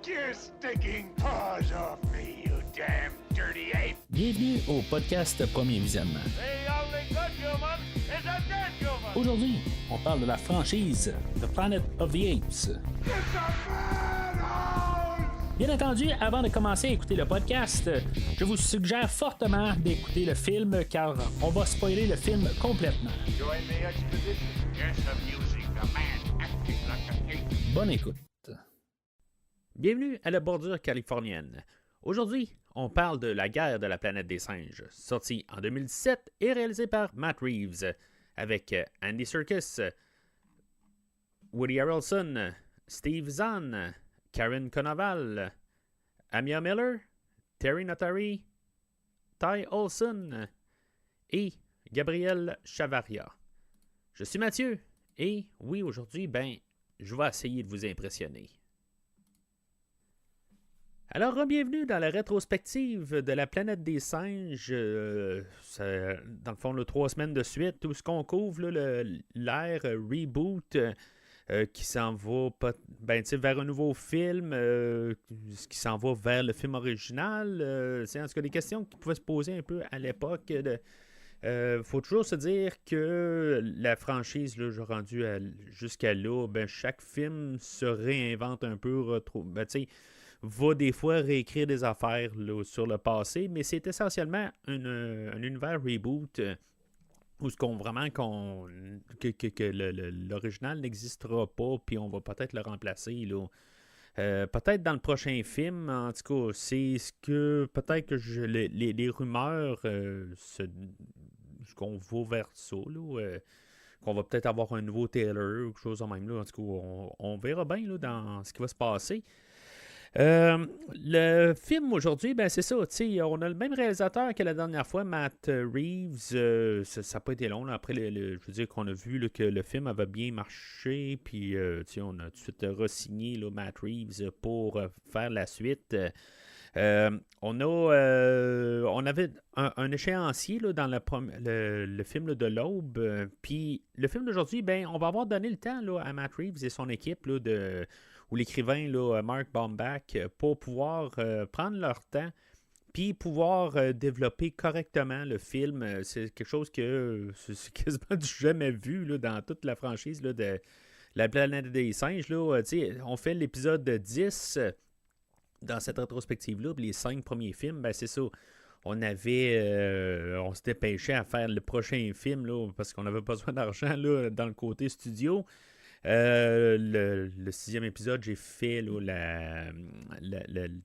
your stinking paws off me, you damn dirty ape! Bienvenue au podcast Premier Visionnement. The only good human is a dead human! Aujourd'hui, on parle de la franchise The Planet of the Apes. It's a madhouse! Bien entendu, avant de commencer à écouter le podcast, je vous suggère fortement d'écouter le film car on va spoiler le film complètement. Join the expedition. Yes, amusing. A man acting like an ape. Bonne écoute. Bienvenue à la bordure californienne. Aujourd'hui, on parle de La guerre de la planète des singes, sorti en 2017 et réalisé par Matt Reeves, avec Andy Serkis, Woody Harrelson, Steve Zahn, Karen Conoval, Amia Miller, Terry Notary, Ty Olson et Gabriel Chavaria. Je suis Mathieu et oui, aujourd'hui, je vais essayer de vous impressionner. Alors, bienvenue dans la rétrospective de la planète des singes. Dans le fond, 3 semaines de suite, tout ce qu'on couvre, l'ère reboot qui s'en va vers un nouveau film, qui s'en va vers le film original. C'est en tout cas des questions qui pouvaient se poser un peu à l'époque. Faut toujours se dire que la franchise, là, rendu jusqu'à là, chaque film se réinvente un peu, va des fois réécrire des affaires là, sur le passé, mais c'est essentiellement un univers reboot où l'original n'existera pas, puis on va peut-être le remplacer là. Peut-être dans le prochain film, en tout cas, c'est ce que peut-être que les rumeurs qu'on va vers ça, là, qu'on va peut-être avoir un nouveau trailer ou quelque chose de même là. En tout cas, on verra bien là, dans ce qui va se passer. Le film aujourd'hui, c'est ça, on a le même réalisateur que la dernière fois, Matt Reeves. Ça n'a pas été long là, après je veux dire qu'on a vu là, que le film avait bien marché, puis on a tout de suite re-signé là, Matt Reeves pour faire la suite. On avait un échéancier là, dans le film là, de l'Aube, puis le film d'aujourd'hui, on va avoir donné le temps là, à Matt Reeves et son équipe là, ou l'écrivain là, Mark Baumbach pour pouvoir prendre leur temps puis pouvoir développer correctement le film. C'est quelque chose que c'est quasiment du jamais vu là, dans toute la franchise là, de la planète des singes. Là, on fait l'épisode 10 dans cette rétrospective-là, les 5 premiers films, c'est ça. On se dépêchait à faire le prochain film là, parce qu'on avait besoin d'argent là, dans le côté studio. Le 6e épisode, j'ai fait là,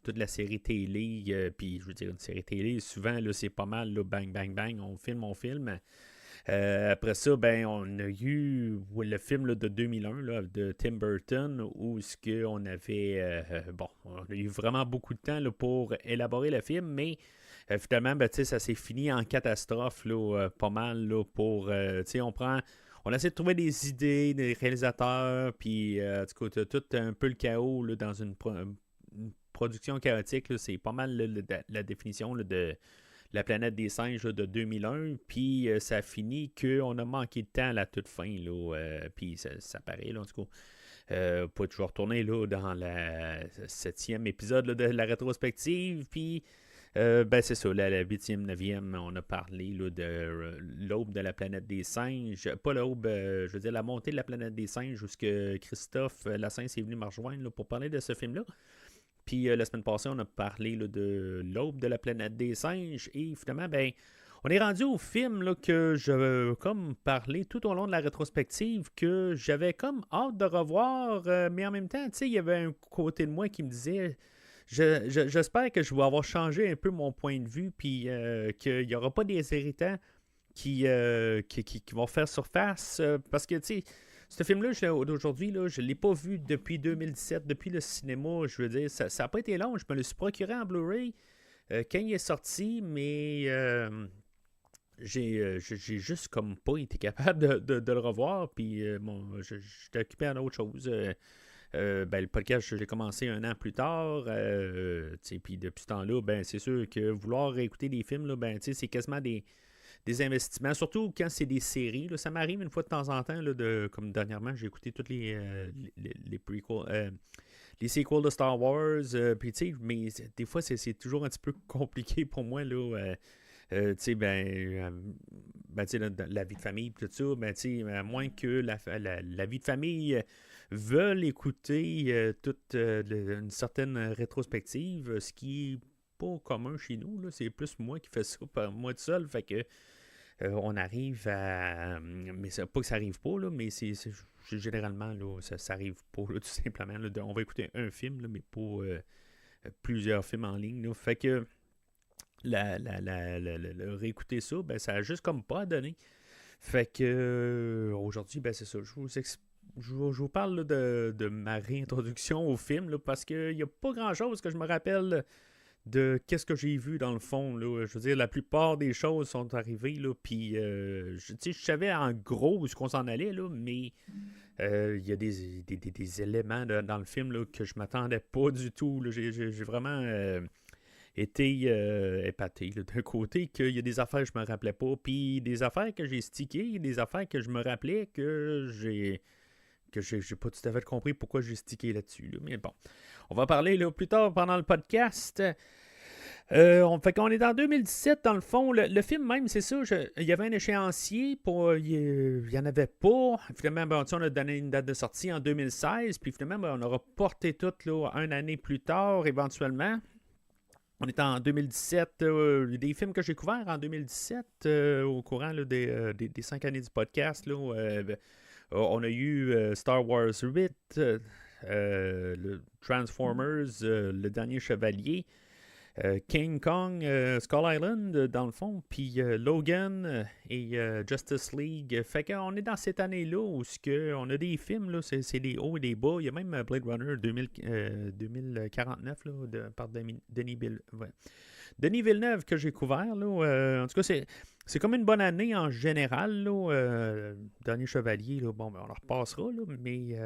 toute la série télé. Puis, je veux dire, une série télé, souvent, là, c'est pas mal, là, bang, bang, bang, on filme. Après ça, on a eu le film là, de 2001 là, de Tim Burton, où on avait... on a eu vraiment beaucoup de temps là, pour élaborer le film, mais finalement, ça s'est fini en catastrophe, là, pas mal, là, pour... On essaie de trouver des idées, des réalisateurs, puis tout un peu le chaos là, dans une production chaotique. Là, c'est pas mal la définition là, de la planète des singes là, de 2001. Puis ça finit qu'on a manqué de temps à la toute fin. Puis ça paraît, là, en tout cas. On peut toujours retourner là, dans le 7e épisode là, de la rétrospective. Puis... c'est ça, la 8e, 9e, on a parlé là, de l'aube de la planète des singes. Pas l'aube, je veux dire la montée de la planète des singes, où Christophe Lassens est venu me rejoindre là, pour parler de ce film-là. Puis la semaine passée, on a parlé là, de l'aube de la planète des singes. Et finalement, on est rendu au film là, que je veux comme parler tout au long de la rétrospective, que j'avais comme hâte de revoir, mais en même temps, il y avait un côté de moi qui me disait... J'espère que je vais avoir changé un peu mon point de vue, puis qu'il n'y aura pas des irritants qui vont faire surface, parce que, ce film-là, d'aujourd'hui, là, je ne l'ai pas vu depuis 2017, depuis le cinéma, je veux dire, ça n'a pas été long, je me le suis procuré en Blu-ray quand il est sorti, mais j'ai juste comme pas été capable de le revoir, puis j'étais occupé à autre chose. Le podcast, je l'ai commencé 1 an plus tard. Puis depuis ce temps-là, c'est sûr que vouloir réécouter des films, là, c'est quasiment des investissements. Surtout quand c'est des séries. Là, ça m'arrive une fois de temps en temps, là, comme dernièrement, j'ai écouté toutes les prequels, les sequels de Star Wars. Puis, tu sais, mais des fois, c'est toujours un petit peu compliqué pour moi, là. Tu sais, tu sais, la vie de famille, tout ça, tu sais, à moins que la vie de famille veulent écouter toute une certaine rétrospective, ce qui est pas commun chez nous, là. C'est plus moi qui fais ça par moi tout seul, fait que on arrive à... Mais c'est pas que ça arrive pas, là, mais généralement, là, ça arrive pas, là, tout simplement. Là, on va écouter un film, là, mais pas plusieurs films en ligne. Là. Fait que réécouter ça, ben, ça a juste comme pas donné. Fait que aujourd'hui, ben, c'est ça. Je vous parle là, de ma réintroduction au film, là, parce qu'il n'y a pas grand-chose que je me rappelle de qu'est-ce que j'ai vu dans le fond. Là. Je veux dire, la plupart des choses sont arrivées, là, puis je savais en gros où on s'en allait, là, mais il y a des éléments dans le film là, que je m'attendais pas du tout. Là. J'ai vraiment été épaté là, d'un côté qu'il y a des affaires que je me rappelais pas, puis des affaires que j'ai stickées, des affaires que je me rappelais que j'ai pas tout à fait compris pourquoi j'ai stické là-dessus. Là. Mais bon, on va parler là, plus tard pendant le podcast. Fait qu'on est en 2017, dans le fond. Le film même, c'est ça. Il y avait un échéancier. Il n'y en avait pas. Finalement, ben, on a donné une date de sortie en 2016. Puis finalement, ben, on aura porté tout là, une année plus tard, éventuellement. On est en 2017. Des films que j'ai couverts en 2017 au courant là, des 5 années du podcast. Là, on a eu Star Wars 8, le Transformers, Le Dernier Chevalier, King Kong, Skull Island, dans le fond, puis Logan et Justice League. Fait qu'on est dans cette année-là où on a des films, là, c'est des hauts et des bas. Il y a même Blade Runner 2049 là, par Denis Villeneuve que j'ai couvert. Là, en tout cas, c'est comme une bonne année en général. Là, Dernier Chevalier, là, bon, ben, on en repassera, là, mais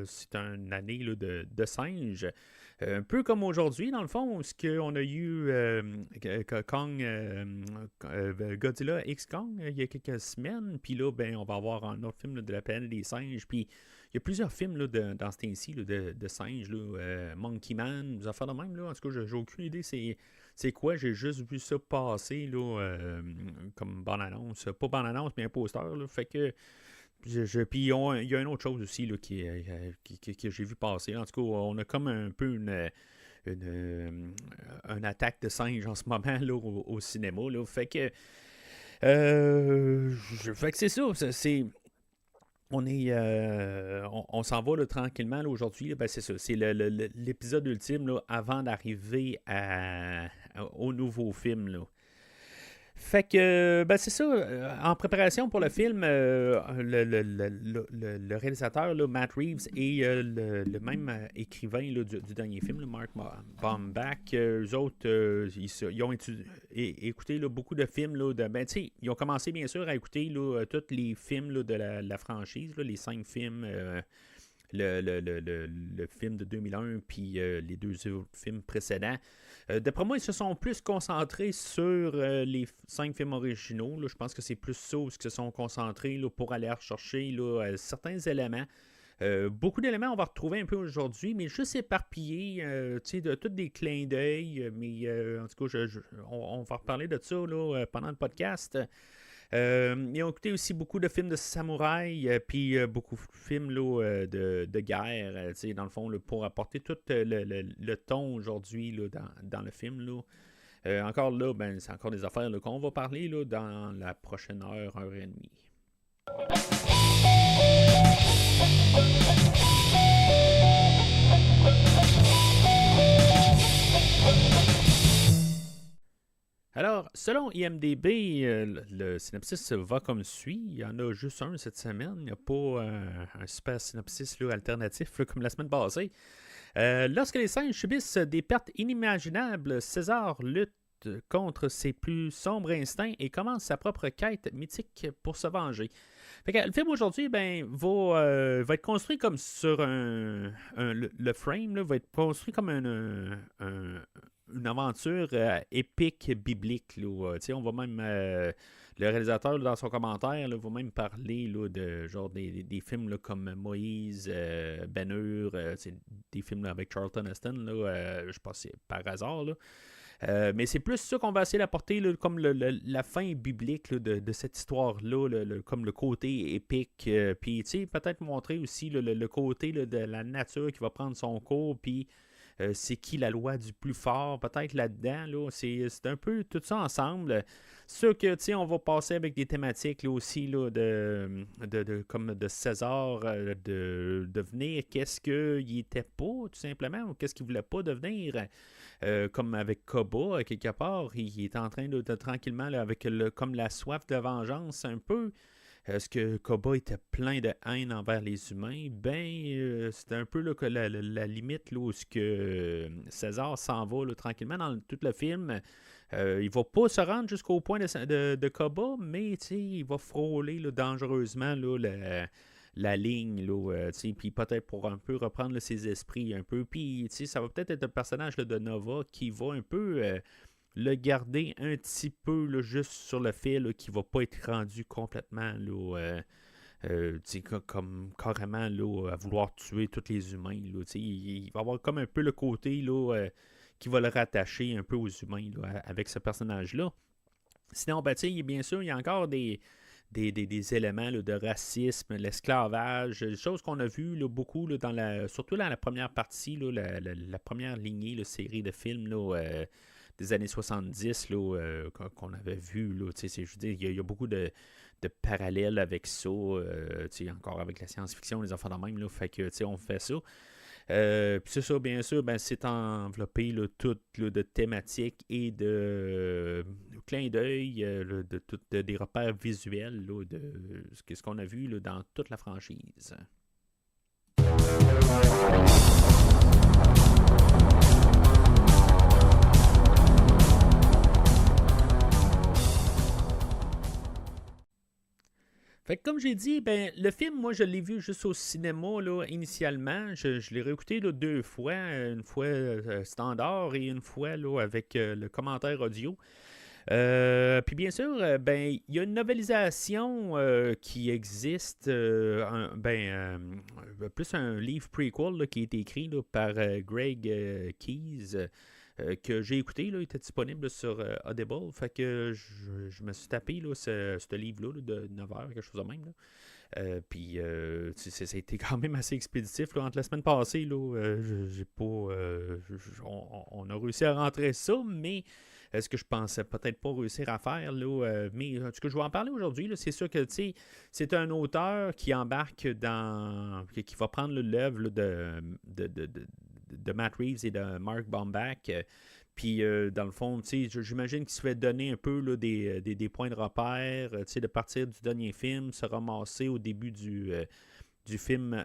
c'est une année là, de singes. Un peu comme aujourd'hui, dans le fond, ce qu'on a eu Godzilla X Kong il y a quelques semaines, puis là, ben, on va avoir un autre film là, de la planète des singes, puis il y a plusieurs films là, dans ce temps-ci là, de singes, là, Monkey Man, des affaires de même, là, en tout cas, j'ai aucune idée c'est quoi, j'ai juste vu ça passer là, comme bande-annonce, pas bande-annonce, mais un poster, là, fait que puis il y a une autre chose aussi là, que j'ai vu passer. En tout cas, on a comme un peu une attaque de singes en ce moment là, au cinéma. Là. Fait que c'est ça. On s'en va là, tranquillement là, aujourd'hui. Là, ben, c'est ça. C'est l'épisode ultime là, avant d'arriver au nouveau film. Là. Fait que, ben c'est ça, en préparation pour le film, le réalisateur, là, Matt Reeves, et le même écrivain là, du dernier film, là, Mark Baumbach, eux autres, ils ont écouté là, beaucoup de films, là, ils ont commencé bien sûr à écouter là, tous les films là, de la franchise, là, les 5 films, le film de 2001, puis les 2 autres films précédents. D'après moi, ils se sont plus concentrés sur les 5 films originaux. Là. Je pense que c'est plus ça où ils se sont concentrés là, pour aller rechercher là, certains éléments. Beaucoup d'éléments on va retrouver un peu aujourd'hui, mais juste éparpillés, de tous des clins d'œil. Mais en tout cas, on va reparler de ça là, pendant le podcast. Ils ont écouté aussi beaucoup de films de samouraï, puis beaucoup de films là, de guerre, dans le fond, là, pour apporter tout le ton aujourd'hui là, dans le film. Là. Encore là, ben, c'est encore des affaires là, qu'on va parler là, dans la prochaine heure et demie. Alors, selon IMDb, le synopsis va comme suit. Il y en a juste un cette semaine. Il n'y a pas un super synopsis là, alternatif là, comme la semaine passée. Lorsque les singes subissent des pertes inimaginables, César lutte contre ses plus sombres instincts et commence sa propre quête mythique pour se venger. Fait que, le film aujourd'hui va être construit comme sur le frame, là, va être construit comme une aventure épique biblique. Là, on va même... le réalisateur, là, dans son commentaire, là, va même parler là, de genre des films là, comme Moïse, Ben-Hur, des films là, avec Charlton Heston, là, je pense que c'est par hasard. Là. Mais c'est plus ça qu'on va essayer d'apporter là, comme la fin biblique là, de cette histoire-là, comme le côté épique. Puis, peut-être montrer aussi là, le côté là, de la nature qui va prendre son cours, puis c'est qui la loi du plus fort, peut-être là-dedans. Là, c'est un peu tout ça ensemble. C'est sûr que, on va passer avec des thématiques là, aussi là, comme de César, de devenir qu'est-ce qu'il était pas, tout simplement, ou qu'est-ce qu'il voulait pas devenir. Comme avec Koba, quelque part, il est en train de tranquillement, là, avec comme la soif de vengeance, un peu. Est-ce que Koba était plein de haine envers les humains? C'était un peu là, que la limite là, où ce que César s'en va là, tranquillement dans tout le film. Il va pas se rendre jusqu'au point de Koba, mais il va frôler là, dangereusement là, la ligne, puis peut-être pour un peu reprendre là, ses esprits un peu. Puis ça va peut-être être un personnage là, de Nova qui va un peu le garder un petit peu là, juste sur le fait qu'il ne va pas être rendu complètement là, comme carrément là, à vouloir tuer tous les humains. Là, il va avoir comme un peu le côté là, qui va le rattacher un peu aux humains là, avec ce personnage-là. Sinon, bien sûr, il y a encore des éléments là, de racisme, l'esclavage, des choses qu'on a vues là, beaucoup, là, surtout dans la première partie, là, la première lignée, la série de films là, des années 70 là, qu'on avait vu. Là, je veux dire, il y a beaucoup de parallèles avec ça, encore avec la science-fiction, les enfants de même, là, fait que on fait ça. Puis c'est ça, bien sûr, c'est enveloppé là, tout là, de thématiques et de clins d'œil, des repères visuels là, de ce qu'on a vu là, dans toute la franchise. Fait que comme j'ai dit, le film, moi, je l'ai vu juste au cinéma, là, initialement. Je l'ai réécouté là, 2 fois. Une fois standard et une fois là, avec le commentaire audio. Puis bien sûr, il y a une novelisation qui existe, plus un livre prequel là, qui a été écrit là, par Greg Keyes. Que j'ai écouté, là, il était disponible sur Audible. Fait que je me suis tapé là, ce livre-là là, de 9 heures, quelque chose de même. Puis ça a été quand même assez expéditif. Là, entre la semaine passée, là, j'ai pas. On a réussi à rentrer ça, mais ce que je pensais peut-être pas réussir à faire. Là, mais en tout cas, je vais en parler aujourd'hui. Là, c'est sûr que c'est un auteur qui embarque dans. Qui va prendre l'œuvre là, de Matt Reeves et de Mark Baumbach. Puis, dans le fond, j'imagine qu'il se fait donner un peu là, des points de repère, de partir du dernier film, se ramasser au début du film,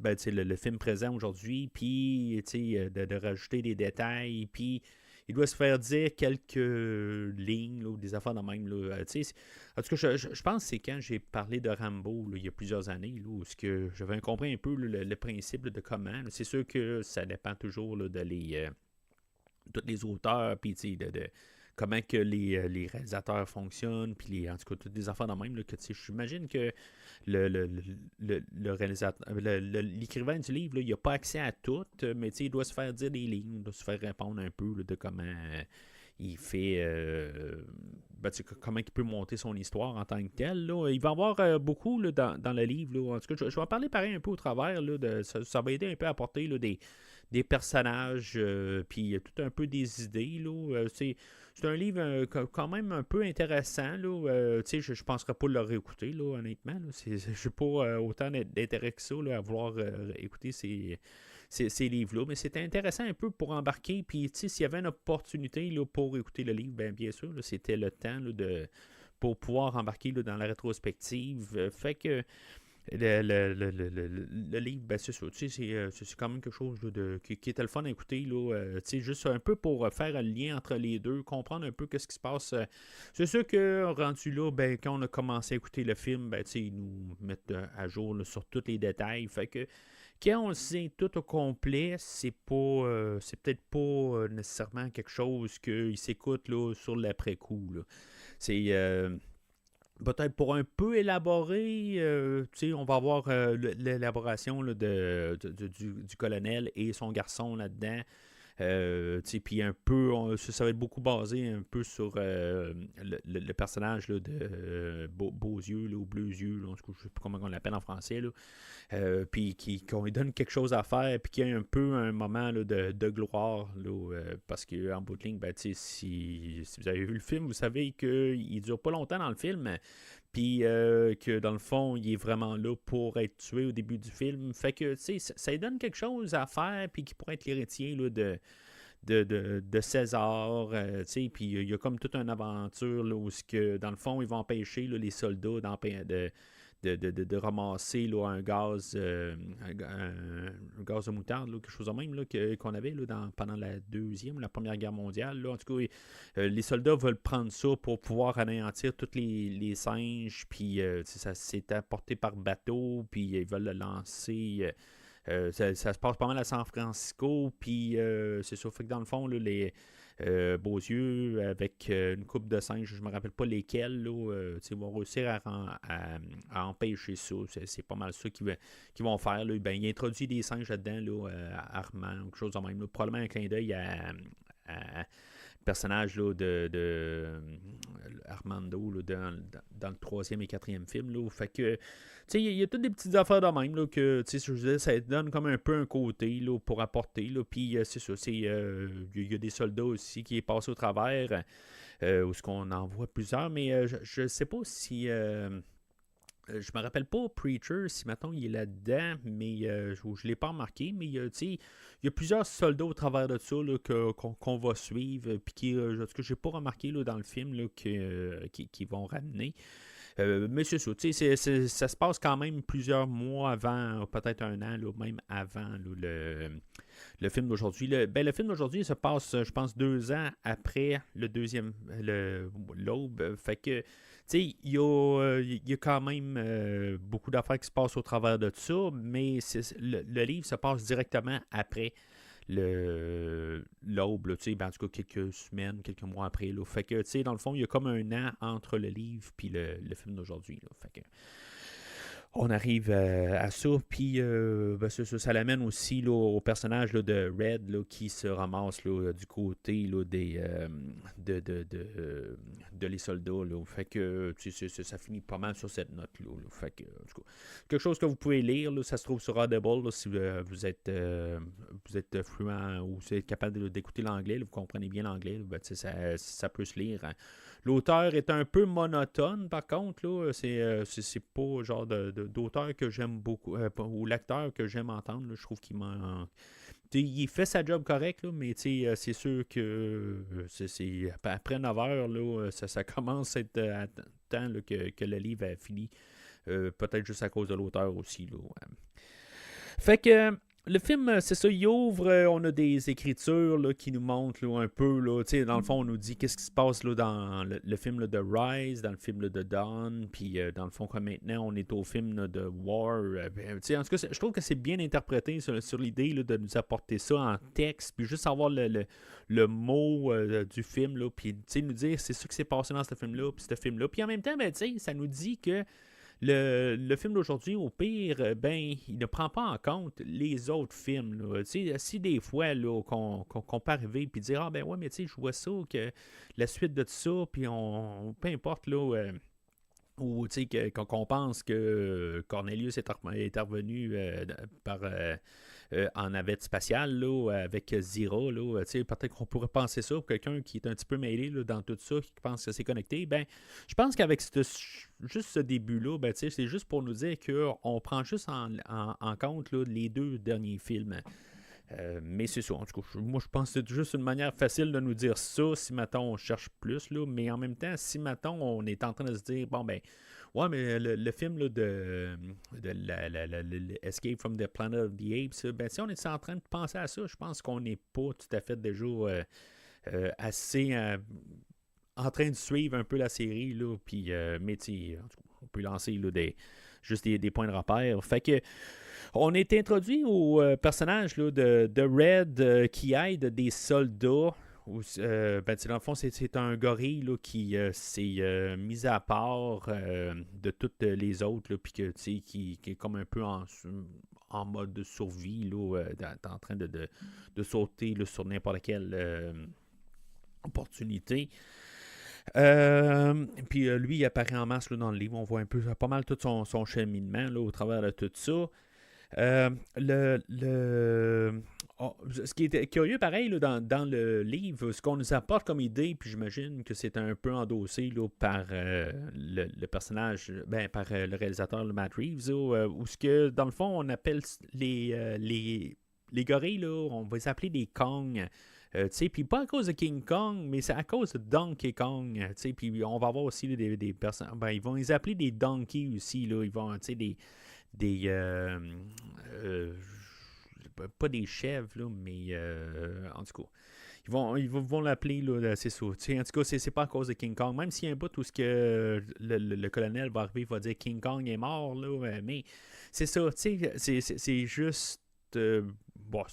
le film présent aujourd'hui, puis de rajouter des détails, puis il doit se faire dire quelques lignes là, ou des affaires de même. Là, en tout cas, je pense que c'est quand j'ai parlé de Rambo là, il y a plusieurs années, là, où j'avais compris un peu là, le principe là, de comment. Là. C'est sûr que ça dépend toujours là, de tous les auteurs, puis de comment que les réalisateurs fonctionnent, puis en tout cas, toutes les affaires de même. Là, que j'imagine que le réalisateur, l'écrivain du livre, là, il n'a pas accès à tout, mais il doit se faire dire des lignes, il doit se faire répondre un peu là, de comment il fait, comment il peut monter son histoire en tant que tel. Là. Il va y avoir beaucoup là, dans le livre. Là. En tout cas, je vais en parler pareil un peu au travers. Là, ça va aider un peu à apporter là, des personnages, puis tout un peu des idées. Là. C'est un livre quand même un peu intéressant. Là. Je ne penserais pas le réécouter, là, honnêtement. Là. Je n'ai pas autant d'intérêt que ça là, à vouloir écouter ces livres-là. Mais c'était intéressant un peu pour embarquer. Puis s'il y avait une opportunité là, pour écouter le livre, bien sûr, là, c'était le temps là, pour pouvoir embarquer là, dans la rétrospective. Fait que le livre, c'est ça. C'est quand même quelque chose là, qui était le fun à écouter. Là, juste un peu pour faire un lien entre les deux, comprendre un peu ce qui se passe. C'est sûr que rendu là, quand on a commencé à écouter le film, ils nous mettent à jour là, sur tous les détails. Fait que Quand on le sait tout au complet, c'est pas, c'est peut-être pas nécessairement quelque chose qu'il s'écoute là, sur l'après-coup. Là. C'est peut-être pour un peu élaborer, on va avoir l'élaboration là, du colonel et son garçon là-dedans. Puis un peu, ça va être beaucoup basé un peu sur le personnage là, de Beaux Yeux là, ou Bleus Yeux, là, en tout cas, je ne sais pas comment on l'appelle en français. Puis qu'on lui donne quelque chose à faire, puis qu'il y a un peu un moment là, de gloire. Là, parce qu'en bout de ligne, ben, si vous avez vu le film, vous savez qu'il ne dure pas longtemps dans le film. Puis que dans le fond, il est vraiment là pour être tué au début du film. Fait que, ça lui donne quelque chose à faire, puis qui pourrait être l'héritier là, de César. Puis il y a comme toute une aventure là, où, dans le fond, ils vont empêcher là, les soldats de ramasser là, un gaz un gaz de moutarde, là, quelque chose de même là, qu'on avait là, pendant la Deuxième ou la Première Guerre mondiale. Là. En tout cas, les soldats veulent prendre ça pour pouvoir anéantir tous les singes, puis ça s'est apporté par bateau, puis ils veulent le lancer. Ça se passe pas mal à San Francisco, puis c'est ça. Fait que dans le fond, là, les Beaux Yeux avec une coupe de singes, je me rappelle pas lesquels, là, vont réussir à empêcher ça. C'est pas mal ça qu'ils vont faire. Là. Ben, ils introduisent des singes là-dedans, là, Armand, quelque chose de même. Là. Probablement un clin d'œil à personnage là, de Armando là, dans le troisième et quatrième film. Là. Fait que, il y a toutes des petites affaires de même là, que, je vous disais, ça donne comme un peu un côté là, pour apporter. Là. Puis, c'est ça, il y a des soldats aussi qui passent au travers, où ce qu'on en voit plusieurs, mais je ne sais pas si... je me rappelle pas Preacher, si maintenant il est là-dedans, mais je ne l'ai pas remarqué, mais il y a plusieurs soldats au travers de ça là, qu'on va suivre, puis qui, en tout cas, je n'ai pas remarqué là, dans le film là, qui vont ramener. Mais c'est ça, ça se passe quand même plusieurs mois avant, peut-être un an, là, même avant là, le film d'aujourd'hui. Le film d'aujourd'hui se passe, je pense, 2 ans après le deuxième, l'Aube. Fait que, il y a quand même beaucoup d'affaires qui se passent au travers de ça, mais le livre se passe directement après l'aube, ben, en tout cas quelques semaines, quelques mois après. Là. Fait que, dans le fond, il y a comme un an entre le livre et le film d'aujourd'hui. Là. Fait que on arrive à ça, puis ben ça l'amène aussi là, au personnage là, de Red là, qui se ramasse là, du côté là, de les soldats. Là. Fait que ça finit pas mal sur cette note-là. Là. Fait que, en tout cas, quelque chose que vous pouvez lire, là, ça se trouve sur Audible là, si vous êtes fluent ou vous êtes capable d'écouter l'anglais, là, vous comprenez bien l'anglais, là, ben, ça peut se lire. Hein. L'auteur est un peu monotone, par contre. Là, c'est pas le genre d'auteur que j'aime beaucoup, ou l'acteur que j'aime entendre. Là, je trouve il fait sa job correct, là, mais c'est sûr que après 9 heures, là, ça commence à être à temps là, que le livre a fini. Peut-être juste à cause de l'auteur aussi. Là. Fait que le film, c'est ça, il ouvre, on a des écritures là, qui nous montrent là, un peu, là, dans le fond, on nous dit qu'est-ce qui se passe là, dans le film là, de Rise, dans le film là, de Dawn, puis dans le fond, comme maintenant, on est au film là, de War. En tout cas, je trouve que c'est bien interprété sur l'idée là, de nous apporter ça en texte, puis juste avoir le mot du film, là, puis nous dire c'est ça qui s'est passé dans ce film-là, puis ce film-là. Puis en même temps, ben, ça nous dit que le film d'aujourd'hui, au pire, ben, il ne prend pas en compte les autres films. Là. Si des fois là, qu'on peut arriver et dire ah ben ouais, mais je vois ça, que la suite de tout ça, puis peu importe là. Ou qu'on pense que Cornelius est revenu en navette spatiale là, avec Zira. Là, peut-être qu'on pourrait penser ça pour quelqu'un qui est un petit peu mêlé là, dans tout ça, qui pense que c'est connecté. Ben, je pense qu'avec juste ce début-là, ben, c'est juste pour nous dire qu'on prend juste en compte là, les 2 derniers films. Mais c'est ça, en tout cas, moi je pense que c'est juste une manière facile de nous dire ça si maintenant on cherche plus, là, mais en même temps, si maintenant on est en train de se dire, bon ben, ouais, mais le film là, de Escape from the Planet of the Apes, ben si on est en train de penser à ça, je pense qu'on n'est pas tout à fait déjà assez en train de suivre un peu la série, là, puis, mais en tout cas, on peut lancer là, juste des points de repère. Fait que On est introduit au personnage là, de Red qui aide des soldats. Dans le fond, c'est un gorille là, qui s'est mis à part de toutes les autres, puis qui est comme un peu en mode de survie, là, en train de sauter là, sur n'importe quelle opportunité. Puis lui, il apparaît en masse là, dans le livre. On voit un peu pas mal tout son cheminement là, au travers de tout ça. Ce qui est curieux, pareil, là, dans le livre, ce qu'on nous apporte comme idée, puis j'imagine que c'est un peu endossé là, par le personnage, par le réalisateur le Matt Reeves, où ce que, dans le fond, on appelle les gorilles, là, on va les appeler des Kong. Puis pas à cause de King Kong, mais c'est à cause de Donkey Kong. Puis on va avoir aussi là, des personnes. Ils vont les appeler des donkeys aussi. Là, ils vont, des pas des chèvres, là, mais en tout cas, ils vont l'appeler, là, c'est ça. En tout cas, c'est pas à cause de King Kong. Même s'il y a un bout où ce que le colonel va arriver, il va dire King Kong est mort, là, mais c'est ça, c'est juste.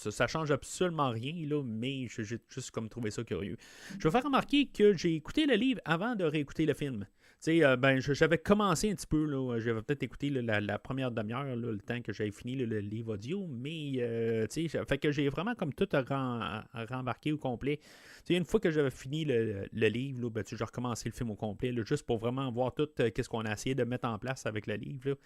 Ça change absolument rien, là, mais j'ai juste comme trouvé ça curieux. Je vais faire remarquer que j'ai écouté le livre avant de réécouter le film. J'avais commencé un petit peu, là, j'avais peut-être écouté là, la première demi-heure, là, le temps que j'avais fini le livre audio, mais fait que j'ai vraiment comme tout rembarqué au complet. Une fois que j'avais fini le livre, là, j'ai recommencé le film au complet, là, juste pour vraiment voir tout qu'est-ce qu'on a essayé de mettre en place avec le livre.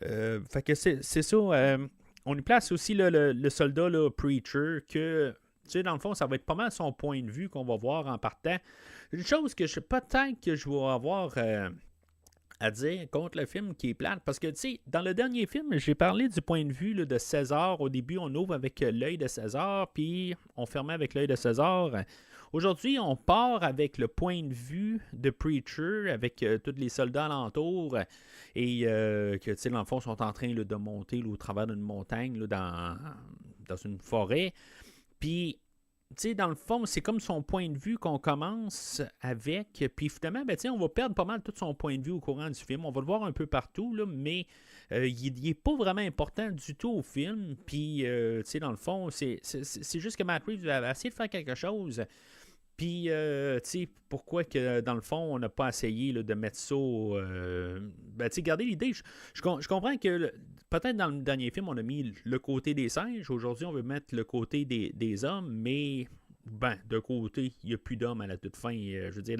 Fait que c'est ça. On y place aussi là, le soldat là, Preacher, que, dans le fond, ça va être pas mal son point de vue qu'on va voir en partant. Une chose que peut-être que je vais avoir à dire contre le film qui est plate, parce que, dans le dernier film, j'ai parlé du point de vue là, de César. Au début, on ouvre avec l'œil de César, puis on fermait avec l'œil de César. Aujourd'hui, on part avec le point de vue de Preacher, avec tous les soldats alentours, et que, dans le fond, sont en train là, de monter là, au travers d'une montagne, là, dans une forêt. Puis, dans le fond, c'est comme son point de vue qu'on commence avec. Puis finalement, on va perdre pas mal tout son point de vue au courant du film. On va le voir un peu partout, là, mais il n'est pas vraiment important du tout au film. Puis, dans le fond, c'est juste que Matt Reeves a essayé de faire quelque chose. Puis, pourquoi que dans le fond, on n'a pas essayé là, de mettre ça regardez l'idée. Je comprends que peut-être dans le dernier film, on a mis le côté des singes. Aujourd'hui, on veut mettre le côté des hommes, mais d'un côté, il n'y a plus d'hommes à la toute fin. Je veux dire,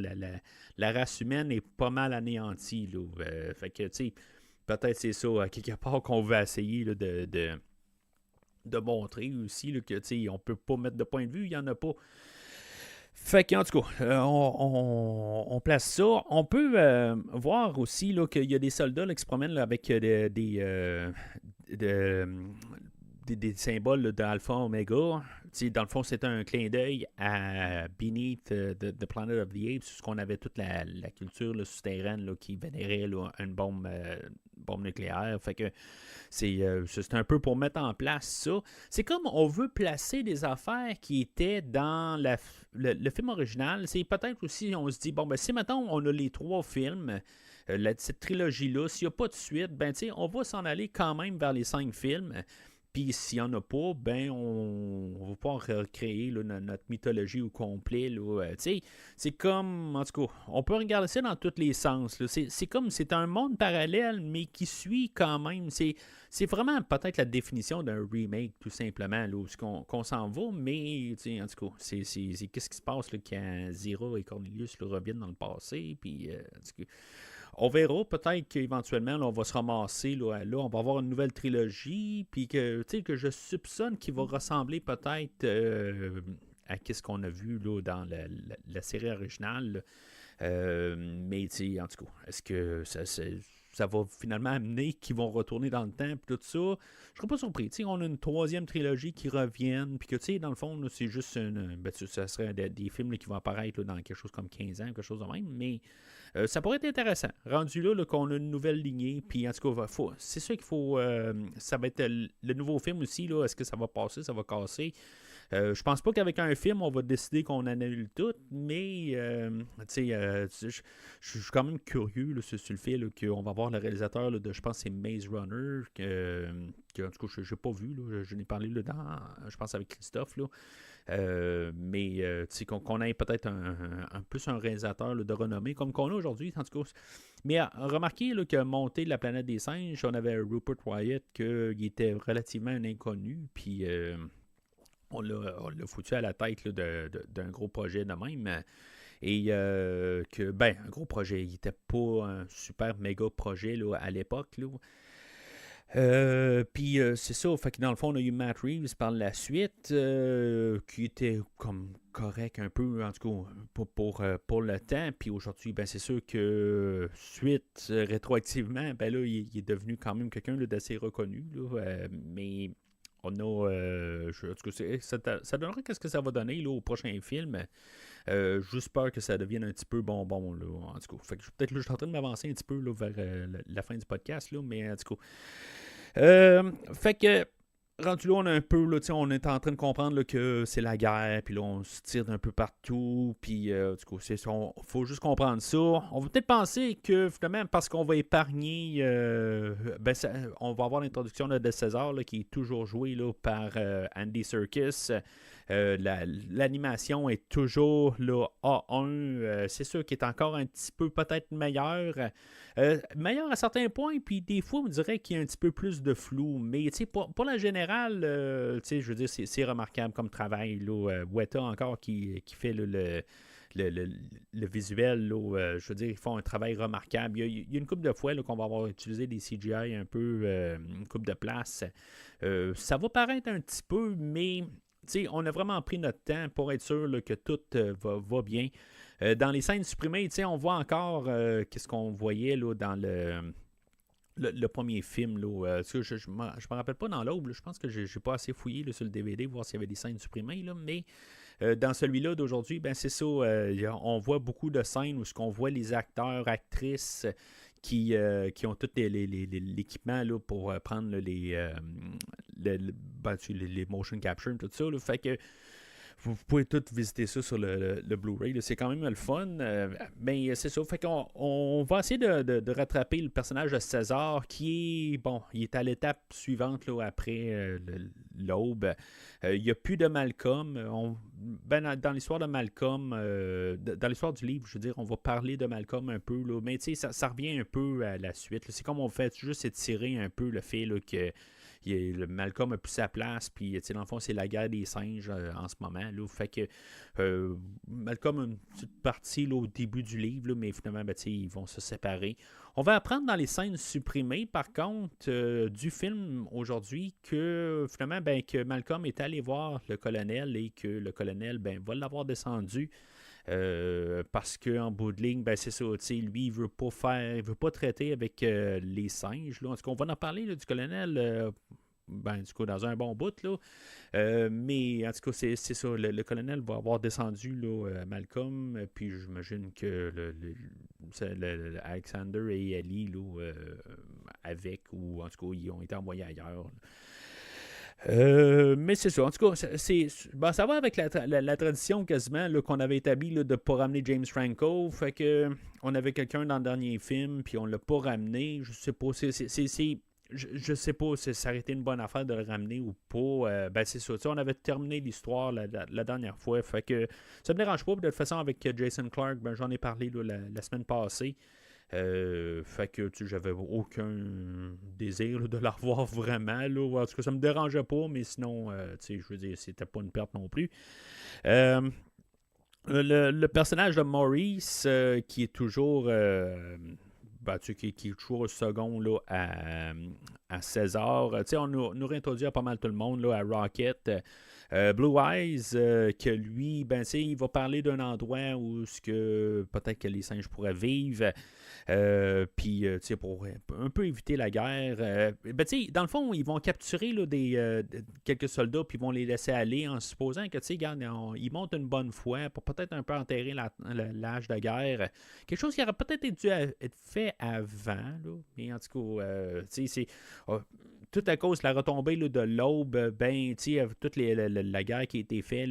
la race humaine est pas mal anéantie. Là. Fait que, peut-être c'est ça, à quelque part, qu'on veut essayer là, de montrer aussi là, que, on peut pas mettre de point de vue, il n'y en a pas. Fait qu'en tout cas, on place ça. On peut voir aussi là, qu'il y a des soldats là, qui se promènent là, avec des symboles là, d'Alpha Omega. Dans le fond, c'est un clin d'œil à Beneath the Planet of the Apes, ce qu'on avait toute la culture là, souterraine là, qui vénérait là, une bombe nucléaire. Fait que c'est un peu pour mettre en place ça. C'est comme on veut placer des affaires qui étaient dans le film original. C'est peut-être aussi, on se dit, si maintenant on a les 3 films, cette trilogie-là, s'il n'y a pas de suite, on va s'en aller quand même vers les 5 films. Puis s'il n'y en a pas, on va pas recréer là, notre mythologie au complet. Là, c'est comme, en tout cas, on peut regarder ça dans tous les sens. Là. C'est comme, c'est un monde parallèle, mais qui suit quand même. C'est vraiment peut-être la définition d'un remake, tout simplement, là, où qu'on s'en va, mais en tout cas, c'est qu'est-ce qui se passe là, quand Zira et Cornelius là, reviennent dans le passé, puis en tout cas, on verra, peut-être qu'éventuellement, là, on va se ramasser, là, on va avoir une nouvelle trilogie, puis que je soupçonne qu'il va ressembler peut-être à ce qu'on a vu là, dans la série originale. Mais en tout cas, est-ce que ça va finalement amener qu'ils vont retourner dans le temps, puis tout ça? Je ne serais pas surpris. On a une 3e trilogie qui revienne, puis que, dans le fond, là, c'est juste ça serait des films là, qui vont apparaître là, dans quelque chose comme 15 ans, quelque chose de même, mais ça pourrait être intéressant. Rendu là, qu'on a une nouvelle lignée, puis en tout cas, c'est sûr qu'il faut... ça va être le nouveau film aussi, là, est-ce que ça va passer, ça va casser? Je pense pas qu'avec un film, on va décider qu'on annule tout, mais je suis quand même curieux là, sur le fait là, qu'on va voir le réalisateur là, de, je pense que c'est Maze Runner, que en tout cas, je n'ai pas vu, là, je n'ai parlé là, je pense avec Christophe, là. Mais qu'on ait peut-être un plus un réalisateur là, de renommée, comme qu'on a aujourd'hui, en tout cas. Mais remarquez là, que monté de la planète des singes, on avait Rupert Wyatt, qu'il était relativement un inconnu, puis on l'a foutu à la tête là, d'un gros projet de même. Et que, ben, un gros projet, il n'était pas un super méga projet là, à l'époque. Là. Puis c'est ça, fait que dans le fond, on a eu Matt Reeves par la suite, qui était comme correct un peu, en tout cas, pour le temps. Puis aujourd'hui, ben c'est sûr que suite, rétroactivement, ben là, il est devenu quand même quelqu'un là, d'assez reconnu. Là, mais on a, en tout cas, ça donnera qu'est-ce que ça va donner là, au prochain film. Juste peur que ça devienne un petit peu bonbon, là, en tout cas. Fait que peut-être là, je suis en train de m'avancer un petit peu là, vers la fin du podcast, là, mais en tout cas. Fait que, rendu là, on a un peu, là, on est en train de comprendre là, que c'est la guerre, puis là, on se tire d'un peu partout, puis du coup, faut juste comprendre ça. On va peut-être penser que, finalement, parce qu'on va épargner, on va avoir l'introduction là, de César, là, qui est toujours joué là, par Andy Serkis. L'animation est toujours là, A1. C'est sûr qu'il est encore un petit peu peut-être meilleur. Meilleur à certains points, puis des fois, on dirait qu'il y a un petit peu plus de flou. Mais pour la générale, je veux dire, c'est remarquable comme travail. Là, Weta encore qui fait là, le visuel, là, je veux dire, ils font un travail remarquable. Il y a une couple de fois là, qu'on va avoir utilisé des CGI un peu, une couple de place. Ça va paraître un petit peu, mais on a vraiment pris notre temps pour être sûr là, que tout va bien. Dans les scènes supprimées, on voit encore qu'est-ce qu'on voyait là, dans le premier film. Là, je ne me rappelle pas dans l'autre. Je pense que je n'ai pas assez fouillé là, sur le DVD voir s'il y avait des scènes supprimées. Là, mais dans celui-là d'aujourd'hui, ben, c'est ça. On voit beaucoup de scènes où on voit les acteurs, actrices qui ont tout l'équipement là, pour prendre les motion capture, tout ça. Là, fait que vous pouvez tout visiter ça sur le Blu-ray. Là. C'est quand même le fun. Mais c'est ça. Fait qu'on va essayer de rattraper le personnage de César qui est, bon, il est à l'étape suivante là, après l'aube. Il n'y a plus de Malcolm. Dans l'histoire de Malcolm, dans l'histoire du livre, je veux dire, on va parler de Malcolm un peu. Là, mais tu sais, ça revient un peu à la suite. Là. C'est comme on fait juste étirer un peu le fait là, que le Malcolm a plus sa place, puis dans le fond, c'est la guerre des singes en ce moment. Là, fait que Malcolm a une petite partie là, au début du livre, là, mais finalement, ils vont se séparer. On va apprendre dans les scènes supprimées, par contre, du film aujourd'hui, que finalement, que Malcolm est allé voir le colonel et que le colonel va l'avoir descendu. Parce qu'en bout de ligne, c'est ça, lui, il veut pas traiter avec les singes. Là. En tout cas, on va en parler là, du colonel du coup, dans un bon bout. Là. Mais en tout cas, c'est ça. Le colonel va avoir descendu là, Malcolm, puis j'imagine que Alexander et Ellie là, avec, ou en tout cas, ils ont été envoyés ailleurs. Là. Mais c'est ça. En tout cas, ça va avec la tradition quasiment là, qu'on avait établie là, de ne pas ramener James Franco. Fait que on avait quelqu'un dans le dernier film, puis on ne l'a pas ramené. Je sais pas. Je sais pas si ça aurait été une bonne affaire de le ramener ou pas. C'est ça. On avait terminé l'histoire la dernière fois. Fait que ça me dérange pas. De toute façon, avec Jason Clarke, j'en ai parlé là, la semaine passée. Fait que j'avais aucun désir là, de la revoir vraiment. Là. En tout cas, ça me dérangeait pas, mais sinon, je veux dire, c'était pas une perte non plus. Le personnage de Maurice, qui est toujours. Qui est toujours second là, à César. On nous réintroduit à pas mal tout le monde, là, à Rocket. Blue Eyes, que lui, il va parler d'un endroit où peut-être que les singes pourraient vivre. Puis, pour un peu éviter la guerre. Dans le fond, ils vont capturer là, quelques soldats, puis ils vont les laisser aller en supposant que, ils montent une bonne foi pour peut-être un peu enterrer l'âge de guerre. Quelque chose qui aurait peut-être dû être fait avant, là. Mais en tout cas, tout à cause de la retombée là, de l'Aube, ben, tu sais, toute la guerre qui a été faite,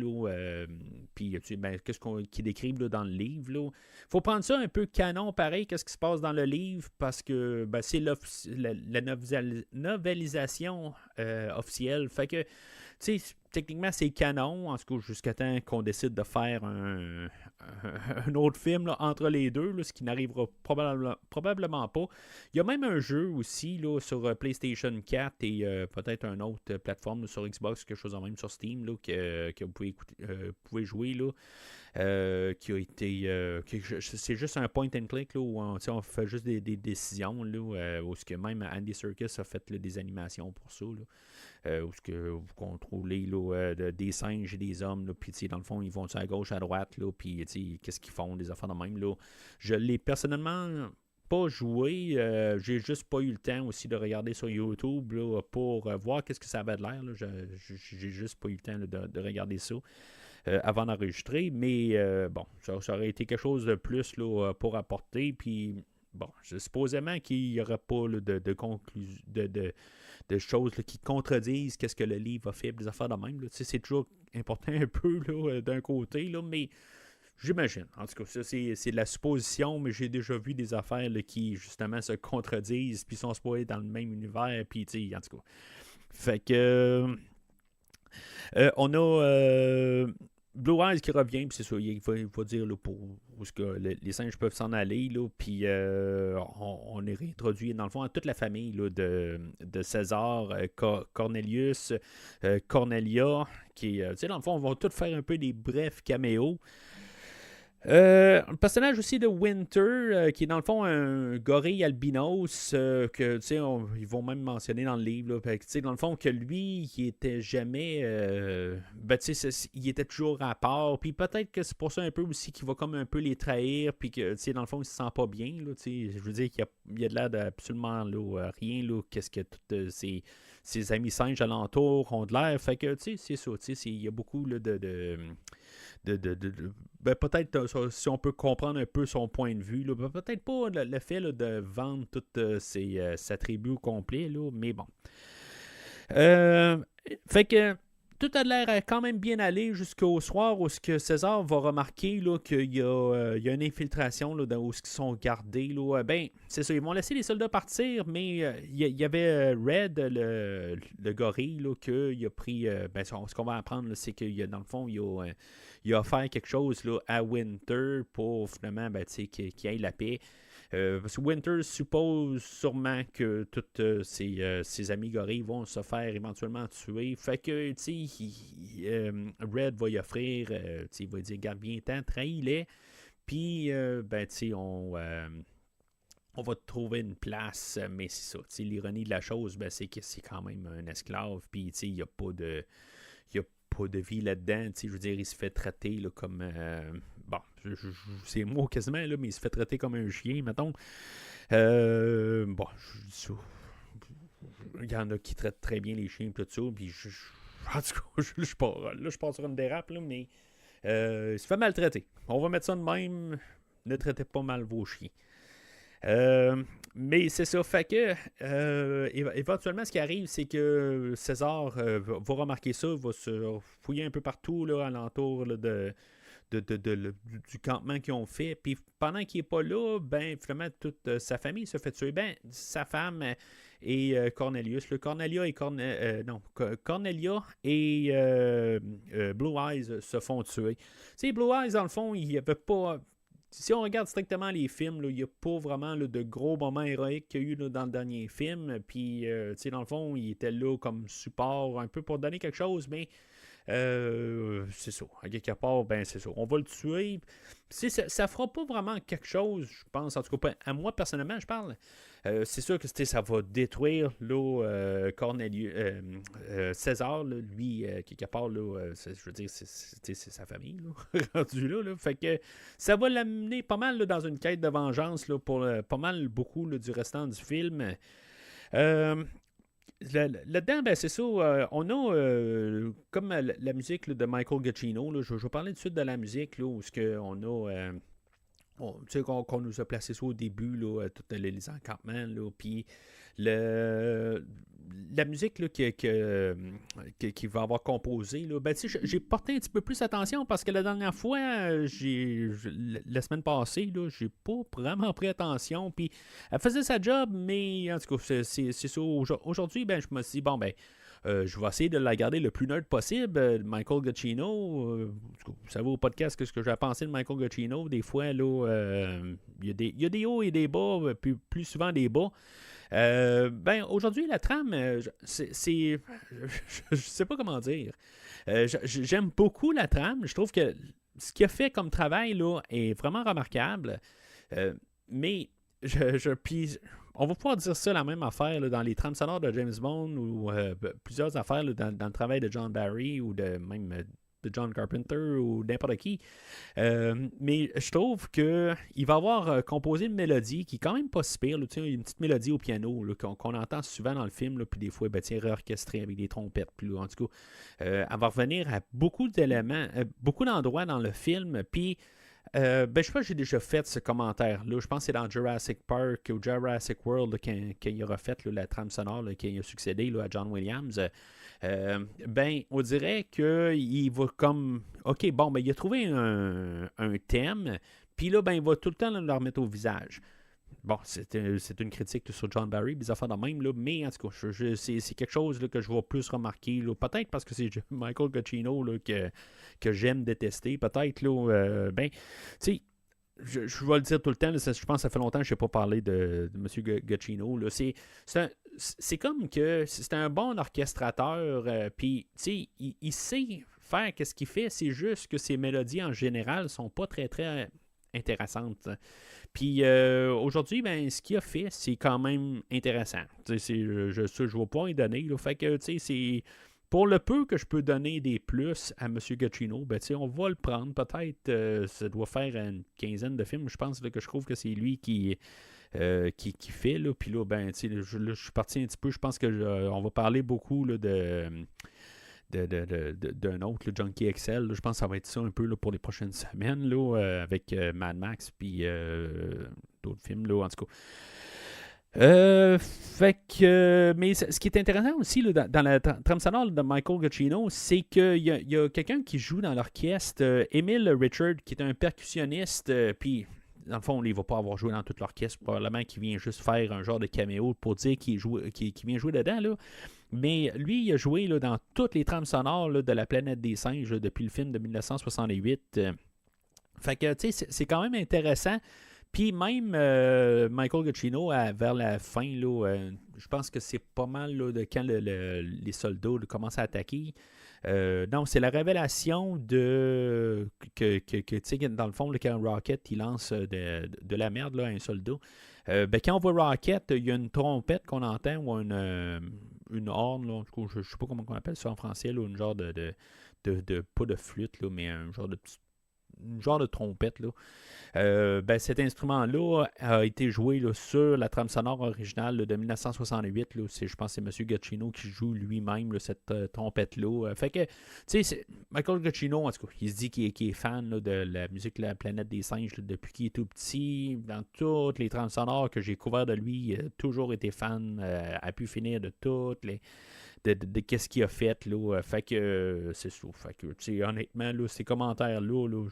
puis, ben, qu'est-ce qu'ils décrivent là, dans le livre, là. Faut prendre ça un peu canon, pareil, qu'est-ce qui se passe dans le livre, parce que ben, c'est novélisation officielle. Fait que, tu sais, techniquement, c'est canon, en tout cas, jusqu'à temps qu'on décide de faire un autre film là, entre les deux, là, ce qui n'arrivera probablement pas. Il y a même un jeu aussi là, sur PlayStation 4 et peut-être une autre plateforme là, sur Xbox, quelque chose en même sur Steam, là, que vous pouvez jouer, là, qui a été... c'est juste un point and click là, où on fait juste des décisions, là, où ce que même Andy Serkis a fait là, des animations pour ça, là. Où ce que vous contrôlez là, des singes et des hommes, puis dans le fond, ils vont à gauche, à droite, puis qu'est-ce qu'ils font, des affaires de même. Là. Je l'ai personnellement pas joué, j'ai juste pas eu le temps aussi de regarder sur YouTube là, pour voir qu'est-ce que ça avait de l'air. Là. J'ai juste pas eu le temps là, de regarder ça. Avant d'enregistrer, mais bon, ça aurait été quelque chose de plus là, pour apporter, puis bon, supposément qu'il n'y aura pas là, de conclusion, de choses là, qui contredisent qu'est-ce que le livre a fait, des affaires de même. Là. C'est toujours important un peu là, d'un côté, là, mais j'imagine. En tout cas, ça, c'est de la supposition, mais j'ai déjà vu des affaires là, qui, justement, se contredisent, puis sont supposées dans le même univers, puis, en tout cas. Fait que... on a Blue Eyes qui revient, puis c'est ça, il va dire là, pour où ce que les singes peuvent s'en aller, là, puis on est réintroduit dans le fond à toute la famille là, de César, Cornelius, Cornelia, qui, tu sais, dans le fond, on va tous faire un peu des brefs caméos. Un personnage aussi de Winter, qui est dans le fond un gorille albinos, que tu sais, ils vont même mentionner dans le livre, là, fait que, tu sais, dans le fond, que lui, il était jamais, ben tu sais, il était toujours à part, puis peut-être que c'est pour ça un peu aussi qu'il va comme un peu les trahir, puis que, tu sais, dans le fond, il se sent pas bien, là, tu sais, je veux dire qu'il y a de l'air d'absolument là, rien, là, qu'est-ce que tous ses amis singes alentours ont de l'air, fait que, tu sais, c'est ça, tu sais, il y a beaucoup là, ben peut-être si on peut comprendre un peu son point de vue, là, ben peut-être pas le fait là, de vendre tous ses attributs au complet, là, mais bon. Fait que tout a l'air à quand même bien aller jusqu'au soir où ce que César va remarquer là, qu'il y a une infiltration là, où ils sont gardés. Là. Ben, c'est ça, ils vont laisser les soldats partir, mais il y avait Red, le gorille, là, qu'il a pris. Ben, ce qu'on va apprendre, là, c'est qu'il dans le fond, il a offert quelque chose là, à Winter pour finalement ben, qu'il ait la paix. Parce que Winter suppose sûrement que tous ses amis gorilles vont se faire éventuellement tuer. Fait que, tu sais, Red va y offrir, il va dire, garde bien temps, trahis-les. Puis, ben, tu sais, on va trouver une place, mais c'est ça. L'ironie de la chose, ben, c'est que c'est quand même un esclave. Puis, il n'y a pas de. Il y a pas de vie là-dedans. Je veux dire, il se fait traiter là, comme. Bon, c'est moi quasiment, là, mais il se fait traiter comme un chien, mettons. Bon, il y en a qui traitent très bien les chiens et tout ça. Puis, en tout cas, je pars sur une dérape, là, mais il se fait maltraiter. On va mettre ça de même. Ne traitez pas mal vos chiens. Mais c'est ça, fait que éventuellement ce qui arrive c'est que César va remarquer ça, va se fouiller un peu partout là, alentour là, du campement qu'ils ont fait, puis pendant qu'il n'est pas là, ben finalement toute sa famille se fait tuer, ben sa femme et Cornelius, Cornelia et Blue Eyes se font tuer. Tu sais, Blue Eyes dans le fond il n'y avait pas. Si on regarde strictement les films, il n'y a pas vraiment là, de gros moments héroïques qu'il y a eu là, dans le dernier film. Puis, dans le fond, il était là comme support un peu pour donner quelque chose, mais c'est ça. À quelque part, ben c'est ça. On va le tuer. Ça fera pas vraiment quelque chose, je pense. En tout cas, à moi, personnellement, je parle. C'est sûr que ça va détruire là, César, là, lui, quelque part, là, je veux dire, c'est sa famille, là, rendu là, là. Fait que ça va l'amener pas mal là, dans une quête de vengeance là, pour pas mal beaucoup là, du restant du film. Là-dedans, ben, c'est ça. On a comme la musique là, de Michael Giacchino. Là, je vais parler tout de suite de la musique, là, où on a. Tu sais, qu'on nous a placé ça au début, là, tous les encampements, là, puis la musique là, qui va avoir composé, là, ben, j'ai porté un petit peu plus attention parce que la dernière fois, la semaine passée, là, j'ai pas vraiment pris attention. Puis elle faisait sa job, mais en tout cas, c'est ça. Aujourd'hui, ben, je me suis dit, bon, ben, je vais essayer de la garder le plus nerd possible. Michael Giacchino, vous savez au podcast ce que j'ai pensé de Michael Giacchino. Des fois, là, il y a des hauts et des bas, puis plus souvent des bas. Ben, aujourd'hui, la trame, je sais pas comment dire. J'aime beaucoup la trame. Je trouve que ce qu'il a fait comme travail là, est vraiment remarquable. Mais puis on va pouvoir dire ça, la même affaire là, dans les trames sonores de James Bond ou plusieurs affaires là, dans le travail de John Barry ou de même de John Carpenter ou n'importe qui. Mais je trouve qu'il va avoir composé une mélodie qui est quand même pas si pire. Là, une petite mélodie au piano là, qu'on entend souvent dans le film, là, puis des fois, ben, réorchestrée avec des trompettes. Puis, en tout cas, elle va revenir à beaucoup d'éléments, beaucoup d'endroits dans le film. Puis, ben, je sais pas, j'ai déjà fait ce commentaire-là. Je pense que c'est dans Jurassic Park ou Jurassic World là, qu'il aura fait là, la trame sonore là, qui a succédé là, à John Williams. Ben, on dirait qu'il va comme... OK, bon, ben, il a trouvé un thème, puis là, ben, il va tout le temps là, le remettre au visage. Bon, c'est une critique sur John Barry, des affaires de même, là, mais en tout cas, c'est quelque chose là, que je vais plus remarquer. Là, peut-être parce que c'est Michael Giacchino là, que j'aime détester. Peut-être, là, ben, tu sais, je vais le dire tout le temps, là, je pense que ça fait longtemps que je n'ai pas parlé de M. Giacchino. C'est comme que c'est un bon orchestrateur, puis il sait faire ce qu'il fait, c'est juste que ses mélodies en général sont pas très très intéressantes. Puis aujourd'hui, ben, ce qu'il a fait, c'est quand même intéressant. Je vais pouvoir y donner. Là, fait que c'est. Pour le peu que je peux donner des plus à M. Giacchino, ben, on va le prendre. Peut-être, ça doit faire une quinzaine de films. Je pense là, que je trouve que c'est lui qui fait. Là. Puis là, ben, je suis parti un petit peu. Je pense qu'on va parler beaucoup là, d'un autre, le Junkie XL. Là. Je pense que ça va être ça un peu là, pour les prochaines semaines là, avec Mad Max puis d'autres films. Là, en tout cas. Fait que, mais ce qui est intéressant aussi là, dans la trame sonore de Michael Giacchino, c'est qu'il y a quelqu'un qui joue dans l'orchestre, Emile Richard, qui est un percussionniste, puis dans le fond, il ne va pas avoir joué dans tout l'orchestre, probablement qu'il vient juste faire un genre de caméo pour dire qu'il vient jouer dedans, là. Mais lui, il a joué là, dans toutes les trames sonores là, de La Planète des Singes là, depuis le film de 1968. Fait que, tu sais, c'est quand même intéressant. Puis même Michael Giacchino, vers la fin, là, je pense que c'est pas mal là, de quand les soldats là, commencent à attaquer. Non, c'est la révélation de que tu sais, dans le fond, là, quand Rocket il lance de la merde là, à un soldat. Ben, quand on voit Rocket, il y a une trompette qu'on entend ou une horn, là, je ne sais pas comment on appelle ça en français, là, une genre de pas de flûte, là, mais un genre de trompette. Là. Ben, cet instrument-là a été joué là, sur la trame sonore originale là, de 1968. Là, je pense que c'est M. Giacchino qui joue lui-même là, cette trompette-là. Fait que, tu sais, Michael Giacchino, en tout cas, il se dit qu'il est fan là, de la musique de La Planète des Singes là, depuis qu'il est tout petit. Dans toutes les trames sonores que j'ai couvertes de lui, il a toujours été fan, a pu finir de toutes les... de qu'est-ce qu'il a fait. Là. Fait que c'est ça. Fait que, honnêtement, là, ces commentaires-là,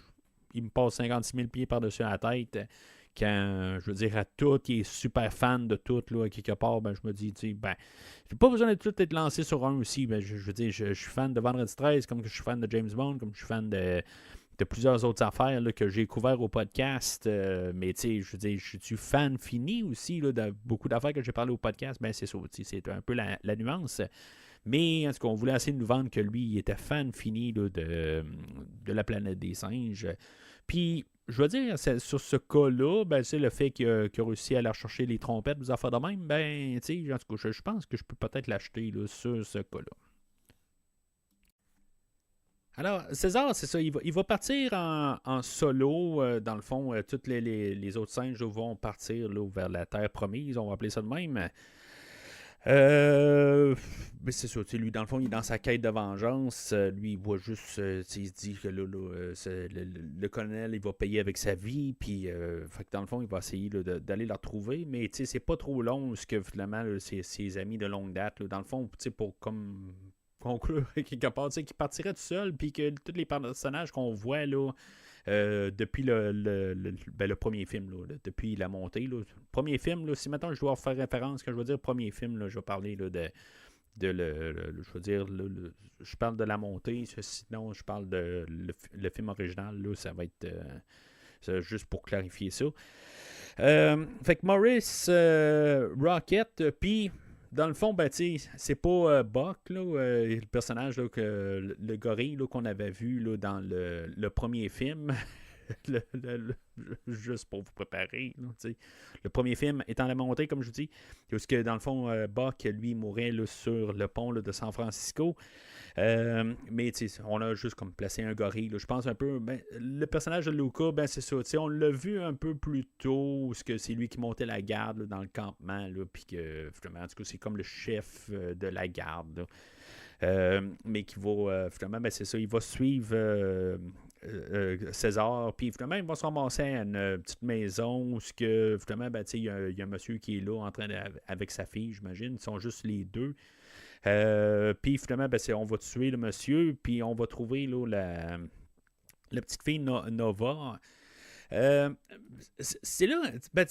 il me passe 56 000 pieds par-dessus la tête. Quand, je veux dire, à tout, il est super fan de tout, là, quelque part, ben, je me dis, ben, j'ai pas besoin de tout être lancé sur un aussi. Ben, je veux dire, je suis fan de Vendredi 13, comme que je suis fan de James Bond, comme je suis fan de plusieurs autres affaires là, que j'ai couvertes au podcast. Mais tu sais, je veux dire, je suis fan fini aussi là, de beaucoup d'affaires que j'ai parlé au podcast. Ben, c'est ça, c'est un peu la nuance. Mais en tout cas, on voulait essayer de nous vendre que lui, il était fan fini là, de La Planète des Singes. Puis, je veux dire, sur ce cas-là, ben, c'est le fait qu'il a réussi à aller chercher les trompettes, des affaires de même, ben, tu sais, en tout cas, je pense que je peux peut-être l'acheter là, sur ce cas-là. Alors, César, c'est ça, il va partir en solo. Dans le fond, toutes les autres singes là, vont partir là, vers la Terre promise, on va appeler ça de même. Mais c'est ça, tu sais, lui, dans le fond, il est dans sa quête de vengeance. Lui, il voit juste, tu sais, il se dit que là, le colonel, il va payer avec sa vie. Puis, fait que dans le fond, il va essayer là, d'aller la retrouver. Mais, tu sais, c'est pas trop long, ce que finalement, là, ses amis de longue date, là, dans le fond, tu sais, pour comme conclure quelque part, tu sais, qu'il partirait tout seul. Puis que tous les personnages qu'on voit, là, depuis le premier film, là, depuis la montée. Là. Premier film, là, si maintenant je dois faire référence, quand je veux dire premier film, là, je vais parler là, je veux dire, je parle de la montée, sinon je parle de le film original, là, ça va être juste pour clarifier ça. Fait que Maurice Rocket, puis dans le fond, ben, c'est pas Buck, là, le personnage, là, le gorille là, qu'on avait vu là, dans le premier film. Juste pour vous préparer. Là, le premier film étant la montée, comme je vous dis, parce que dans le fond, Buck, lui, mourait là, sur le pont là, de San Francisco. Mais on a juste comme placé un gorille. Là. Je pense un peu. Ben, le personnage de Luca, ben, c'est ça. On l'a vu un peu plus tôt, parce que c'est lui qui montait la garde là, dans le campement. Puis que finalement, en tout cas, c'est comme le chef de la garde. Mais qui va finalement, ben, c'est ça, il va suivre César, puis finalement, il va se ramasser à une petite maison où finalement, ben, il y a un monsieur qui est là en train avec sa fille, j'imagine, ils sont juste les deux. Puis finalement, ben, on va tuer le monsieur, puis on va trouver là, la petite fille Nova. C'est là, ben,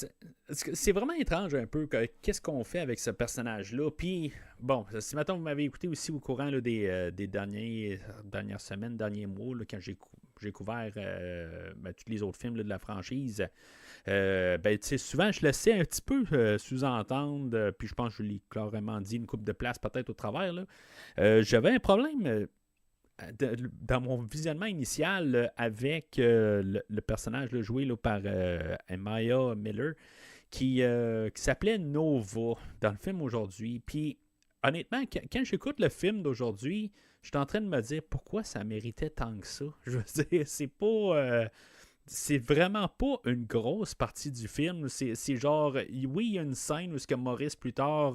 c'est vraiment étrange un peu qu'est-ce qu'on fait avec ce personnage-là. Puis, bon, si maintenant vous m'avez écouté aussi au courant là, des dernières semaines, derniers mois, là, quand j'ai couvert ben, tous les autres films là, de la franchise, ben, souvent je laissais un petit peu sous-entendre, puis je pense que je l'ai clairement dit une couple de places peut-être au travers. Là. J'avais un problème dans mon visionnement initial avec le personnage là, joué là, par Maya Miller qui s'appelait Nova dans le film aujourd'hui. Puis honnêtement, quand j'écoute le film d'aujourd'hui, je suis en train de me dire pourquoi ça méritait tant que ça. Je veux dire, c'est pas. C'est vraiment pas une grosse partie du film. C'est genre, oui, il y a une scène où ce que Maurice, plus tard,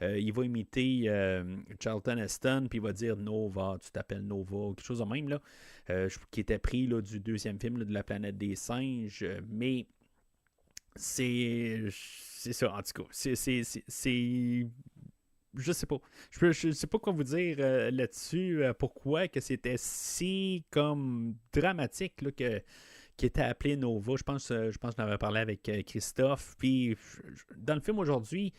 il va imiter Charlton Heston, puis il va dire Nova, tu t'appelles Nova, ou quelque chose de même, là, qui était pris là, du deuxième film là, de la planète des singes. Mais c'est ça, en tout cas. Je sais pas. Je sais pas quoi vous dire là-dessus. Pourquoi que c'était si comme dramatique là, qui était appelé Nova. Je pense que j'en avais parlé avec Christophe. Puis, dans le film aujourd'hui,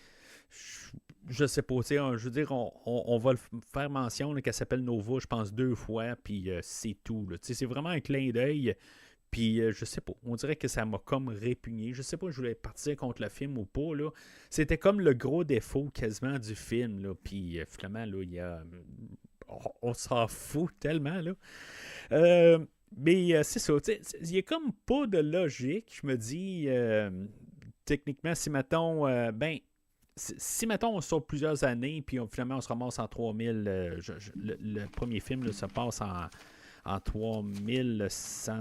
je sais pas, je veux dire, on va faire mention qu'elle s'appelle Nova, je pense, 2 fois, puis c'est tout. C'est vraiment un clin d'œil. Puis, je sais pas, on dirait que ça m'a comme répugné. Je sais pas, je voulais partir contre le film ou pas. Là. C'était comme le gros défaut quasiment du film. Là. Puis, finalement, là, il y a... on s'en fout tellement. Là. Mais c'est ça, il n'y a comme pas de logique. Je me dis, techniquement, si mettons, si mettons on sort plusieurs années, puis finalement on se ramasse en 3000, le premier film là, se passe en 3100,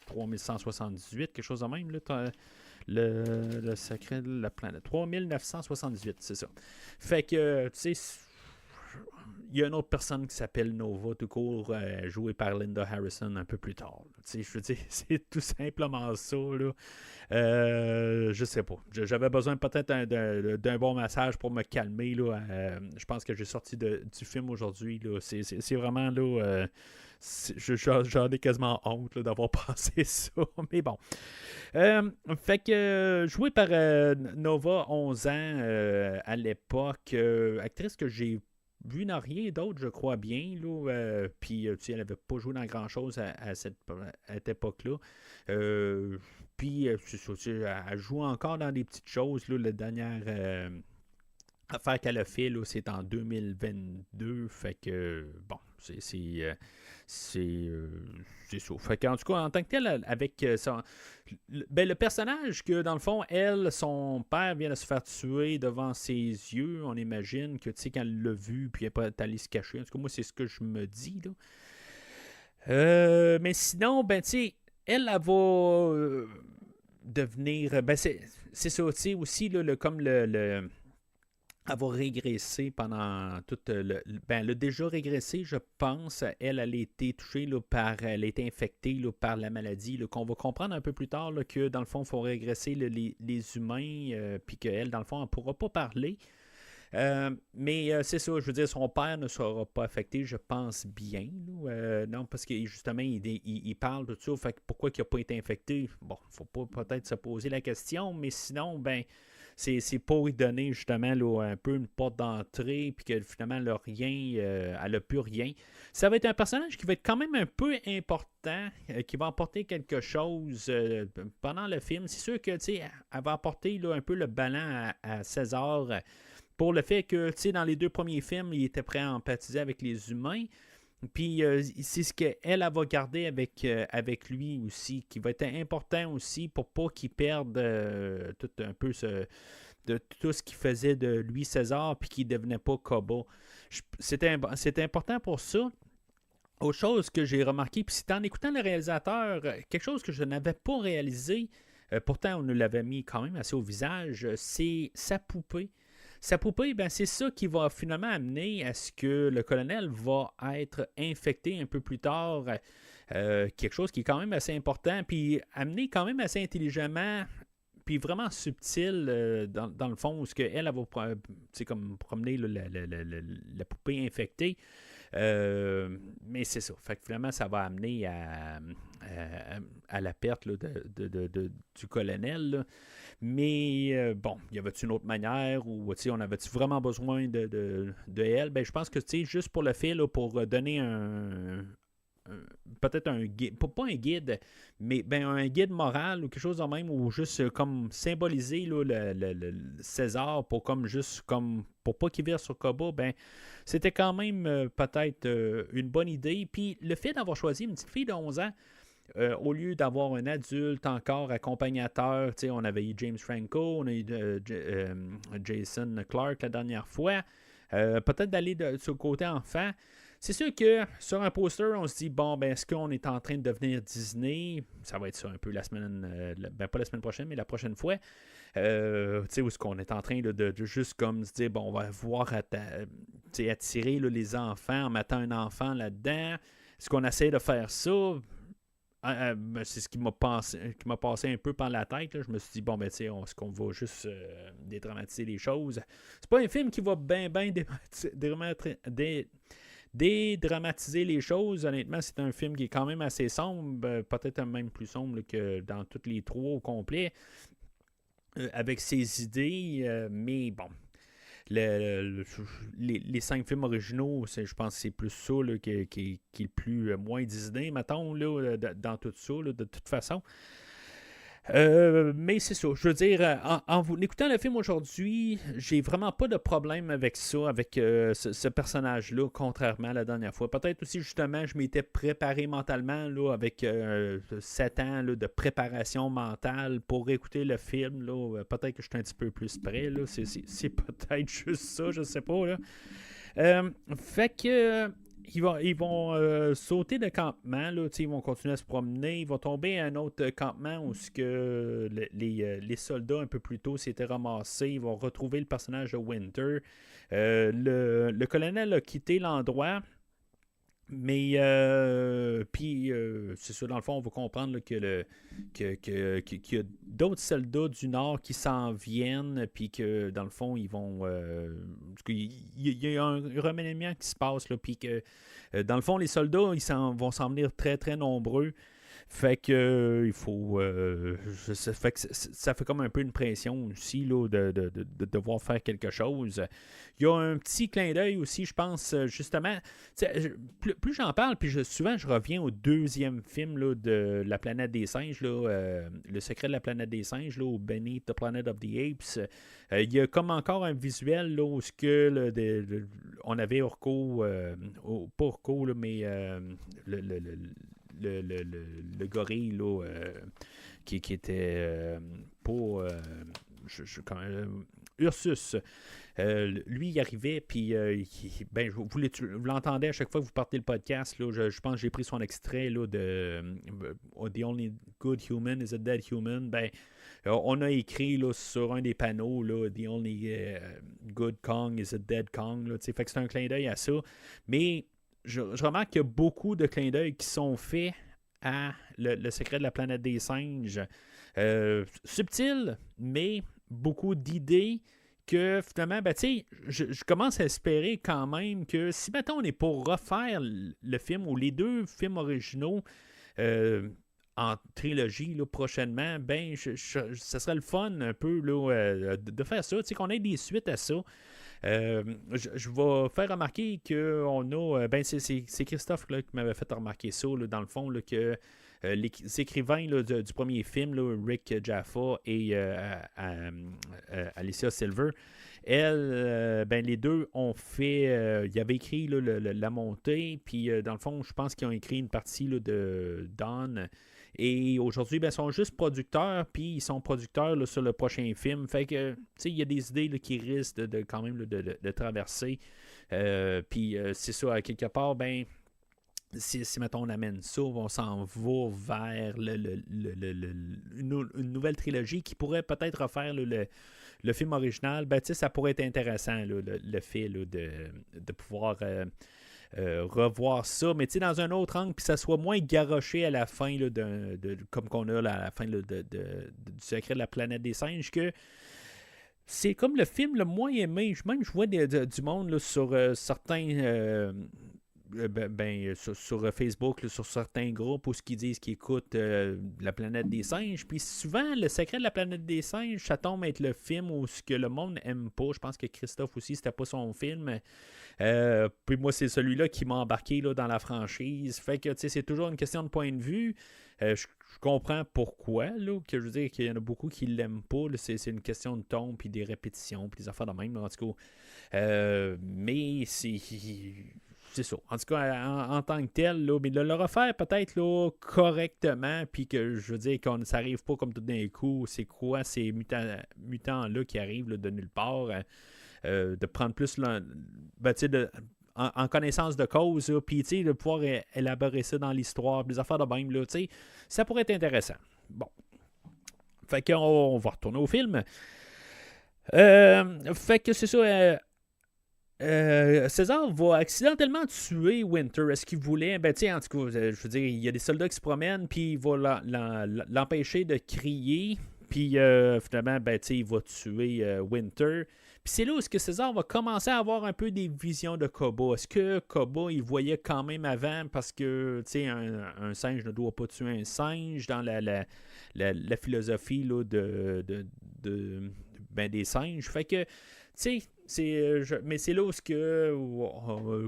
3178, quelque chose de même, là, le secret de la planète. 3978, c'est ça. Fait que, tu sais, il y a une autre personne qui s'appelle Nova, tout court, jouée par Linda Harrison un peu plus tard. Je veux dire, c'est tout simplement ça. Là. Je sais pas. J'avais besoin peut-être d'un bon massage pour me calmer. Là. Je pense que j'ai sorti du film aujourd'hui. Là. C'est vraiment là. J'en ai quasiment honte là, d'avoir passé ça. Mais bon. Fait que joué par Nova, 11 ans à l'époque, actrice que j'ai vu dans rien d'autre, je crois bien. Puis, elle n'avait pas joué dans grand-chose à cette époque-là. Puis, elle joue encore dans des petites choses. Là, la dernière affaire qu'elle a fait, là, c'est en 2022. Fait que, bon, c'est ça. Fait qu'en tout cas, en tant que tel, avec le personnage que, dans le fond, son père vient de se faire tuer devant ses yeux, on imagine que, tu sais, quand elle l'a vu, puis elle n'est pas allée se cacher. En tout cas, moi, c'est ce que je me dis, là. Mais sinon, ben, tu sais, elle va... devenir. Ben c'est ça, tu sais, aussi, là, comme le elle va régresser pendant tout ben, elle a déjà régressé, je pense. Elle a été touchée là, elle a été infectée là, par la maladie. Là, qu'on va comprendre un peu plus tard là, que dans le fond, il faut régresser là, les humains, puis qu'elle, dans le fond, elle ne pourra pas parler. Mais c'est ça, je veux dire, son père ne sera pas affecté, je pense bien. Là. Non, parce que justement, il parle de tout ça. Fait que pourquoi il n'a pas été infecté? Bon, il ne faut pas peut-être se poser la question, mais sinon, ben. C'est pour lui donner justement là, un peu une porte d'entrée, puis que finalement, elle n'a rien, elle n'a plus rien. Ça va être un personnage qui va être quand même un peu important, qui va apporter quelque chose pendant le film. C'est sûr que, tu sais, elle va apporter là, un peu le ballon à César pour le fait que, tu sais, dans les 2 premiers films, il était prêt à empathiser avec les humains. Puis c'est ce qu'elle va garder avec lui aussi, qui va être important aussi pour pas qu'il perde tout un peu de tout ce qu'il faisait de lui César, puis qu'il ne devenait pas Koba. C'était important pour ça. Autre chose que j'ai remarqué, puis c'est en écoutant le réalisateur, quelque chose que je n'avais pas réalisé, pourtant on nous l'avait mis quand même assez au visage, c'est sa poupée. Sa poupée, ben, c'est ça qui va finalement amener à ce que le colonel va être infecté un peu plus tard. Quelque chose qui est quand même assez important, puis amené quand même assez intelligemment, puis vraiment subtil dans le fond, où ce qu'elle va comme promener là, la poupée infectée. Mais c'est ça. Fait que finalement, ça va amener à la perte là, du colonel. Là. Mais bon, y avait-il une autre manière ou on avait-tu vraiment besoin de elle? Ben, je pense que juste pour le fait, là, pour donner peut-être un guide, pas un guide, mais ben, un guide moral ou quelque chose de même, ou juste comme symboliser là, le César pour comme juste comme pour pas qu'il vire sur Koba, ben c'était quand même peut-être une bonne idée. Puis le fait d'avoir choisi une petite fille de 11 ans, au lieu d'avoir un adulte encore accompagnateur, on avait eu James Franco, on a eu Jason Clarke la dernière fois, peut-être d'aller sur le côté enfant. C'est sûr que sur un poster, on se dit, bon, ben, est-ce qu'on est en train de devenir Disney? Ça va être ça un peu la semaine, ben pas la semaine prochaine, mais la prochaine fois. Où est-ce qu'on est en train de juste comme se dire, bon, on va voir attirer là, les enfants en mettant un enfant là-dedans. Est-ce qu'on essaie de faire ça? C'est ce qui m'a passé un peu par la tête. Là. Je me suis dit, bon, ben, est-ce qu'on va juste dédramatiser les choses? C'est pas un film qui va bien dédramatiser les choses. Honnêtement, c'est un film qui est quand même assez sombre, peut-être même plus sombre là, que dans toutes les 3 au complet, avec ses idées, mais bon. Les 5 films originaux, je pense que c'est plus ça là, qui est le plus moins Disney, mettons, là, dans tout ça, là, de toute façon. Mais c'est ça, je veux dire, en vous écoutant le film aujourd'hui, j'ai vraiment pas de problème avec ça, avec ce personnage-là, contrairement à la dernière fois. Peut-être aussi, justement, je m'étais préparé mentalement là, avec 7 ans là, de préparation mentale pour écouter le film. Là. Peut-être que je suis un petit peu plus près. Là. C'est peut-être juste ça, je sais pas. Là. Fait que ils vont sauter de campement, là, ils vont continuer à se promener, ils vont tomber à un autre campement où les soldats un peu plus tôt s'étaient ramassés, ils vont retrouver le personnage de Winter. Le colonel a quitté l'endroit, mais puis c'est ça, dans le fond, on va comprendre là, qu'il y a d'autres soldats du Nord qui s'en viennent, puis que dans le fond, ils vont. Il y a un remaniement qui se passe, là, puis que dans le fond, les soldats, vont s'en venir très, très nombreux. Fait que il faut. Ça fait comme un peu une pression aussi là, de devoir faire quelque chose. Il y a un petit clin d'œil aussi, je pense, justement. Plus j'en parle, puis souvent je reviens au 2e film là, de La planète des singes, là, Le secret de la planète des singes, là, au Beneath the Planet of the Apes. Il y a comme encore un visuel là, où on avait Orko, pas Orko, là, mais le gorille là, qui était pas. Ursus. Lui, il arrivait, puis vous l'entendez à chaque fois que vous partez le podcast. Là, je pense que j'ai pris son extrait là, de The Only Good Human is a Dead Human. On a écrit là, sur un des panneaux là, The Only Good Kong is a Dead Kong. Là, fait que c'est un clin d'œil à ça. Mais je remarque qu'il y a beaucoup de clins d'œil qui sont faits à le secret de la planète des singes. Subtil, mais beaucoup d'idées que finalement, je commence à espérer quand même que si maintenant on est pour refaire le film ou les deux films originaux en trilogie là, prochainement, ça serait le fun un peu là, de faire ça, qu'on ait des suites à ça. Je vais faire remarquer qu'on a. C'est Christophe là, qui m'avait fait remarquer ça, là, dans le fond, là, que les écrivains là, du premier film, là, Rick Jaffa et Alicia Silver, les deux ont fait. Ils avaient écrit là, la montée, puis dans le fond, je pense qu'ils ont écrit une partie là, de Dawn. Et aujourd'hui, ils sont juste producteurs, puis ils sont producteurs là, sur le prochain film. Fait que, il y a des idées là, qui risquent quand même là, de traverser. Puis c'est ça, à quelque part, si mettons on amène ça, on s'en va vers une nouvelle trilogie qui pourrait peut-être refaire le film original. Ça pourrait être intéressant, là, le fait là, de pouvoir revoir ça, mais dans un autre angle, puis ça soit moins garoché à la fin, là, comme qu'on a là, à la fin là, du secret de la planète des singes, que c'est comme le film le moins aimé. Même je vois du monde là, sur certains sur Facebook, là, sur certains groupes où ce qu'ils disent qu'ils écoutent la planète des singes. Puis souvent, le secret de la planète des singes, ça tombe être le film où ce que le monde n'aime pas. Je pense que Christophe aussi, c'était pas son film. Puis moi, c'est celui-là qui m'a embarqué là, dans la franchise. Fait que c'est toujours une question de point de vue. Je comprends pourquoi, là, que je veux dire qu'il y en a beaucoup qui ne l'aiment pas. Là, c'est une question de ton, puis des répétitions, puis des affaires de même. Là, en tout cas, mais c'est ça. En tout cas, en tant que tel, là, mais de le refaire peut-être là, correctement, puis que je veux dire qu'on ça arrive pas comme tout d'un coup. C'est quoi ces mutants-là qui arrivent là, de nulle part? De prendre plus en connaissance de cause, puis de pouvoir élaborer ça dans l'histoire, des affaires de même, là, ça pourrait être intéressant. Bon. Fait qu'on va retourner au film. Fait que c'est ça. César va accidentellement tuer Winter. Est-ce qu'il voulait? En tout cas, je veux dire, il y a des soldats qui se promènent, puis il va l'empêcher de crier. Puis finalement, il va tuer Winter. Puis c'est là où est-ce que César va commencer à avoir un peu des visions de Koba. Est-ce que Koba, il voyait quand même avant parce que un singe ne doit pas tuer un singe dans la philosophie là, des singes. Fait que, mais c'est là où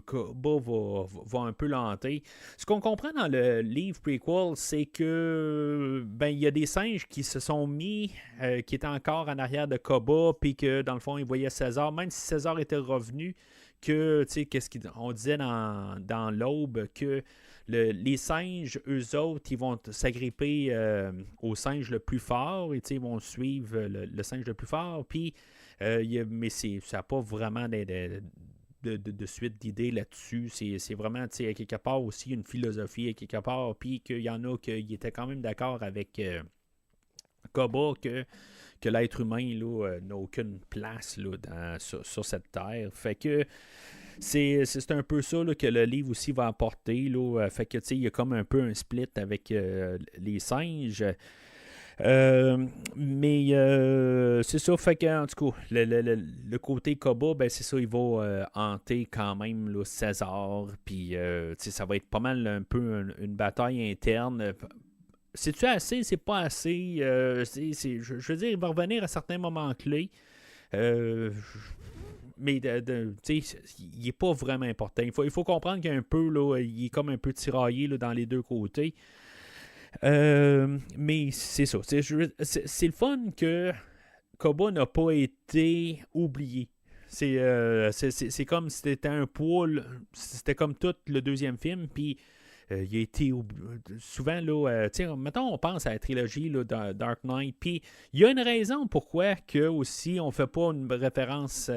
Koba va un peu lanter. Ce qu'on comprend dans le livre prequel, c'est que il y a des singes qui se sont mis, qui étaient encore en arrière de Koba, puis que dans le fond, ils voyaient César, même si César était revenu, que, qu'est-ce qu'on disait dans l'Aube, que les singes, eux autres, ils vont s'agripper au singe le plus fort, et ils vont suivre le singe le plus fort, puis mais ça n'a pas vraiment de suite d'idées là-dessus. C'est vraiment, à quelque part aussi une philosophie, à quelque part, puis qu'il y en a qui étaient quand même d'accord avec Koba que l'être humain là, n'a aucune place là, sur cette terre. Fait que c'est un peu ça là, que le livre aussi va apporter. Là. Fait que il y a comme un peu un split avec les singes. Mais c'est ça, fait que en tout cas, le côté Koba, c'est ça, il va hanter quand même là, César, puis ça va être pas mal un peu une bataille interne. C'est-tu assez, c'est pas assez? Je veux dire, il va revenir à certains moments clés. Mais il n'est pas vraiment important. Il faut comprendre qu'il y a un peu, là, il est comme un peu tiraillé là, dans les deux côtés. Mais c'est ça. C'est le fun que Koba n'a pas été oublié. C'est comme si c'était un poids. C'était comme tout le deuxième film. Puis il a été souvent, là, mettons, on pense à la trilogie là, Dark Knight, puis il y a une raison pourquoi que aussi on fait pas une référence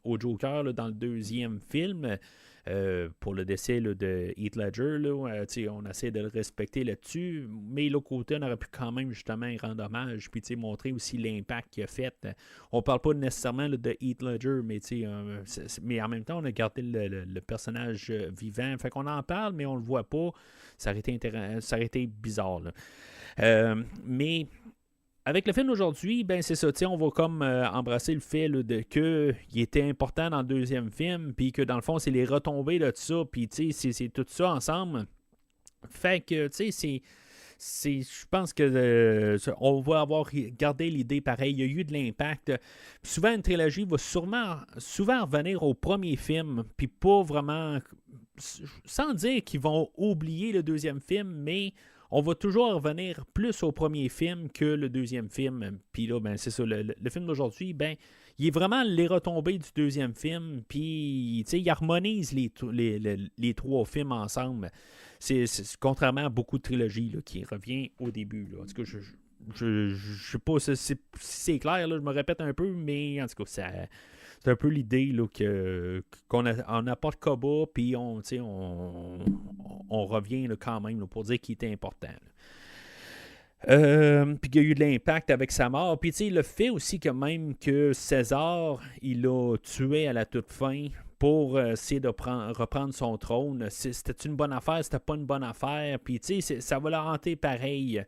au Joker là, dans le deuxième film. Pour le décès là, de Heath Ledger, là, on essaie de le respecter là-dessus, mais l'autre côté, on aurait pu quand même justement y rendre hommage, puis montrer aussi l'impact qu'il a fait. On parle pas nécessairement là, de Heath Ledger, mais en même temps, on a gardé le personnage vivant. Fait qu'on en parle, mais on le voit pas. Ça aurait été bizarre. Là. Mais avec le film d'aujourd'hui, ben c'est ça, on va comme embrasser le fait qu'il était important dans le deuxième film, puis que dans le fond, c'est les retombées de tout ça, puis c'est tout ça ensemble. Fait que, je pense que on va avoir gardé l'idée pareil. Il y a eu de l'impact. Souvent, une trilogie va souvent revenir au premier film, puis pas vraiment, sans dire qu'ils vont oublier le deuxième film, mais on va toujours revenir plus au premier film que le deuxième film. Puis là, ben, c'est ça, le film d'aujourd'hui, ben, il est vraiment les retombées du deuxième film, puis il harmonise les trois films ensemble. C'est contrairement à beaucoup de trilogies là, qui revient au début. Là. En tout cas, je sais pas si c'est clair, là, je me répète un peu, mais en tout cas, c'est un peu l'idée là, qu'on apporte Koba, puis on revient là, quand même là, pour dire qu'il était important. Puis qu'il y a eu de l'impact avec sa mort. Puis le fait aussi que même que César, il l'a tué à la toute fin pour essayer de reprendre son trône. C'était une bonne affaire, c'était pas une bonne affaire. Puis ça va le hanter pareil.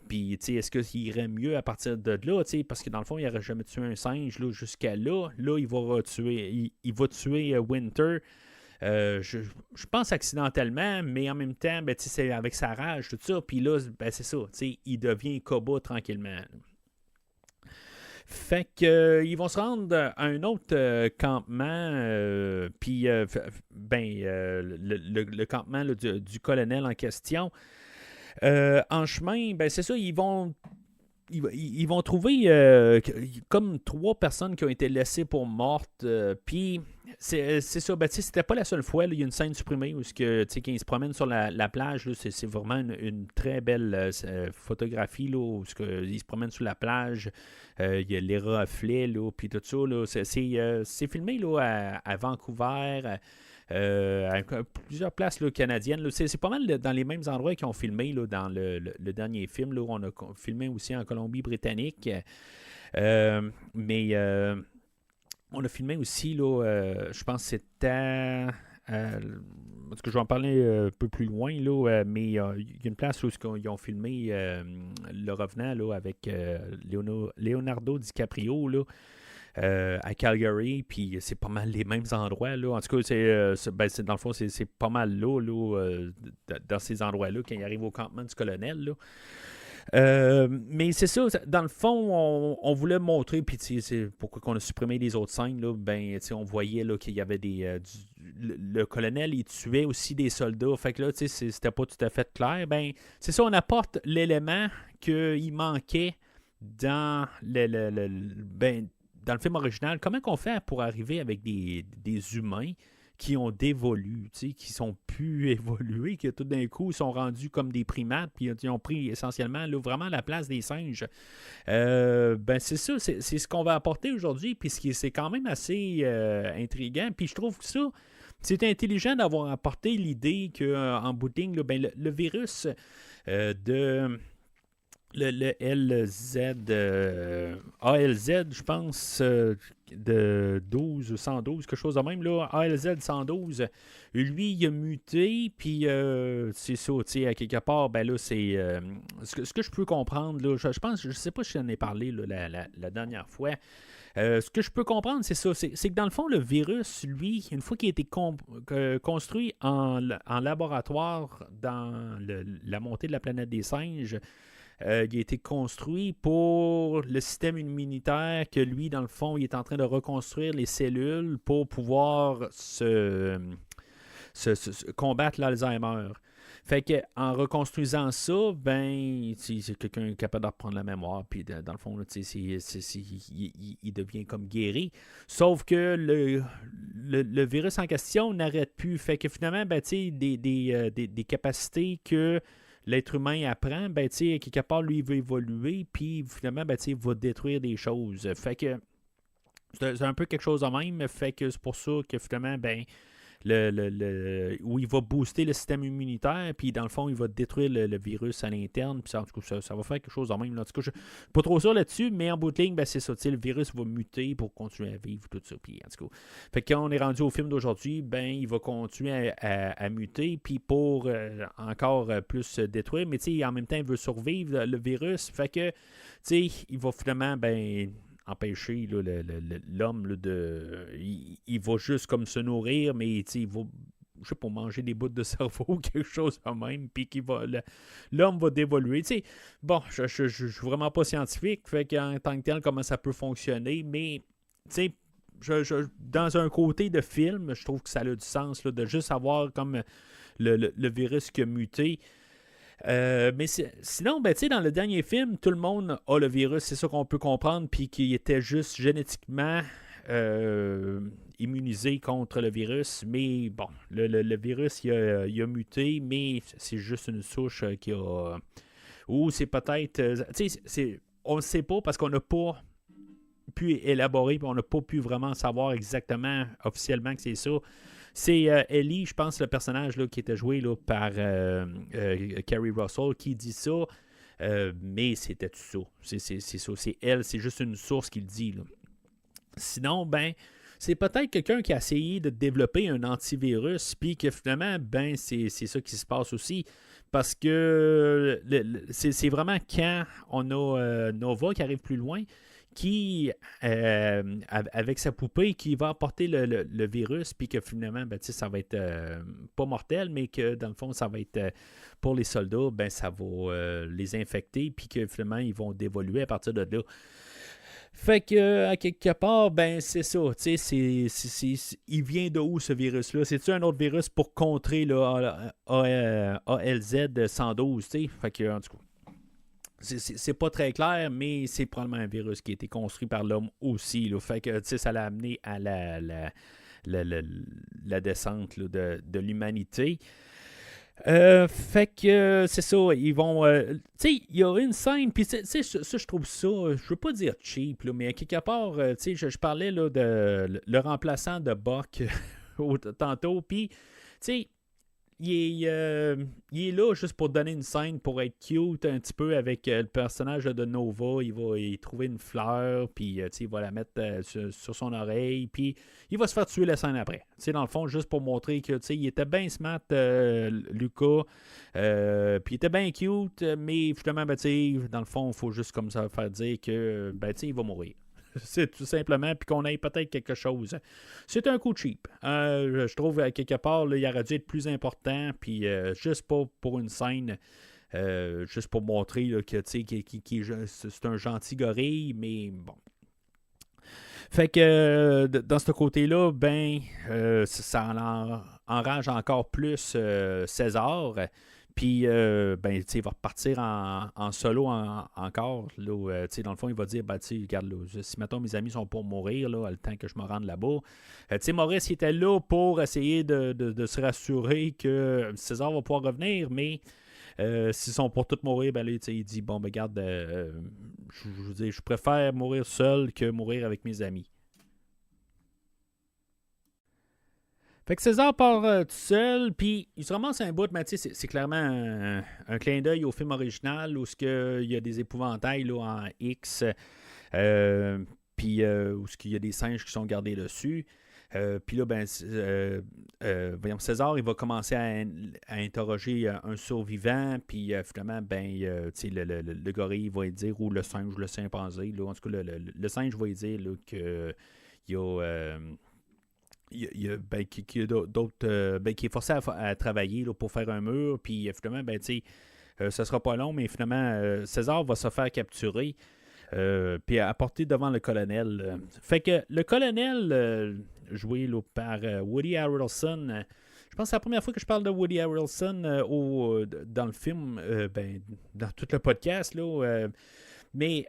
Puis, est-ce qu'il irait mieux à partir de là, parce que dans le fond, il n'aurait jamais tué un singe là, jusqu'à là. Là, il va tuer Winter. Je pense accidentellement, mais en même temps, ben, c'est avec sa rage, tout ça. Puis là, ben, c'est ça, il devient Koba tranquillement. Fait que ils vont se rendre à un autre campement, puis le campement là, du colonel en question. En chemin, ben c'est ça, ils vont trouver comme 3 personnes qui ont été laissées pour mortes. Puis c'est ça, ben, c'était pas la seule fois. Il y a une scène supprimée où quand ils se promènent sur la plage, là, c'est vraiment une très belle photographie là, où ils se promènent sur la plage. Il y a les reflets, puis tout ça. Là, c'est filmé là, à Vancouver. À plusieurs places là, canadiennes. Là, c'est pas mal dans les mêmes endroits qu'ils ont filmé là, dans le dernier film. Là, où on a filmé aussi en Colombie-Britannique. Mais on a filmé aussi, là, je pense que c'était... parce que je vais en parler un peu plus loin, là, mais il y a une place où ils ont filmé Le Revenant là, avec Leonardo DiCaprio, là, à Calgary, puis c'est pas mal les mêmes endroits. Là. En tout cas, dans le fond, c'est pas mal là, dans ces endroits-là, quand il arrive au campement du colonel. Là. Mais c'est ça, dans le fond, on voulait montrer, puis c'est pourquoi on a supprimé les autres scènes, là, ben, on voyait là, qu'il y avait le colonel, il tuait aussi des soldats, fait que là, c'était pas tout à fait clair. Ben, c'est ça, on apporte l'élément qu'il manquait dans dans le film original. Comment qu'on fait pour arriver avec des humains qui ont dévolu, qui sont plus évolués, qui tout d'un coup sont rendus comme des primates, puis ils ont pris essentiellement là, vraiment la place des singes. Ben c'est ça, c'est ce qu'on va apporter aujourd'hui, puis c'est quand même assez intriguant. Puis je trouve que ça, c'est intelligent d'avoir apporté l'idée qu'en bout de ligne, là, ben, le virus de... Le LZ, ALZ, je pense, de 12 ou 112, quelque chose de même, là, ALZ 112, lui, il a muté, puis c'est ça, tu sais, à quelque part, ben là, c'est... ce que je peux comprendre, là, je pense, je sais pas si j'en ai parlé là, la dernière fois, ce que je peux comprendre, c'est ça, c'est que dans le fond, le virus, lui, une fois qu'il a été construit en laboratoire dans la montée de la planète des singes, il a été construit pour le système immunitaire que lui, dans le fond, il est en train de reconstruire les cellules pour pouvoir combattre l'Alzheimer. Fait que en reconstruisant ça, ben, c'est quelqu'un qui est capable de reprendre la mémoire, puis dans le fond, là, il devient comme guéri. Sauf que le virus en question n'arrête plus. Fait que finalement, ben, des capacités que l'être humain apprend, ben, quelque part, lui, il va évoluer, puis finalement, ben, il va détruire des choses. Fait que c'est un peu quelque chose de même. Fait que c'est pour ça que finalement, ben, où il va booster le système immunitaire, puis dans le fond, il va détruire le virus à l'interne, puis ça, en tout cas, ça va faire quelque chose de même. Là. En tout cas, je ne suis pas trop sûr là-dessus, mais en bout de ligne, ben, c'est ça. Le virus va muter pour continuer à vivre, tout ça. Puis, en tout cas, fait que quand on est rendu au film d'aujourd'hui, ben, il va continuer à muter, puis pour encore plus se détruire, mais en même temps, il veut survivre, le virus. Fait que, il va finalement, ben, empêcher là, l'homme là, de. Il va juste comme se nourrir, mais il va. Je sais pas, manger des bouts de cerveau ou quelque chose de même, puis l'homme va dévoluer. Bon, je suis vraiment pas scientifique, fait qu'en tant que tel, comment ça peut fonctionner, mais dans un côté de film, je trouve que ça a du sens là, de juste avoir comme le virus qui a muté. Mais sinon, ben, dans le dernier film, tout le monde a le virus, c'est ça qu'on peut comprendre, puis qu'il était juste génétiquement immunisé contre le virus. Mais bon, le virus, il a muté, mais c'est juste une souche qui a. Ou c'est peut-être. On ne sait pas parce qu'on n'a pas pu élaborer, puis on n'a pas pu vraiment savoir exactement officiellement que c'est ça. C'est Ellie, je pense, le personnage là, qui était joué là, par Kerry Russell, qui dit ça, mais c'était tout ça. C'est ça, c'est elle, c'est juste une source qui le dit. Là. Sinon, ben, c'est peut-être quelqu'un qui a essayé de développer un antivirus, puis que finalement, ben, c'est ça qui se passe aussi. Parce que c'est vraiment quand on a Nova qui arrive plus loin, qui, avec sa poupée, qui va apporter le virus, puis que finalement, ben, ça va être pas mortel, mais que dans le fond, ça va être pour les soldats, ben, ça va les infecter, puis que finalement, ils vont dévoluer à partir de là. Fait que, à quelque part, ben, c'est ça. Il vient de où ce virus-là? C'est-tu un autre virus pour contrer là, ALZ 112? T'sais? Fait que, en tout cas. C'est pas très clair, mais c'est probablement un virus qui a été construit par l'homme aussi. Là. Fait que ça l'a amené à la descente là, de l'humanité. Fait que c'est ça, ils vont. Tu sais, il y a une scène, puis ça, je trouve ça, je veux pas dire cheap, là, mais à quelque part, tu sais, je parlais là, de le remplaçant de Buck tantôt, puis, tu sais, il est là juste pour donner une scène, pour être cute un petit peu avec le personnage de Nova. Il va y trouver une fleur, puis il va la mettre sur son oreille, puis il va se faire tuer la scène après. Dans le fond, juste pour montrer que il était bien smart, Lucas, puis il était bien cute, mais finalement, ben, dans le fond, il faut juste comme ça faire dire que ben, il va mourir. C'est tout simplement, puis qu'on ait peut-être quelque chose. C'est un coup cheap. Je trouve, à quelque part, là, il aurait dû être plus important, puis juste pas pour une scène, juste pour montrer là, que c'est un gentil gorille, mais bon. Fait que dans ce côté-là, ben, ça enrage encore plus César. Puis, ben, il va repartir en solo encore. Là, dans le fond, il va dire, ben, regarde, là, si mettons mes amis sont pour mourir, là, le temps que je me rende là-bas. Maurice, il était là pour essayer de se rassurer que César va pouvoir revenir, mais s'ils sont pour tous mourir, ben là, il dit, bon, ben, regarde, je préfère mourir seul que mourir avec mes amis. Fait que César part tout seul, puis il se ramasse un bout, mais c'est clairement un clin d'œil au film original où il y a des épouvantails là, en X, puis où il y a des singes qui sont gardés dessus. Puis là, ben, voyons, César, il va commencer à interroger un survivant, puis finalement, ben, le gorille va lui dire, ou le singe, le chimpanzé, là, en tout cas, le singe va lui dire là, qu'il y a. Ben, qui est forcé à travailler là, pour faire un mur, puis finalement, ben, ça sera pas long, mais finalement, César va se faire capturer, puis apporter devant le colonel. Fait que le colonel, joué là, par Woody Harrelson, je pense que c'est la première fois que je parle de Woody Harrelson dans le film, dans tout le podcast. Là, mais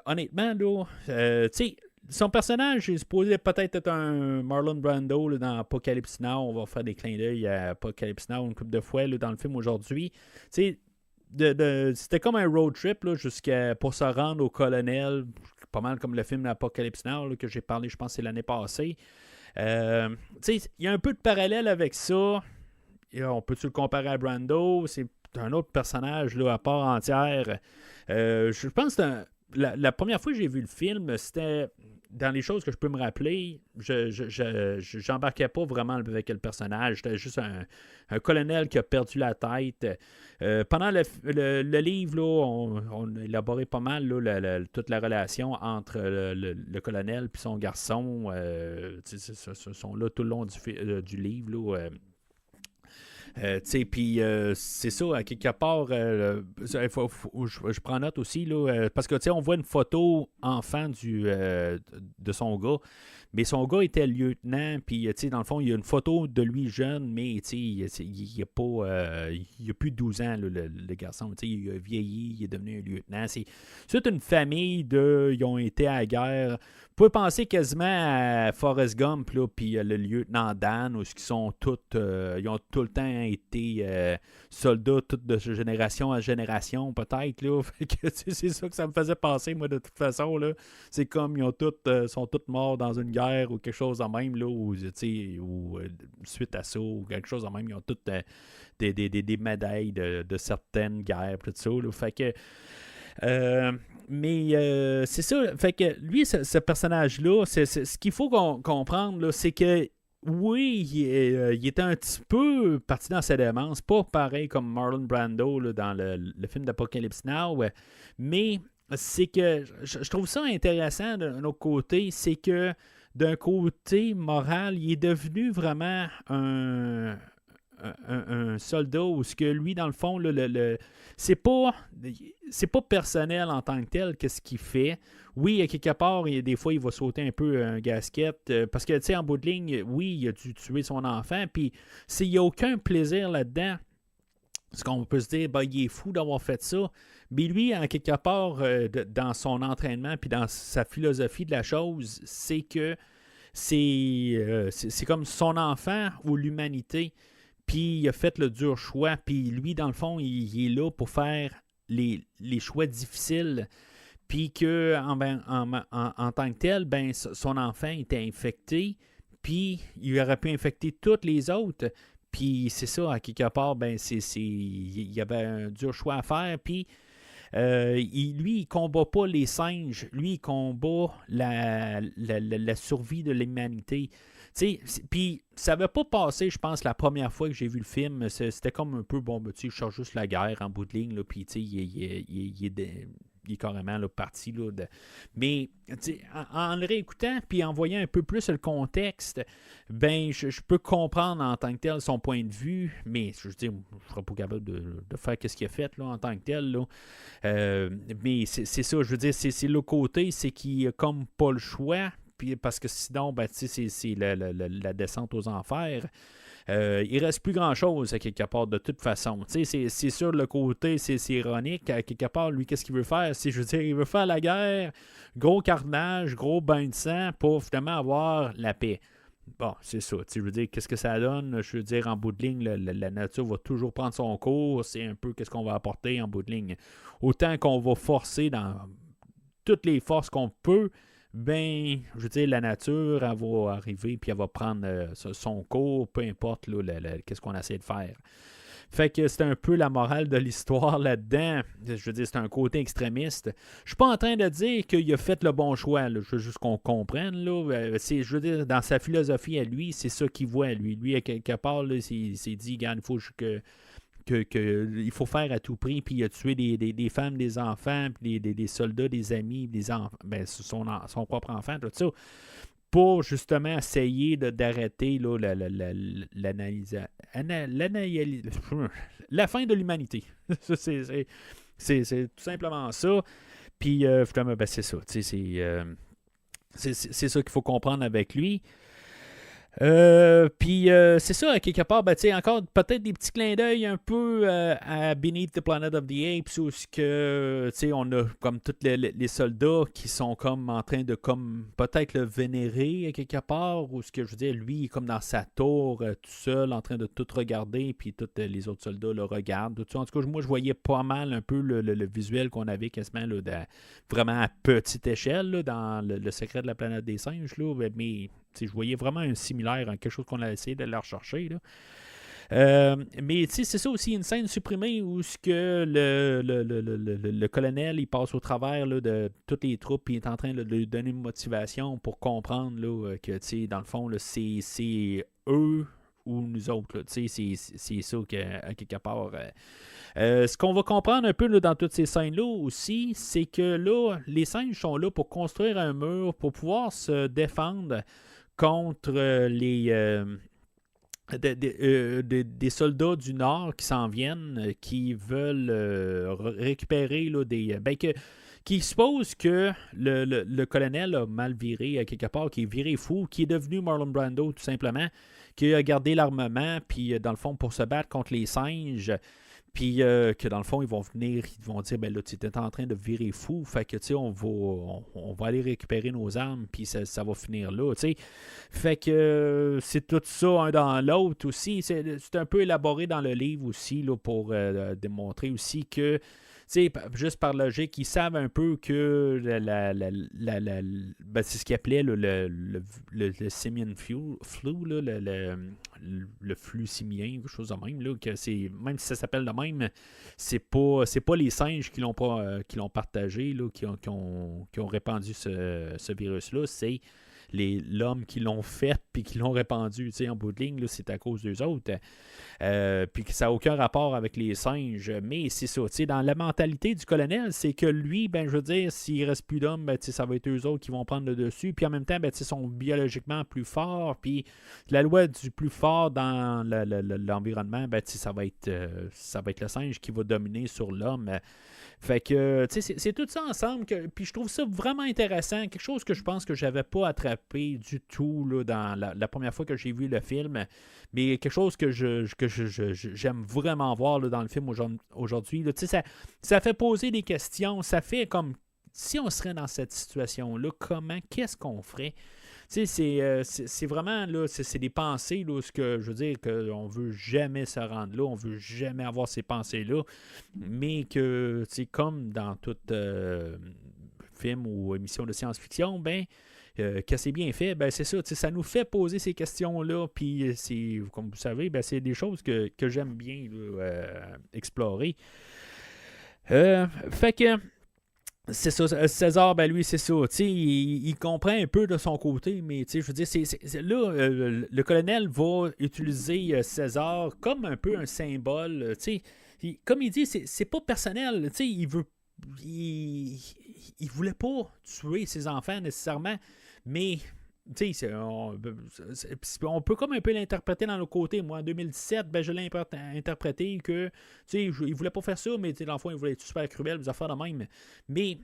honnêtement, là, tu sais, son personnage est supposé peut-être être un Marlon Brando là, dans Apocalypse Now. On va faire des clins d'œil à Apocalypse Now une couple de fois là, dans le film aujourd'hui. Tu sais, c'était comme un road trip là, pour se rendre au colonel, pas mal comme le film Apocalypse Now là, que j'ai parlé, je pense, c'est l'année passée. Tu sais, il y a un peu de parallèle avec ça. Et on peut-tu le comparer à Brando? C'est un autre personnage là, à part entière. Je pense que la première fois que j'ai vu le film, c'était dans les choses que je peux me rappeler. J'embarquais pas vraiment avec le personnage. C'était juste un colonel qui a perdu la tête. Pendant le livre, là, on élaborait pas mal là, toute la relation entre le colonel et son garçon. Ils sont là tout le long du livre. Là, puis c'est ça, à quelque part, je prends note aussi, là, parce que on voit une photo enfant de son gars, mais son gars était lieutenant, puis dans le fond, il y a une photo de lui jeune, mais il n'a pas, il a plus de 12 ans, là, le garçon, il a vieilli, il est devenu un lieutenant. C'est toute une famille ils ont été à la guerre. Vous pouvez penser quasiment à Forrest Gump, puis le lieutenant Dan, où ils ont tout le temps été soldats, toutes de génération à génération, peut-être. Là. C'est ça que ça me faisait penser, moi, de toute façon. Là. C'est comme ils sont tous morts dans une guerre ou quelque chose de même, là, ou suite à ça, ou quelque chose de même. Ils ont toutes des médailles de certaines guerres, tout ça. Là. Fait que. Mais c'est ça. Fait que lui, ce personnage-là, ce qu'il faut comprendre, là, c'est que oui, il était un petit peu parti dans sa démence, pas pareil comme Marlon Brando là, dans le film d'Apocalypse Now, mais c'est que je trouve ça intéressant d'un autre côté, c'est que d'un côté moral, il est devenu vraiment un soldat où ce que lui, dans le fond, c'est pas personnel en tant que tel qu'est-ce qu'il fait. Oui, à quelque part, des fois, il va sauter un peu un gasket parce que, tu sais, en bout de ligne, oui, il a dû tuer son enfant, puis s'il n'y a aucun plaisir là-dedans, parce qu'on peut se dire, il est fou d'avoir fait ça, mais lui, en quelque part, dans son entraînement puis dans sa philosophie de la chose, c'est que c'est comme son enfant ou l'humanité. Puis il a fait le dur choix. Puis lui, dans le fond, il est là pour faire les choix difficiles. Puis qu'en en tant que tel, son enfant était infecté. Puis il aurait pu infecter toutes les autres. Puis c'est ça, à quelque part, il y avait un dur choix à faire. Puis lui, il combat pas les singes. Lui, il combat la survie de l'humanité. Puis ça n'avait pas passé, je pense, la première fois que j'ai vu le film. C'était comme un peu, je cherche juste la guerre en bout de ligne, puis il est carrément là, parti. Là, mais en le réécoutant, puis en voyant un peu plus le contexte, je peux comprendre en tant que tel son point de vue, mais je veux dire, je ne serais pas capable de faire ce qu'il a fait là, en tant que tel. Là. Mais c'est ça, je veux dire, c'est le côté, c'est qu'il n'a comme pas le choix. Puis parce que sinon, c'est la descente aux enfers. Il reste plus grand-chose à quelque part de toute façon. C'est sur le côté, c'est ironique. À quelque part, lui, qu'est-ce qu'il veut faire? Je veux dire, il veut faire la guerre, gros carnage, gros bain de sang pour finalement avoir la paix. Bon, c'est ça. Je veux dire, qu'est-ce que ça donne? Je veux dire, en bout de ligne, la nature va toujours prendre son cours. C'est un peu qu'est-ce qu'on va apporter en bout de ligne. Autant qu'on va forcer dans toutes les forces qu'on peut, je veux dire, la nature, elle va arriver puis elle va prendre son cours, peu importe qu'est-ce qu'on essaie de faire. Fait que c'est un peu la morale de l'histoire là-dedans. Je veux dire, c'est un côté extrémiste. Je suis pas en train de dire qu'il a fait le bon choix. Là. Je veux juste qu'on comprenne. Là. Je veux dire, dans sa philosophie à lui, c'est ça qu'il voit. Lui, à quelque part, là, il s'est dit, il faut il faut faire à tout prix, puis il a tué des femmes, des enfants, puis des soldats, des amis, des enfants, son propre enfant, tout ça, pour justement essayer d'arrêter là, la fin de l'humanité. C'est tout simplement ça. Puis finalement, c'est ça. C'est ça qu'il faut comprendre avec lui. Puis c'est ça, à quelque part, ben, encore peut-être des petits clins d'œil un peu à Beneath the Planet of the Apes, où ce que, on a comme tous les soldats qui sont comme en train de comme peut-être le vénérer à quelque part, ou ce que je veux dire, lui il est comme dans sa tour, tout seul, en train de tout regarder, puis tous les autres soldats le regardent. Tout ça. En tout cas, moi je voyais pas mal un peu le visuel qu'on avait quasiment là, vraiment à petite échelle là, dans le secret de la planète des singes, là, mais je voyais vraiment un similaire, quelque chose qu'on a essayé de leur rechercher. Là. Mais c'est ça aussi, une scène supprimée où ce que le colonel il passe au travers là, de toutes les troupes et est en train de lui donner une motivation pour comprendre là, que dans le fond, là, c'est eux ou nous autres. Là, c'est ça qu'à quelque part. Ce qu'on va comprendre un peu là, dans toutes ces scènes-là aussi, c'est que là, les singes sont là pour construire un mur, pour pouvoir se défendre contre des soldats du Nord qui s'en viennent, qui veulent récupérer là, qui suppose que le colonel a mal viré à quelque part, qui est viré fou, qui est devenu Marlon Brando tout simplement, qui a gardé l'armement, puis dans le fond pour se battre contre les singes. Puis que dans le fond, ils vont venir, ils vont dire, ben là, tu étais en train de virer fou, fait que, tu sais, on va aller récupérer nos armes, puis ça va finir là, tu sais. Fait que c'est tout ça un dans l'autre aussi. C'est un peu élaboré dans le livre aussi, là, pour démontrer aussi que, tu sais, juste par logique, ils savent un peu que ben, c'est ce qu'ils appelaient là, le simian flu, là, le flux simien, quelque chose de même, là, que même si ça s'appelle de même, c'est pas les singes qui l'ont partagé, là, qui ont répandu ce virus-là, c'est l'homme qui l'ont fait puis qui l'ont répandu, en bout de ligne, là, c'est à cause d'eux autres. Puis que ça n'a aucun rapport avec les singes. Mais c'est ça, dans la mentalité du colonel, c'est que lui, ben je veux dire, s'il ne reste plus d'hommes, ben, ça va être eux autres qui vont prendre le dessus. Puis en même temps, ben, ils sont biologiquement plus forts. Puis la loi du plus fort dans l'environnement, ben, ça va être le singe qui va dominer sur l'homme. Fait que, tu sais, c'est tout ça ensemble. Puis je trouve ça vraiment intéressant. Quelque chose que je pense que j'avais pas attrapé du tout là, dans la première fois que j'ai vu le film. Mais quelque chose que j'aime vraiment voir là, dans le film aujourd'hui. Là. Tu sais, ça fait poser des questions. Ça fait comme, si on serait dans cette situation-là, qu'est-ce qu'on ferait? Tu sais, c'est vraiment, là, c'est des pensées, là, ce que je veux dire, qu'on veut jamais se rendre là, on veut jamais avoir ces pensées-là, mais que, tu sais, comme dans tout film ou émission de science-fiction, ben, que c'est bien fait, ben c'est ça, ça nous fait poser ces questions-là, puis comme vous savez, ben, c'est des choses que j'aime bien là, explorer. Fait que c'est ça, César, ben lui, c'est ça. Il comprend un peu de son côté, mais je veux dire, là, le colonel va utiliser César comme un peu un symbole. Comme il dit, c'est pas personnel. Il voulait pas tuer ses enfants nécessairement, mais on peut comme un peu l'interpréter dans le côté. Moi, en 2017, ben, je l'ai interprété que il voulait pas faire ça, mais dans le fond, il voulait être super cruel, des affaires de même. Mais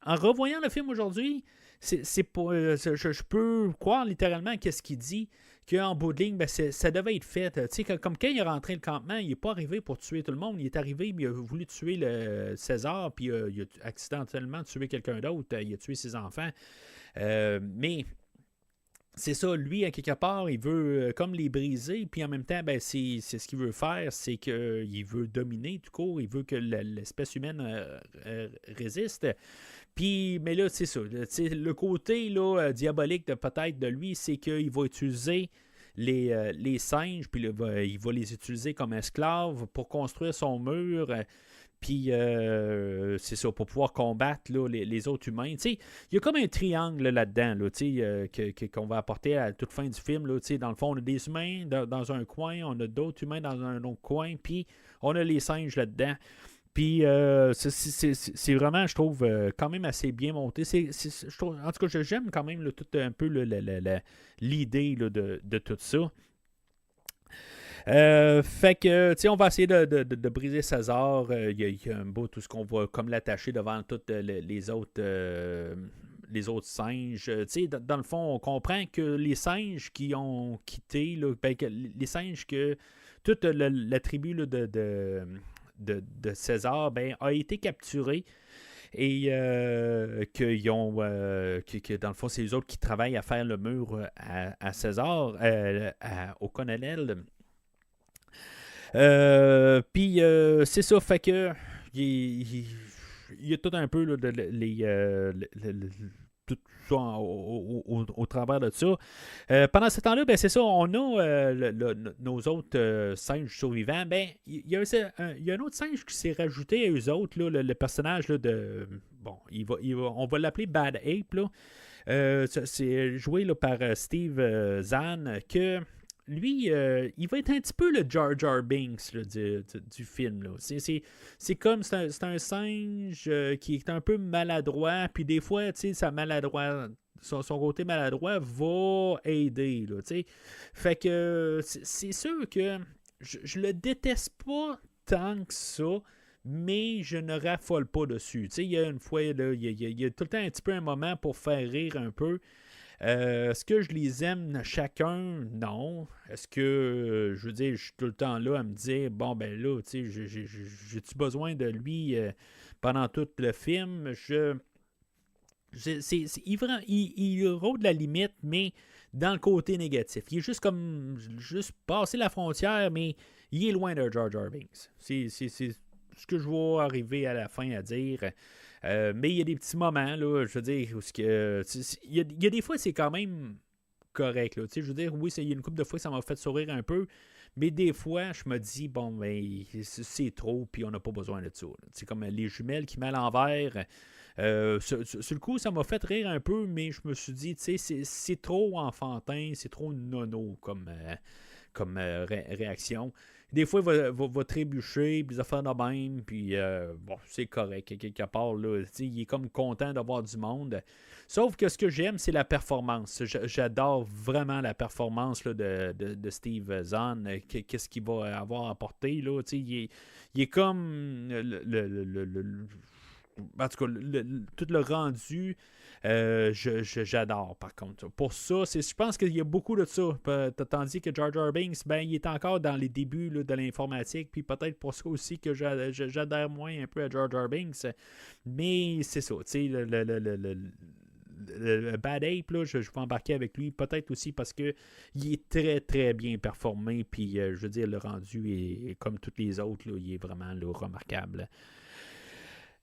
en revoyant le film aujourd'hui, c'est pas, je peux croire littéralement qu'est-ce qu'il dit, qu'en bout de ligne, ben, ça devait être fait. Comme quand il est rentré le campement, il n'est pas arrivé pour tuer tout le monde. Il est arrivé, il a voulu tuer le César, puis il a accidentellement tué quelqu'un d'autre. Il a tué ses enfants. Mais c'est ça, lui, à quelque part, il veut comme les briser, puis en même temps, ben, c'est ce qu'il veut faire, c'est qu'il veut dominer, tout court, il veut que l'espèce humaine résiste. Puis, mais là, c'est ça, le côté là, diabolique peut-être de lui, c'est qu'il va utiliser les singes, puis il va les utiliser comme esclaves pour construire son mur. Puis, c'est ça, pour pouvoir combattre là, les autres humains. Il y a comme un triangle là-dedans là, qu'on va apporter à toute fin du film. Là, dans le fond, on a des humains dans un coin, on a d'autres humains dans un autre coin, puis on a les singes là-dedans. Puis, c'est vraiment, je trouve, quand même assez bien monté. En tout cas, j'aime quand même là, tout un peu l'idée là, de tout ça. Fait que, tu sais, on va essayer de briser César. Il y a un bout, tout ce qu'on va comme l'attacher devant toutes les autres les autres singes. Tu sais, dans le fond, on comprend que les singes qui ont quitté, là, ben, les singes que toute la tribu là, de César ben, a été capturée et que dans le fond, c'est les autres qui travaillent à faire le mur à César, au colonel. Puis c'est ça, fait que il y a tout un peu là, tout ça au travers de ça. Pendant ce temps-là, ben, c'est ça, on a nos autres singes survivants. Ben, il y a un autre singe qui s'est rajouté à eux autres, là, le personnage là, de. Bon, on va l'appeler Bad Ape. Là. C'est joué là, par Steve Zahn, que lui, il va être un petit peu le Jar Jar Binks là, du film. Là. C'est comme, c'est un singe qui est un peu maladroit, puis des fois, tu sais, son côté maladroit va aider. Là, fait que c'est sûr que je le déteste pas tant que ça, mais je ne raffole pas dessus. Il y a une fois, là, il y a tout le temps un petit peu un moment pour faire rire un peu. Est-ce que je les aime chacun? Non. Est-ce que, je veux dire, je suis tout le temps là à me dire, bon, ben là, tu sais, j'ai-tu besoin de lui pendant tout le film? Il rôde la limite, mais dans le côté négatif. Il est juste passer la frontière, mais il est loin de Jar Jar Binks. C'est ce que je vois arriver à la fin à dire. Mais il y a des petits moments, là, je veux dire, où il y a des fois, c'est quand même correct. Là, je veux dire, oui, il y a une couple de fois, ça m'a fait sourire un peu. Mais des fois, je me dis, bon, ben, c'est trop, puis on n'a pas besoin de ça. C'est comme les jumelles qui mettent à l'envers. Sur le coup, ça m'a fait rire un peu, mais je me suis dit, tu sais, c'est trop enfantin, c'est trop nono comme réaction. Des fois, il va trébucher, puis des affaires de même, puis bon, c'est correct, quelque part, là, il est comme content d'avoir du monde. Sauf que ce que j'aime, c'est la performance. J'adore vraiment la performance là, de Steve Zahn. Qu'est-ce qu'il va avoir apporté, là, il est comme en tout cas, tout le rendu, j'adore par contre. Pour ça, je pense qu'il y a beaucoup de ça. Tandis que Jar Jar Binks, ben, il est encore dans les débuts là, de l'informatique, puis peut-être pour ça aussi que j'adhère moins un peu à Jar Jar Binks. Mais c'est ça, tu sais, le Bad Ape, là, je vais embarquer avec lui, peut-être aussi parce que il est très très bien performé, puis je veux dire, le rendu est comme tous les autres, là, il est vraiment là, remarquable.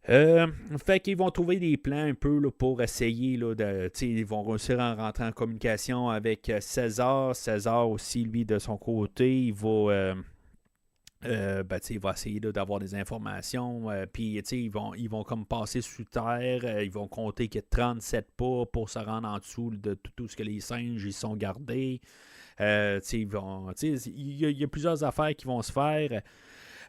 Fait qu'ils vont trouver des plans un peu là, pour essayer là, ils vont réussir à rentrer en communication avec César. César aussi, lui, de son côté, il va il va essayer là, d'avoir des informations. Puis ils vont comme passer sous terre. Ils vont compter qu'il y a 37 pas pour se rendre en dessous de tout ce que les singes ils sont gardés. Il y a plusieurs affaires qui vont se faire.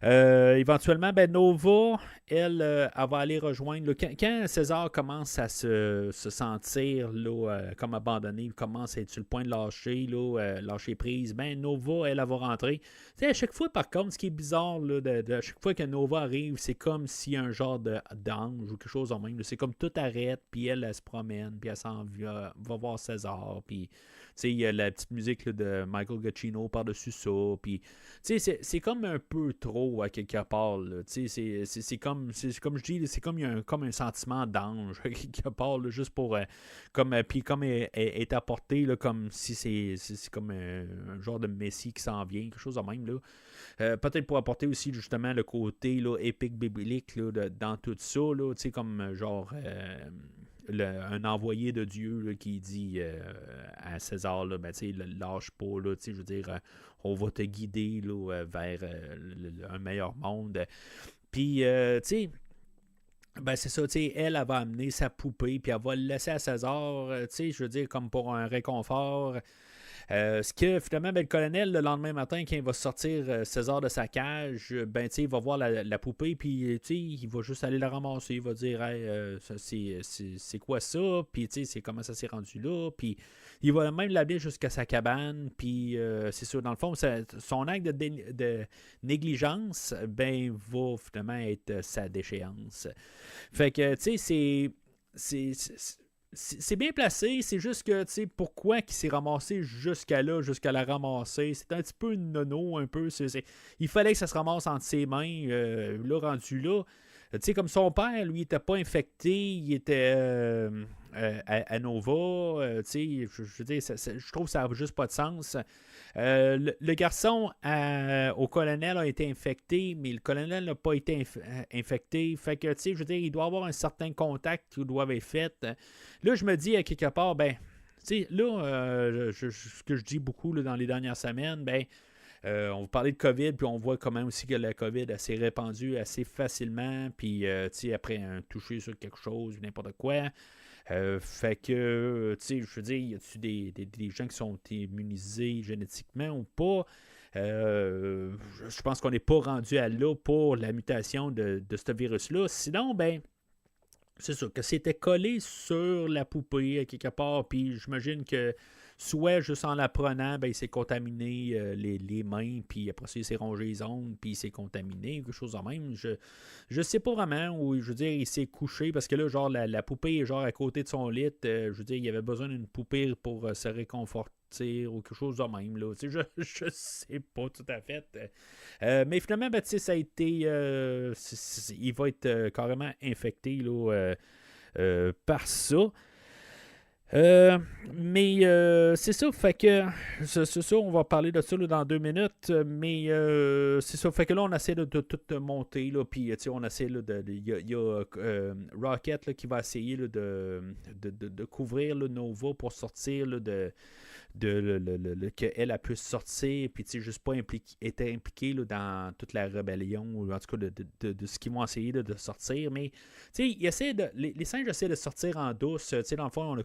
Éventuellement, ben Nova, elle va aller rejoindre. Là, quand César commence à se sentir là, comme abandonné, il commence à être sur le point de lâcher prise, ben Nova, elle va rentrer. T'sais, à chaque fois, par contre, ce qui est bizarre, là, à chaque fois que Nova arrive, c'est comme s'il y a un genre d'ange ou quelque chose en même. Là. C'est comme tout arrête, puis elle se promène, puis elle s'en va voir César, puis il y a la petite musique là, de Michael Giacchino par-dessus ça, puis c'est comme un peu trop à quelque part. C'est comme je dis, c'est comme il y a comme un sentiment d'ange à quelque part, là, juste pour puis comme elle est apporté là, comme si c'est comme un genre de messie qui s'en vient, quelque chose de même. Là. Peut-être pour apporter aussi justement le côté là, épique biblique là, dans tout ça, là, comme genre un envoyé de Dieu là, qui dit à César, là, ben, lâche pas, là, je veux dire, on va te guider là, vers un meilleur monde. Puis, tu sais, ben c'est ça, tu sais, elle va amener sa poupée, puis elle va le laisser à César, tu sais, je veux dire, comme pour un réconfort. Ce que finalement, ben, le colonel, le lendemain matin, quand il va sortir César de sa cage, ben, il va voir la poupée, puis il va juste aller la ramasser. Il va dire hey, c'est quoi ça? Puis c'est comment ça s'est rendu là? Puis il va même l'amener jusqu'à sa cabane. Puis c'est sûr, dans le fond, son acte de négligence ben, va finalement être sa déchéance. Fait que, tu sais, c'est c'est bien placé, c'est juste que, tu sais, pourquoi qu'il s'est ramassé jusqu'à là, jusqu'à la ramasser, c'est un petit peu une nono, un peu, il fallait que ça se ramasse entre ses mains, là, rendu là, tu sais, comme son père, lui, il était pas infecté, il était à Nova, tu sais, je veux dire, je trouve que ça n'a juste pas de sens. Le garçon au colonel a été infecté, mais le colonel n'a pas été infecté. Fait que, tu sais, je veux dire, il doit avoir un certain contact qui doit être fait. Là, je me dis, à quelque part, ben, tu sais, là, ce que je dis beaucoup là, dans les dernières semaines, ben, on va parler de COVID, puis on voit comment aussi que la COVID s'est répandue assez facilement, puis, tu sais, après un toucher sur quelque chose, n'importe quoi. Fait que, tu sais, je veux dire, y a-tu des gens qui sont immunisés génétiquement ou pas? Je pense qu'on n'est pas rendu à là pour la mutation de ce virus-là. Sinon, ben, c'est sûr que c'était collé sur la poupée quelque part, puis j'imagine que soit juste en la prenant, ben, il s'est contaminé les mains, puis après ça, il s'est rongé les ongles, puis il s'est contaminé, quelque chose de même. Je sais pas vraiment, ou je veux dire, il s'est couché, parce que là, genre, la poupée est genre à côté de son lit, je veux dire, il avait besoin d'une poupée pour se réconforter, ou quelque chose de même, là. Tu sais, je sais pas tout à fait. Mais finalement, ben, tu sais, ça a été, il va être carrément infecté, là, par ça. Mais c'est ça, fait que c'est ça, on va parler de ça là, dans 2 minutes, mais c'est ça, fait que là on essaie de tout monter, là, puis on essaie là, il y a Rocket là, qui va essayer là, de couvrir le Nova pour sortir là, qu'elle a pu sortir, puis juste pas être impliqué là, dans toute la rébellion, ou en tout cas de ce qu'ils vont essayer de sortir, mais les singes essaient de sortir en douce, dans le fond, on a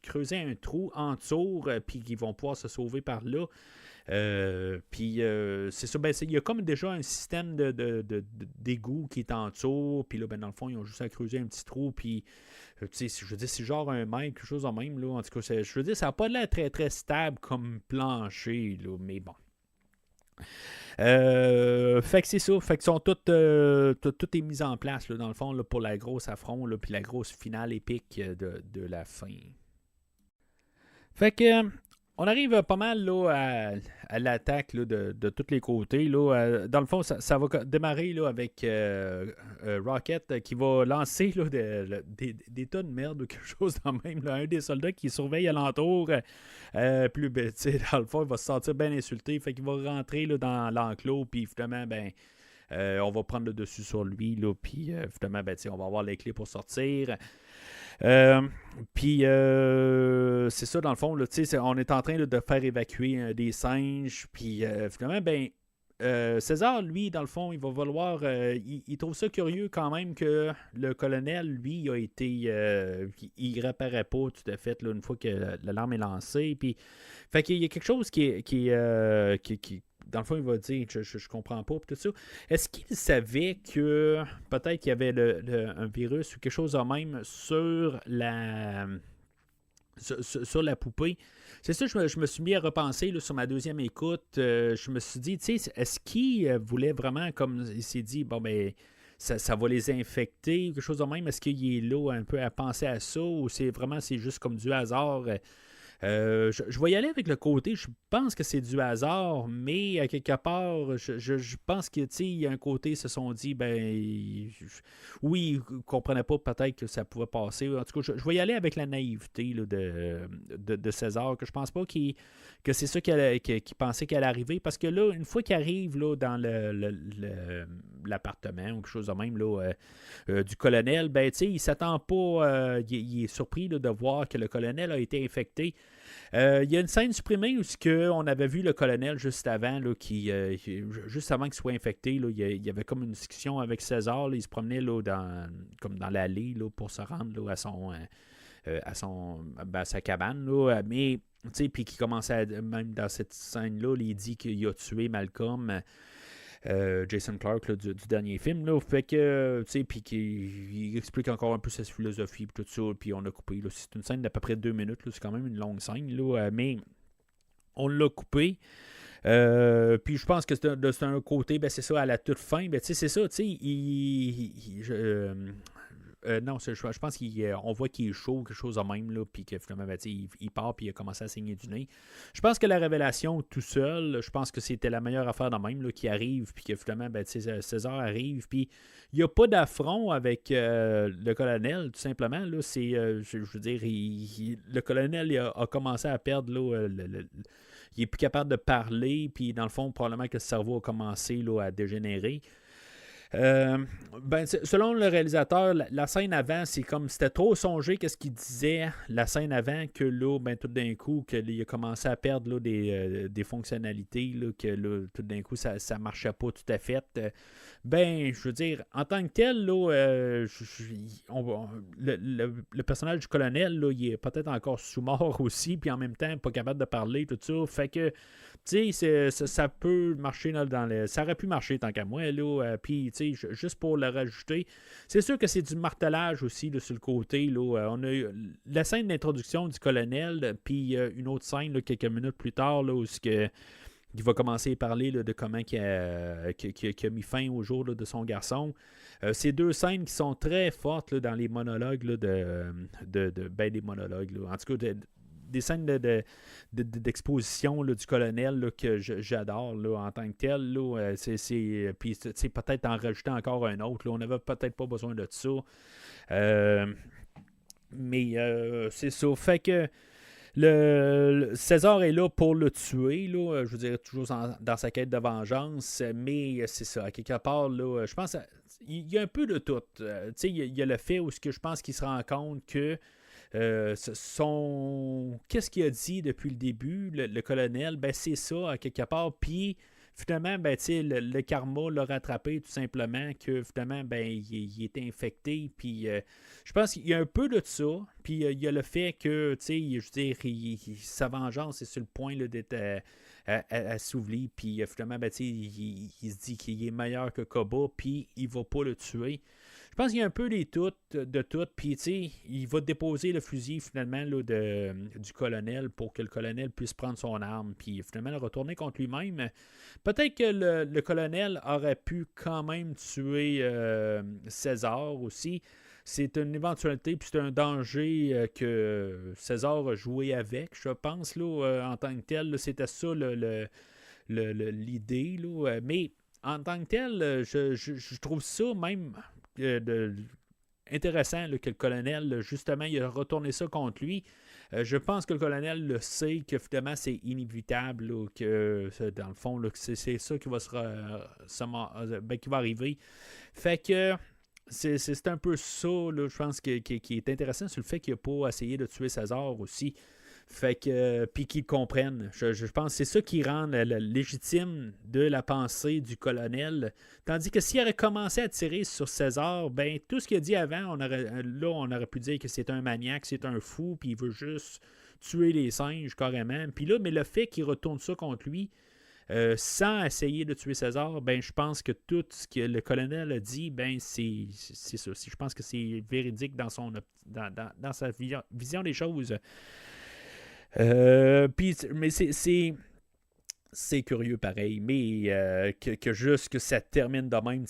creusé un trou en dessous, puis qu'ils vont pouvoir se sauver par là. Puis c'est ça, ben, il y a comme déjà un système d'égout qui est en dessous, puis là, ben, dans le fond, ils ont juste à creuser un petit trou, puis je veux dire, c'est genre un mètre, quelque chose en même, là. En tout cas, je veux dire, ça n'a pas l'air très très stable comme plancher, là, mais bon. Fait que c'est ça, fait que sont tout est mis en place, là, dans le fond, là, pour la grosse affront, là, puis la grosse finale épique de la fin. Fait que on arrive pas mal là, à l'attaque là, de tous les côtés. Là. Dans le fond, ça va démarrer là, avec Rocket qui va lancer là, des tas de merde ou quelque chose dans le même. Là. Un des soldats qui surveille alentour. Puis ben, dans le fond, il va se sentir bien insulté. Fait qu'il va rentrer là, dans l'enclos. Puis finalement, ben, on va prendre le dessus sur lui. Puis finalement, ben, on va avoir les clés pour sortir. Puis c'est ça dans le fond là, on est en train là, de faire évacuer des singes, puis finalement ben César lui dans le fond il va vouloir il trouve ça curieux quand même que le colonel lui a été il réapparaît pas tout à fait là, une fois que l'alarme est lancée, puis fait qu'il y a quelque chose qui dans le fond, il va dire je comprends pas, tout ça. Est-ce qu'il savait que peut-être qu'il y avait un virus ou quelque chose de même sur la poupée? C'est ça, je me suis mis à repenser là, sur ma deuxième écoute. Je me suis dit, tu sais, est-ce qu'il voulait vraiment, comme il s'est dit, bon, ben, ça va les infecter ou quelque chose de même? Est-ce qu'il est là un peu à penser à ça ou c'est juste comme du hasard? Je vais y aller avec le côté, je pense que c'est du hasard, mais à quelque part, je pense qu'il y a un côté, ils se sont dit, ben, oui, ils ne comprenaient pas peut-être que ça pouvait passer. En tout cas, je vais y aller avec la naïveté là, de César, que je pense pas que c'est ça qu'il pensait qu'elle allait arriver, parce que là, une fois qu'il arrive là, dans l'appartement ou quelque chose de même là, du colonel, ben, il ne s'attend pas, il est surpris là, de voir que le colonel a été infecté. Il y a une scène supprimée où on avait vu le colonel juste avant, là, juste avant qu'il soit infecté, là, il y avait comme une discussion avec César. Là, il se promenait là, comme dans l'allée là, pour se rendre là, à sa cabane. Là, mais, puis qui commençait même dans cette scène-là, il dit qu'il a tué Malcolm. Jason Clarke là, du dernier film. Là, fait que, puis qu'il explique encore un peu sa philosophie et tout ça, puis on a coupé. Là, c'est une scène d'à peu près 2 minutes, là, c'est quand même une longue scène, là, mais on l'a coupé. Puis je pense que c'est un côté, ben c'est ça, à la toute fin, ben c'est ça, Non, je pense qu'on voit qu'il est chaud, quelque chose de même, là, puis que finalement, il part, puis il a commencé à saigner du nez. Je pense que la révélation tout seul, je pense que c'était la meilleure affaire de même, là, qui arrive, puis que finalement, César arrive, puis il n'y a pas d'affront avec le colonel, tout simplement. Là, je veux dire, le colonel a commencé à perdre, là, il est plus capable de parler, puis dans le fond, probablement que le cerveau a commencé là, à dégénérer. Selon le réalisateur, la scène avant, c'est comme c'était trop songé qu'est-ce qu'il disait la scène avant que là, tout d'un coup, qu'il a commencé à perdre là, des fonctionnalités, là, que là, tout d'un coup, ça ne marchait pas tout à fait. Je veux dire, en tant que tel, là, le personnage du colonel, là, il est peut-être encore sous-mort aussi, puis en même temps, pas capable de parler, tout ça. Fait que tu sais, ça peut marcher ça aurait pu marcher tant qu'à moi, là. Puis, tu sais, juste pour le rajouter, c'est sûr que c'est du martelage aussi, là, sur le côté, là. On a eu la scène d'introduction du colonel, puis une autre scène, là, quelques minutes plus tard, là, où il va commencer à parler là, de comment il a mis fin au jour là, de son garçon. Ces deux scènes qui sont très fortes là, dans les monologues là, des monologues. Là. En tout cas, des scènes d'exposition là, du colonel là, que j'adore là, en tant que tel. Là, puis peut-être en rajouter encore un autre. Là, on n'avait peut-être pas besoin de ça. Mais c'est ça. Fait que le César est là pour le tuer, là, je veux dire, toujours dans sa quête de vengeance, mais c'est ça, à quelque part, là, je pense il y a un peu de tout. Il y a le fait où je pense qu'il se rend compte que qu'est-ce qu'il a dit depuis le début, le colonel, c'est ça, à quelque part, puis finalement, le karma l'a rattrapé tout simplement, que finalement, il était infecté, puis je pense qu'il y a un peu de ça, puis il y a le fait que, je veux dire, sa vengeance est sur le point là, d'être assouvie, puis finalement, il se dit qu'il est meilleur que Koba, puis il va pas le tuer. Je pense qu'il y a un peu de tout, puis il va déposer le fusil finalement là, du colonel pour que le colonel puisse prendre son arme, puis finalement le retourner contre lui-même. Peut-être que le colonel aurait pu quand même tuer César aussi. C'est une éventualité, puis c'est un danger que César a joué avec, je pense, là, en tant que tel. Là, c'était ça l'idée. Là, mais en tant que tel, je trouve ça même intéressant là, que le colonel, justement, il a retourné ça contre lui. Je pense que le colonel le sait que finalement c'est inévitable, là, que dans le fond, là, que c'est ça qui va qui va arriver. Fait que c'est un peu ça, là, je pense, qui est intéressant sur le fait qu'il n'a pas essayé de tuer César aussi. Fait que, puis qu'ils comprennent. Je pense que c'est ça qui rend légitime de la pensée du colonel. Tandis que s'il aurait commencé à tirer sur César, tout ce qu'il a dit avant, on aurait pu dire que c'est un maniaque, c'est un fou, puis il veut juste tuer les singes carrément. Puis là, mais le fait qu'il retourne ça contre lui, sans essayer de tuer César, je pense que tout ce que le colonel a dit, c'est ça. Je pense que c'est véridique dans sa vision des choses. Mais c'est curieux pareil, mais que juste que ça termine de même.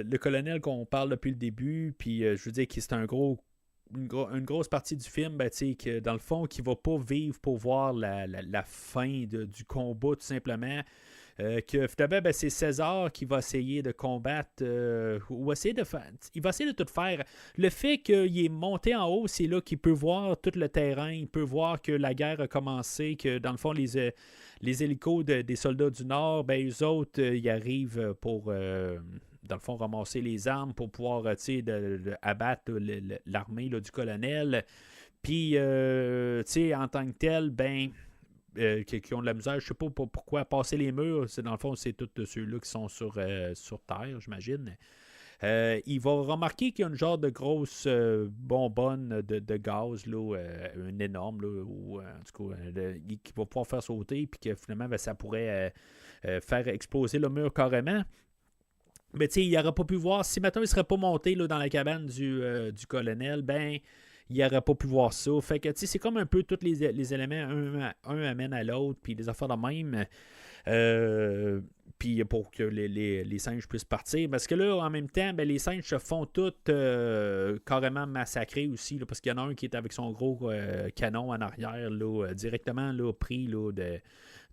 Le colonel qu'on parle depuis le début, puis je veux dire que c'est une grosse partie du film, que dans le fond, qui va pas vivre pour voir la fin du combat, tout simplement. Que finalement, c'est César qui va essayer de combattre ou essayer de faire. Il va essayer de tout faire. Le fait qu'il est monté en haut, c'est là qu'il peut voir tout le terrain, il peut voir que la guerre a commencé, que dans le fond, les hélicos des soldats du Nord, eux autres, ils arrivent pour dans le fond, ramasser les armes pour pouvoir abattre l'armée là, du colonel. Puis, en tant que tel, qui ont de la misère, je sais pas pourquoi passer les murs, dans le fond, c'est tous ceux-là qui sont sur Terre, j'imagine. Il va remarquer qu'il y a une genre de grosse bonbonne de gaz, là, une énorme, là, ou en tout cas, qui va pouvoir faire sauter, puis que finalement, ça pourrait faire exploser le mur carrément. Mais il n'aurait pas pu voir, si maintenant il ne serait pas monté là, dans la cabane du colonel, il n'aurait pas pu voir ça. Fait que c'est comme un peu tous les éléments, un amène à l'autre, puis les affaires de même. puis pour que les singes puissent partir. Parce que là, en même temps, ben, les singes se font tous carrément massacrer aussi, là, parce qu'il y en a un qui est avec son gros canon en arrière, là, directement là, pris là,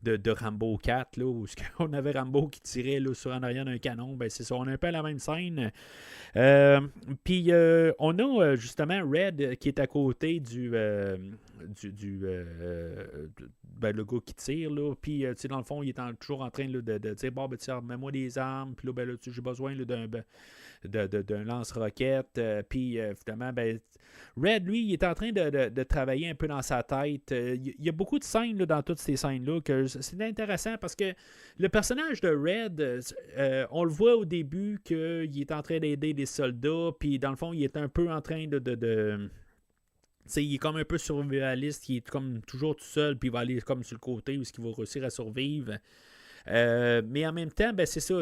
de Rambo 4, là, où on avait Rambo qui tirait là, sur en arrière d'un canon. Ben, c'est ça, on a un peu la même scène. Puis on a justement Red qui est à côté ben, le gars qui tire, là. Puis dans le fond, il est toujours en train là, de dire bon, ben, remets-moi des armes. Puis là, ben, là j'ai besoin là, d'un lance-roquette. Puis finalement, ben, Red, lui, il est en train de travailler un peu dans sa tête. Il y a beaucoup de scènes là, dans toutes ces scènes-là que c'est intéressant parce que le personnage de Red, on le voit au début qu'il est en train d'aider des soldats, puis dans le fond, il est un peu en train de il est comme un peu survivaliste, il est comme toujours tout seul, puis il va aller comme sur le côté où il va réussir à survivre. Mais en même temps, ben, c'est ça,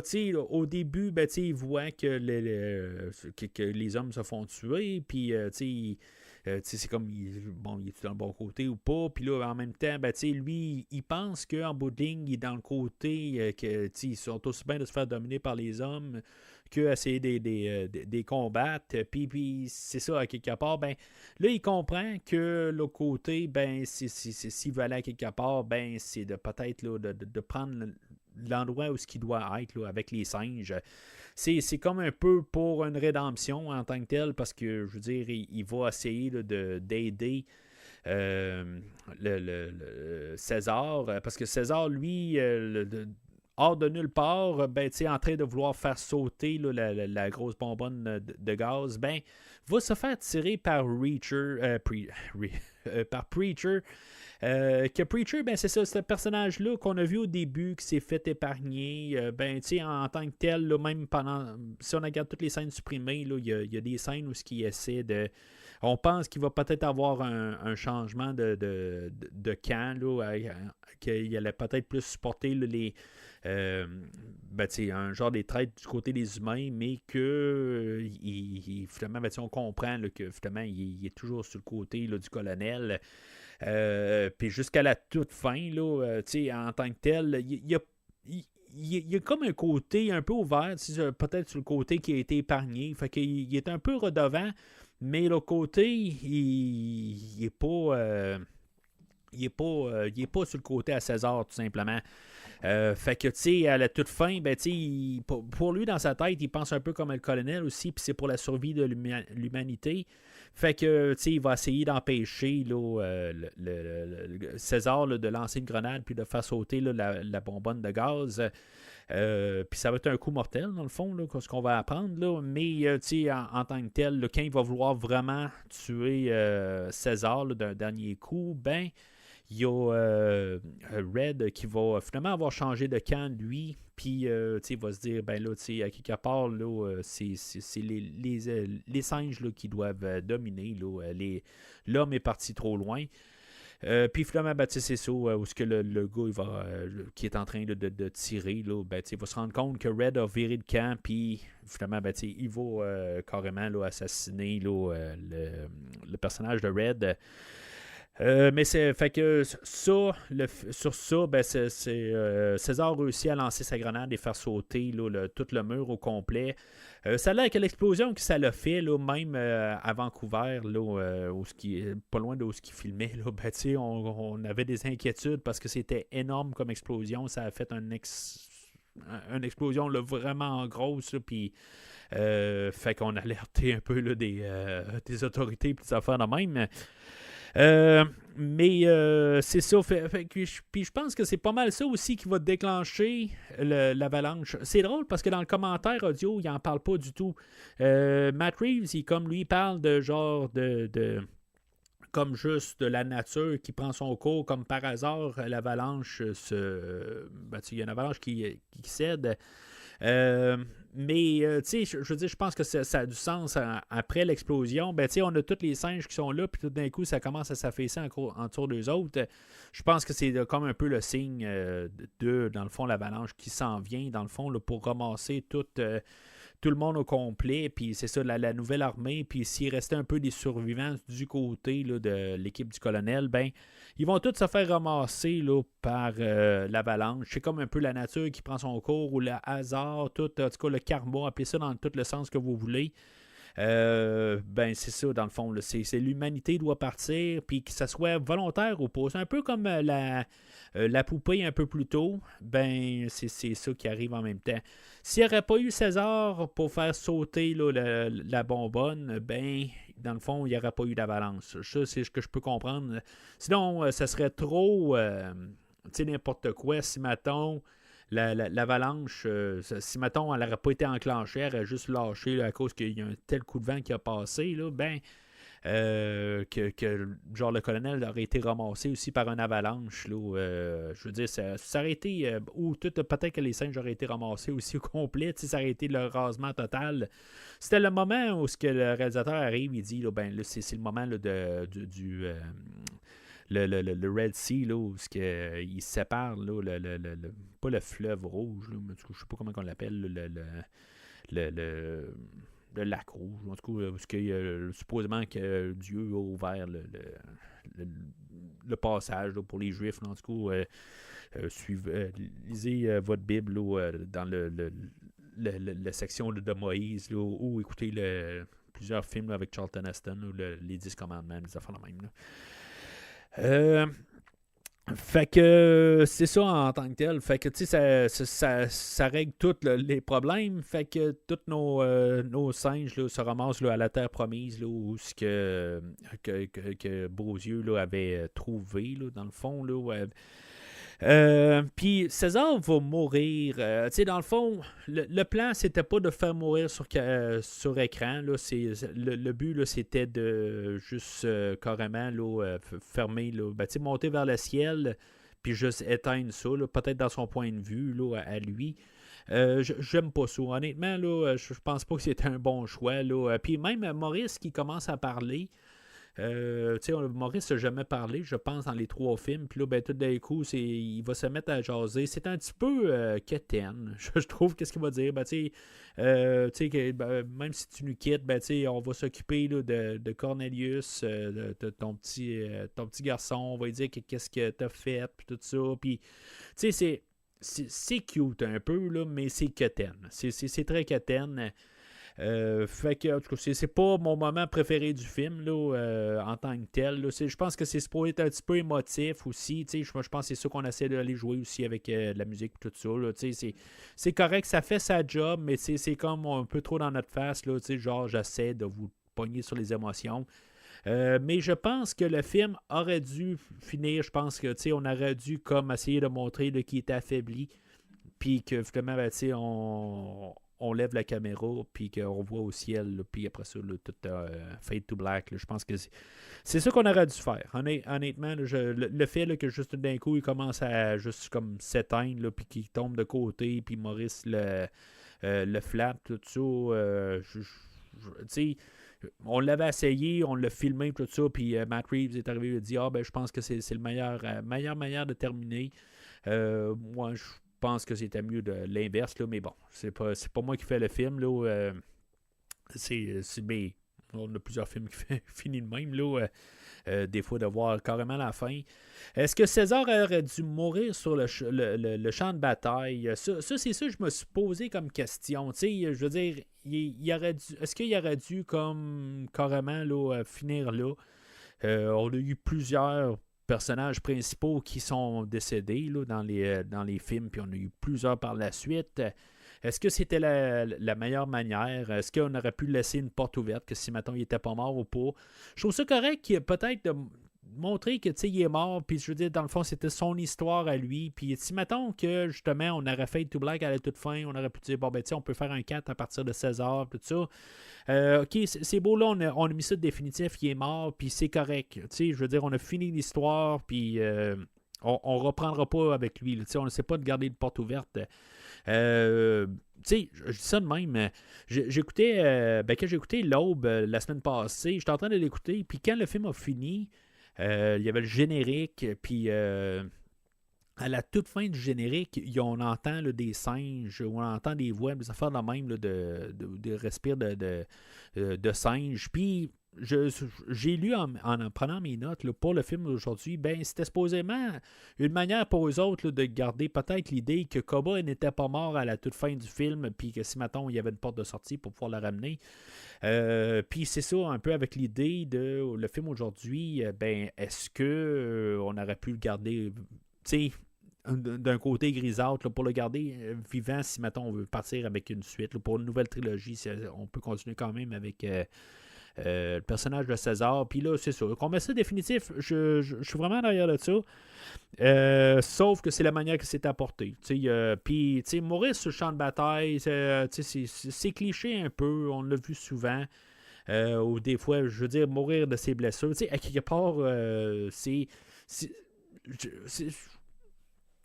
au début, ben, il voit que les hommes se font tuer, puis c'est comme, il est dans le bon côté ou pas, puis là, en même temps, ben, lui, il pense qu'en bout de ligne, il est dans le côté qu'ils sont aussi bien de se faire dominer par les hommes qu'essayer des combattre, puis c'est ça, à quelque part, ben, là, il comprend que l'autre côté, ben, s'il veut aller à quelque part, ben, c'est de peut-être là, de prendre l'endroit où ce qu'il doit être là, avec les singes. C'est comme un peu pour une rédemption en tant que tel, parce que, je veux dire, il va essayer là, d'aider le César, parce que César, lui, hors de nulle part, ben, en train de vouloir faire sauter là, la grosse bonbonne de gaz, ben, va se faire tirer par par Preacher. Que Preacher, ben c'est ça, ce personnage-là qu'on a vu au début, qui s'est fait épargner, ben, tu sais, en tant que tel, là, même pendant, si on regarde toutes les scènes supprimées, il y a des scènes où il essaie de, on pense qu'il va peut-être avoir un changement de camp, là, qu'il allait peut-être plus supporter là, ben, un genre des traits du côté des humains, mais que finalement, ben, on comprend là, que finalement, il est toujours sur le côté là, du colonel. Puis jusqu'à la toute fin, là, en tant que tel, il y a comme un côté un peu ouvert, peut-être sur le côté qui a été épargné. Fait qu'il est un peu redevant, mais l'autre côté, il est pas. Il est pas sur le côté à César, tout simplement. Fait que, tu sais, à la toute fin, ben, tu sais, pour lui, dans sa tête, il pense un peu comme le colonel aussi, puis c'est pour la survie de l'humanité. Fait que, tu sais, il va essayer d'empêcher là, le César là, de lancer une grenade puis de faire sauter là, la bonbonne de gaz. Puis ça va être un coup mortel, dans le fond, là, ce qu'on va apprendre. Là. Mais, tu sais, en tant que tel, là, quand il va vouloir vraiment tuer César là, d'un dernier coup, ben, il y a Red qui va finalement avoir changé de camp, lui, puis il va se dire, ben là, à quelque part, là, c'est les singes là, qui doivent dominer. Là, l'homme est parti trop loin. Puis finalement, ben, c'est ça, où ce que le gars qui est en train de tirer, là, ben, il va se rendre compte que Red a viré de camp, puis finalement, ben, il va carrément là, assassiner là, le personnage de Red. Mais c'est fait que ça, sur ça, ben César réussit à lancer sa grenade et faire sauter là, tout le mur au complet. Ça a l'air que l'explosion que ça l'a fait, là, même à Vancouver, là, pas loin de où il filmait, là, ben, on avait des inquiétudes parce que c'était énorme comme explosion. Ça a fait une explosion là, vraiment grosse, puis fait qu'on a alerté un peu là, des autorités et des affaires de même. Mais c'est ça. Puis je pense que c'est pas mal ça aussi qui va déclencher l'avalanche. C'est drôle parce que dans le commentaire audio, il en parle pas du tout. Matt Reeves, il parle de genre de comme juste de la nature qui prend son cours, comme par hasard, l'avalanche il y a une avalanche qui cède. Mais, tu sais, je veux dire, je pense que ça a du sens après l'explosion. Ben, tu sais, on a tous les singes qui sont là, puis tout d'un coup, ça commence à s'affaisser en tour d'eux autres. Je pense que c'est comme un peu le signe dans le fond, l'avalanche qui s'en vient, dans le fond, là, pour ramasser tout tout le monde au complet, puis c'est ça, la nouvelle armée, puis s'il restait un peu des survivants du côté là, de l'équipe du colonel, ben, ils vont tous se faire ramasser là, par l'avalanche. C'est comme un peu la nature qui prend son cours, ou le hasard, tout, en tout cas le karma, appelez ça dans tout le sens que vous voulez. Ben c'est ça dans le fond là. C'est l'humanité doit partir puis que ça soit volontaire ou pas, c'est un peu comme la poupée un peu plus tôt, ben c'est ça qui arrive en même temps. S'il n'y aurait pas eu César pour faire sauter là, la bonbonne, ben dans le fond il n'y aurait pas eu d'avalanche, ça c'est ce que je peux comprendre, sinon ça serait trop tu sais n'importe quoi si mettons l'avalanche, si mettons, elle n'aurait pas été enclenchée, elle aurait juste lâché là, à cause qu'il y a un tel coup de vent qui a passé, là, ben, que genre le colonel aurait été ramassé aussi par une avalanche. Là, je veux dire, ça aurait été, ou peut-être que les singes auraient été ramassés aussi au complet, ça aurait été le rasement total. C'était le moment où ce que le réalisateur arrive, il dit, là, ben, là, c'est le moment là, du le Red Sea, là, où il sépare, là, pas le fleuve rouge, là, mais, je ne sais pas comment on l'appelle, le lac rouge, en tout cas, parce que supposément que Dieu a ouvert le passage là, pour les Juifs, là, en tout cas, lisez votre Bible là, dans la section de Moïse, là, ou écoutez plusieurs films là, avec Charlton Heston, là, les 10 commandements, les affaires de même. Là. Fait que c'est ça en tant que tel. Fait que tu sais, ça règle tous les problèmes. Fait que tous nos singes là, se ramassent là, à la terre promise, là, où ce que Beaulieu là, avait trouvé, là, dans le fond. Là, puis César va mourir. Tu sais, dans le fond, le plan, c'était pas de faire mourir sur écran. Là, le but, là, c'était de juste carrément là, fermer, là, ben, monter vers le ciel, puis juste éteindre ça, là, peut-être dans son point de vue là, à lui. J'aime pas ça. Honnêtement, là, je pense pas que c'était un bon choix. Là. Puis même Maurice qui commence à parler. Maurice n'a jamais parlé, je pense, dans les 3 films. Puis là, ben, tout d'un coup, il va se mettre à jaser. C'est un petit peu quétaine, je trouve. Qu'est-ce qu'il va dire? Ben, même si tu nous quittes, ben, on va s'occuper là, de Cornelius, de ton petit garçon. On va lui dire qu'est-ce que t'as fait, puis tout ça. Puis, tu sais, c'est cute un peu, là, mais c'est quétaine. C'est très quétaine. Fait que, en tout cas, c'est pas mon moment préféré du film là, en tant que tel. Là. Je pense que c'est supposé être un petit peu émotif aussi. Je pense que c'est ça qu'on essaie d'aller jouer aussi avec la musique et tout ça. Là, c'est correct, ça fait sa job, mais c'est comme un peu trop dans notre face. Là, genre, j'essaie de vous pogner sur les émotions. Mais je pense que le film aurait dû finir. Je pense que on aurait dû comme essayer de montrer qu'il était affaibli. Puis que finalement, ben, on lève la caméra, puis qu'on voit au ciel, puis après ça, là, tout fade to black. Là, je pense que c'est ça qu'on aurait dû faire. Honnêtement, là, le fait là, que juste d'un coup, il commence à juste comme s'éteindre, puis qu'il tombe de côté, puis Maurice le flatte, tout ça, tu sais, on l'avait essayé, on l'a filmé, tout ça, puis Matt Reeves est arrivé et a dit « Ah, ben, je pense que c'est le meilleure manière de terminer. Moi, je pense que c'était mieux de l'inverse, là, mais bon, c'est pas moi qui fais le film. Là, mais on a plusieurs films qui finissent de même. Là, des fois, de voir carrément la fin. Est-ce que César aurait dû mourir sur le champ de bataille? Ça c'est ça que je me suis posé comme question. Je veux dire, est-ce qu'il aurait dû comme carrément là, finir là? On a eu plusieurs personnages principaux qui sont décédés là, dans les films, puis on a eu plusieurs par la suite. Est-ce que c'était la meilleure manière? Est-ce qu'on aurait pu laisser une porte ouverte, que si, mettons, il était pas mort ou pas? Je trouve ça correct, peut-être, de montrer que, il est mort, puis je veux dire, dans le fond, c'était son histoire à lui, puis si, mettons, que, justement, on aurait fait to black à la toute fin, on aurait pu dire, bon, ben, on peut faire un 4 à partir de 16h, tout ça. OK, c'est beau, là, on a mis ça de définitif, il est mort, puis c'est correct. Je veux dire, on a fini l'histoire, puis on reprendra pas avec lui. On ne sait pas de garder une porte ouverte. Je dis ça de même. J'écoutais, quand j'ai écouté l'Aube la semaine passée, j'étais en train de l'écouter, puis quand le film a fini, il y avait le générique, puis à la toute fin du générique, on entend là, des singes, on entend des voix, des affaires de même, là, de respire de singes. Puis, j'ai lu en prenant mes notes là, pour le film d'aujourd'hui, ben c'était supposément une manière pour eux autres là, de garder peut-être l'idée que Koba n'était pas mort à la toute fin du film, puis que si, mettons, il y avait une porte de sortie pour pouvoir la ramener. Puis c'est ça, un peu avec l'idée de le film aujourd'hui, ben est-ce que on aurait pu le garder, tu sais, d'un côté grisâtre, là, pour le garder vivant si, mettons, on veut partir avec une suite. Là, pour une nouvelle trilogie, on peut continuer quand même avec le personnage de César. Puis là, c'est ça. Qu'on met ça définitif, je suis vraiment derrière de ça. Sauf que c'est la manière que c'est apporté. Puis, mourir sur le champ de bataille, c'est cliché un peu. On l'a vu souvent. Ou des fois, je veux dire, mourir de ses blessures. À quelque part, c'est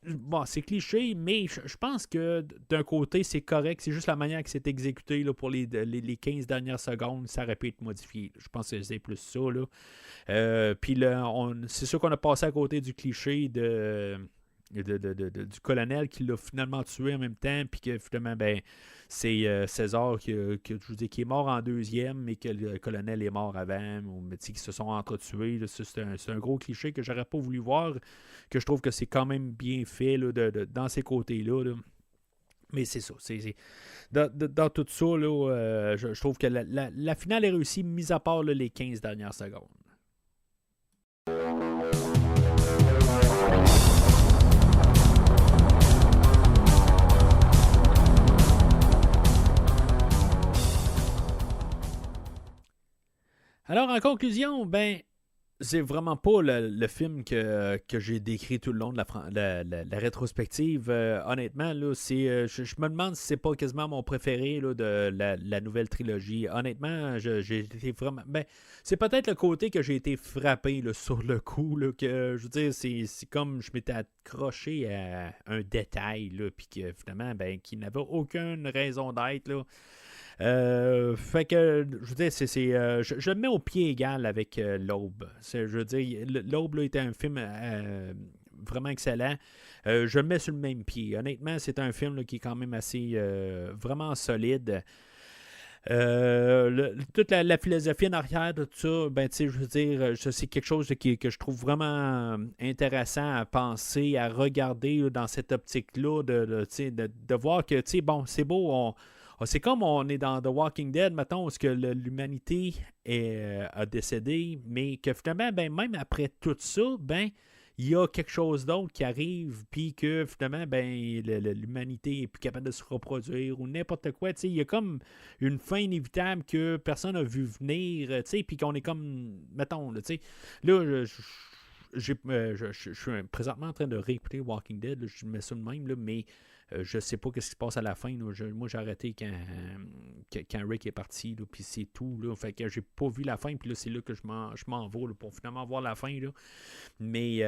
bon, c'est cliché, mais je pense que d'un côté, c'est correct. C'est juste la manière que c'est exécuté là, pour les 15 dernières secondes. Ça aurait pu être modifié. Je pense que c'est plus ça. Puis c'est sûr qu'on a passé à côté du cliché du colonel qui l'a finalement tué en même temps. Puis que finalement, ben, c'est César je vous dis, qui est mort en deuxième, mais que le colonel est mort avant. Ou qui se sont entretués. Là, c'est un gros cliché que j'aurais pas voulu voir, que je trouve que c'est quand même bien fait là, dans ces côtés-là. Là. Mais c'est ça. Dans tout ça, là, je trouve que la finale est réussie, mis à part là, les 15 dernières secondes. Alors, en conclusion, ben, c'est vraiment pas le film que j'ai décrit tout le long de la rétrospective. Honnêtement, là, je me demande si c'est pas quasiment mon préféré là, de la nouvelle trilogie. Honnêtement, j'ai été vraiment. Ben, c'est peut-être le côté que j'ai été frappé là, sur le coup. Là, que je veux dire, c'est comme je m'étais accroché à un détail, puis que finalement, ben, qui n'avait aucune raison d'être. Là. Fait que, je veux dire, je le mets au pied égal avec l'Aube. Je veux dire, l'Aube là, était un film vraiment excellent. Je le mets sur le même pied. Honnêtement, c'est un film là, qui est quand même assez vraiment solide. Toute la philosophie en arrière de tout ça, ben, je veux dire, c'est quelque chose que je trouve vraiment intéressant à penser, à regarder là, dans cette optique-là, de voir que, bon, c'est beau, c'est comme on est dans The Walking Dead, mettons, où l'humanité a décédé, mais que finalement, ben, même après tout ça, ben, il y a quelque chose d'autre qui arrive, puis que finalement, ben, l'humanité est plus capable de se reproduire ou n'importe quoi. Il y a comme une fin inévitable que personne n'a vu venir, puis qu'on est comme, mettons, là, je suis présentement en train de réécouter Walking Dead, là, je mets ça de même, là, mais je sais pas ce qui se passe à la fin. Là. Moi, j'ai arrêté quand Rick est parti, puis c'est tout. Là. Fait que j'ai pas vu la fin, puis là, c'est là que je m'en vais là, pour finalement voir la fin. Là. Mais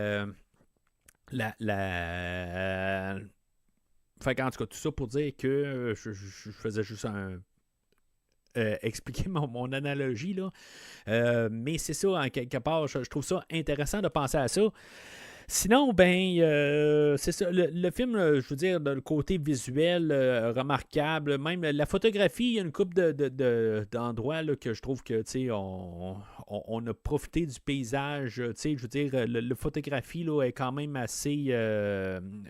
fait qu'en tout cas, tout ça pour dire que je faisais juste expliquer mon analogie. Là. Mais c'est ça, en quelque part, je trouve ça intéressant de penser à ça. Sinon, ben, c'est ça. Le film, je veux dire, le côté visuel remarquable, même la photographie, il y a une couple d'endroits là, que je trouve que, on a profité du paysage. Je veux dire, la photographie là, est quand même assez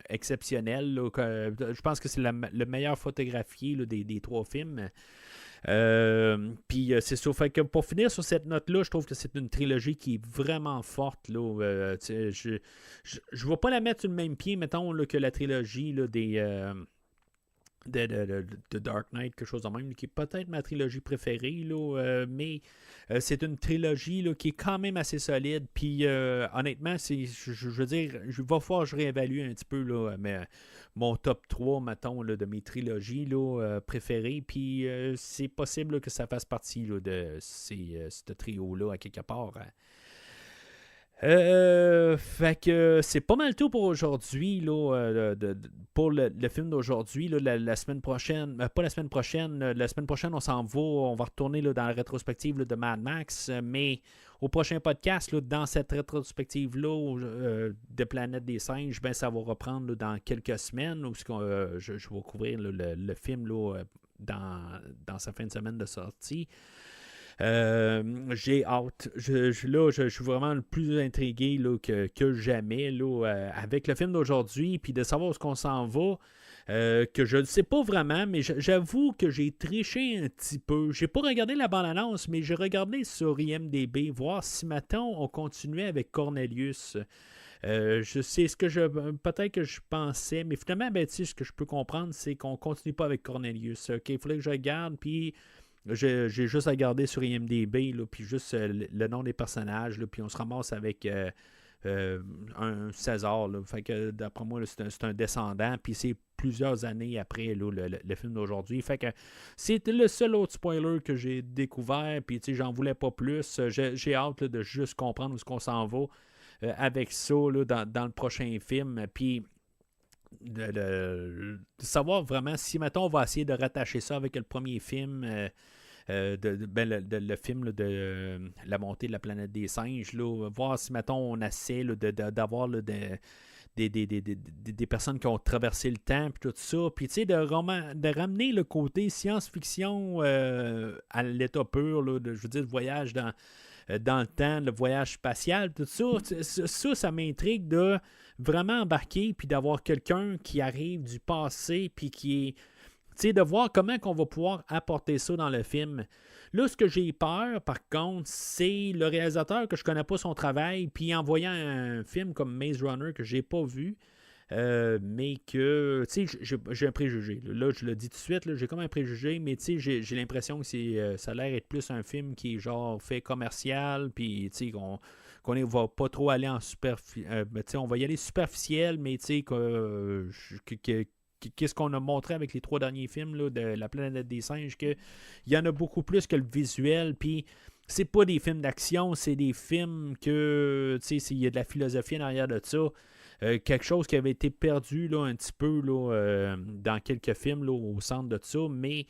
exceptionnelle. Là, je pense que c'est le meilleur photographié là, des trois films. Puis c'est ça. Fait que pour finir sur cette note-là, je trouve que c'est une trilogie qui est vraiment forte. Là, je ne vais pas la mettre sur le même pied, mettons, là, que la trilogie là, de Dark Knight, quelque chose de même, qui est peut-être ma trilogie préférée, là, mais c'est une trilogie là, qui est quand même assez solide. Puis honnêtement, je veux dire, il va falloir que je réévalue un petit peu là, mon top 3, mettons, là, de mes trilogies là, préférées. Puis c'est possible là, que ça fasse partie là, de ce trio-là, à quelque part. Fait que c'est pas mal tout pour aujourd'hui, là, pour le film d'aujourd'hui. Là, la semaine prochaine, pas la semaine prochaine, la semaine prochaine, on va retourner là, dans la rétrospective là, de Mad Max, mais au prochain podcast, là, dans cette rétrospective-là de Planète des Singes, ben, ça va reprendre là, dans quelques semaines, où je vais couvrir là, film là, dans sa fin de semaine de sortie. J'ai hâte. Je suis vraiment le plus intrigué là, que jamais là, avec le film d'aujourd'hui, puis de savoir où est-ce qu'on s'en va. Que je ne sais pas vraiment, mais j'avoue que j'ai triché un petit peu. J'ai pas regardé la bande-annonce, mais j'ai regardé sur IMDb, voir si maintenant on continuait avec Cornelius. Je sais ce que peut-être que je pensais, mais finalement, ben, ce que je peux comprendre, c'est qu'on continue pas avec Cornelius. OK, il faudrait que je regarde, puis j'ai juste à regarder sur IMDb, là, puis juste le nom des personnages, là, puis on se ramasse avec un César. Là. Fait que d'après moi, là, c'est un descendant, puis c'est plusieurs années après là, le film d'aujourd'hui. Fait que c'était le seul autre spoiler que j'ai découvert, puis j'en voulais pas plus. J'ai hâte là, de juste comprendre où est-ce qu'on s'en va avec ça là, dans le prochain film. Puis de savoir vraiment si, mettons, on va essayer de rattacher ça avec le premier film, le film là, de la montée de la planète des singes, là, voir si, mettons, on essaie là, d'avoir là, des personnes qui ont traversé le temps, puis tout ça, puis tu sais, de ramener le côté science-fiction à l'état pur, là, je veux dire, le voyage dans le temps, le voyage spatial, tout ça, ça m'intrigue de vraiment embarquer, puis d'avoir quelqu'un qui arrive du passé, puis qui est, tu sais, de voir comment on va pouvoir apporter ça dans le film. Là, ce que j'ai peur, par contre, c'est le réalisateur que je connais pas son travail, puis en voyant un film comme Maze Runner que j'ai pas vu, mais que, tu sais, j'ai un préjugé. Là, je le dis tout de suite, là, j'ai comme un préjugé, mais tu sais, j'ai l'impression que ça a l'air d'être plus un film qui est genre fait commercial, puis tu sais, qu'on ne va pas trop aller en superficiel. On va y aller superficiel, mais tu sais, qu'est-ce qu'on a montré avec les 3 derniers films là, de La planète des singes, qu'il y en a beaucoup plus que le visuel, puis c'est pas des films d'action, c'est des films que, tu sais, il y a de la philosophie en arrière de ça. Quelque chose qui avait été perdu là, un petit peu là, dans quelques films là, au centre de ça, mais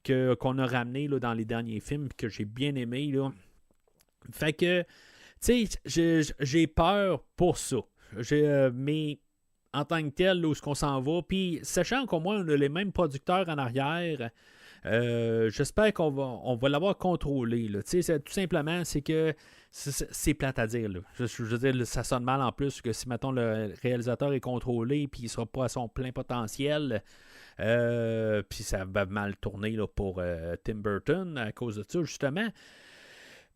qu'on a ramené là, dans les derniers films que j'ai bien aimé. Là. Fait que, tu sais, j'ai peur pour ça. Mais en tant que tel, là, où est-ce qu'on s'en va, puis sachant qu'au moins on a les mêmes producteurs en arrière, j'espère on va l'avoir contrôlé. Là. Tout simplement, c'est que c'est plate à dire. Là. Je veux dire, ça sonne mal en plus que si, mettons, le réalisateur est contrôlé puis il ne sera pas à son plein potentiel, puis ça va mal tourner là, pour Tim Burton à cause de ça, justement.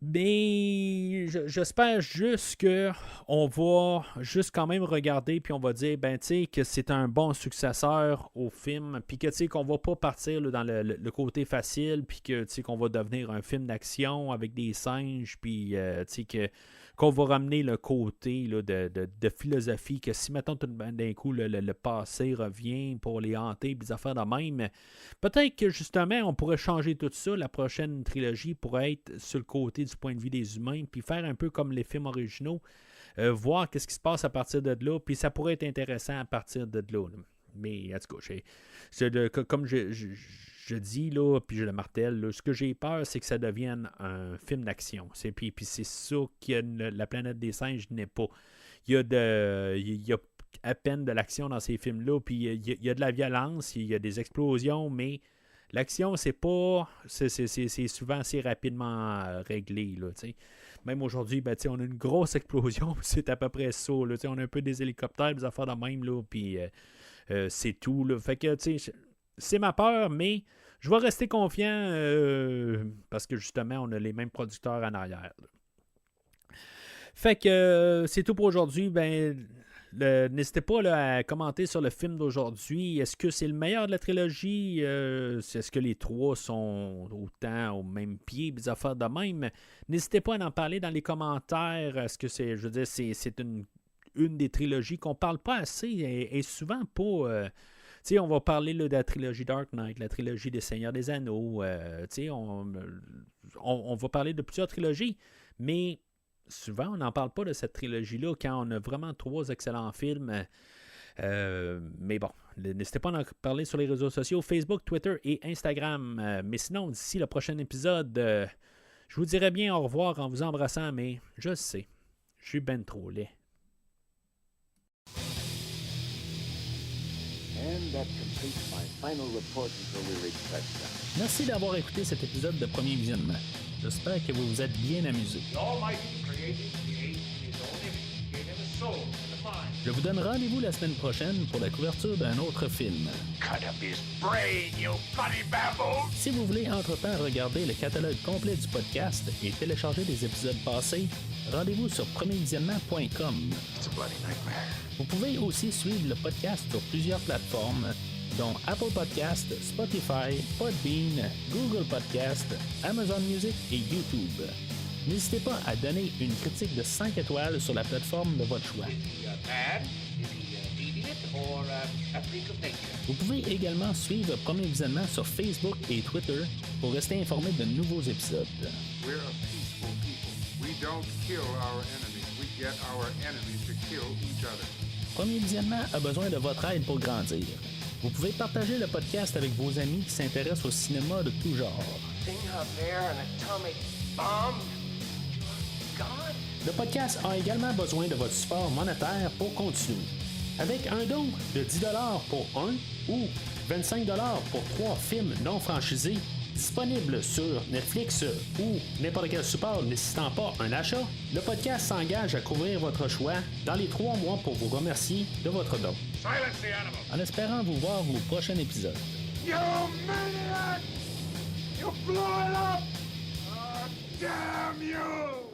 Mais j'espère juste qu'on va juste quand même regarder puis on va dire ben tu sais que c'est un bon successeur au film puis que tu sais qu'on va pas partir là, dans le côté facile puis que tu sais qu'on va devenir un film d'action avec des singes puis tu sais qu'on va ramener le côté là, de philosophie que si mettons tout d'un coup le passé revient pour les hanter puis des affaires de même, peut-être que justement on pourrait changer tout ça. La prochaine trilogie pourrait être sur le côté du point de vue des humains puis faire un peu comme les films originaux, voir qu'est-ce qui se passe à partir de là, puis ça pourrait être intéressant à partir de là. Mais en tout cas, comme je dis là, puis je le martèle, là, ce que j'ai peur, c'est que ça devienne un film d'action. Puis c'est ça que la planète des singes n'est pas. Il y a à peine de l'action dans ces films-là, puis il y a de la violence, il y a des explosions, mais l'action, c'est pas. C'est souvent assez rapidement réglé. Là, même aujourd'hui, ben, on a une grosse explosion, c'est à peu près ça. Là, on a un peu des hélicoptères, des affaires de même, là, puis c'est tout. Là. Fait que, c'est ma peur, mais je vais rester confiant parce que justement, on a les mêmes producteurs en arrière. Là. Fait que c'est tout pour aujourd'hui. Ben, n'hésitez pas là, à commenter sur le film d'aujourd'hui. Est-ce que c'est le meilleur de la trilogie? Est-ce que les 3 sont autant au même pied? Des affaires de même. N'hésitez pas à en parler dans les commentaires. Est-ce que c'est, je veux dire, c'est une des trilogies qu'on parle pas assez et souvent pas. On va parler là, de la trilogie Dark Knight, la trilogie des Seigneurs des Anneaux. On va parler de plusieurs trilogies, mais souvent, on n'en parle pas de cette trilogie-là quand on a vraiment 3 excellents films. Mais bon, n'hésitez pas à en parler sur les réseaux sociaux, Facebook, Twitter et Instagram. Mais sinon, d'ici le prochain épisode, je vous dirai bien au revoir en vous embrassant, mais je sais, je suis ben trop laid. And that completes my final report until we reach touchdown. Merci d'avoir écouté cet épisode de Premier Visionnement. J'espère que vous vous êtes bien amusés. The Almighty created the age in his own image, gave him a soul and a mind. Je vous donne rendez-vous la semaine prochaine pour la couverture d'un autre film. Cut up his brain, you bloody bamboos! Si vous voulez entre-temps regarder le catalogue complet du podcast et télécharger des épisodes passés, rendez-vous sur premiervisionnement.com. It's a bloody nightmare. Vous pouvez aussi suivre le podcast sur plusieurs plateformes, dont Apple Podcast, Spotify, Podbean, Google Podcast, Amazon Music et YouTube. N'hésitez pas à donner une critique de 5 étoiles sur la plateforme de votre choix. Is he bad? Is he deviant or a freak of nature? Vous pouvez également suivre Premier Visionnement sur Facebook et Twitter pour rester informé de nouveaux épisodes. We're a peaceful people. We don't kill our enemies. We get our enemies to kill each other. Premier Visionnement a besoin de votre aide pour grandir. Vous pouvez partager le podcast avec vos amis qui s'intéressent au cinéma de tout genre. Thing up there, an atomic bomb? God? Le podcast a également besoin de votre support monétaire pour continuer. Avec un don de 10$ pour un ou 25$ pour 3 films non franchisés disponibles sur Netflix ou n'importe quel support nécessitant pas un achat, le podcast s'engage à couvrir votre choix dans les 3 mois pour vous remercier de votre don. Silence the animal! En espérant vous voir au prochain épisode. You maniac! You blew it up! Oh, damn you!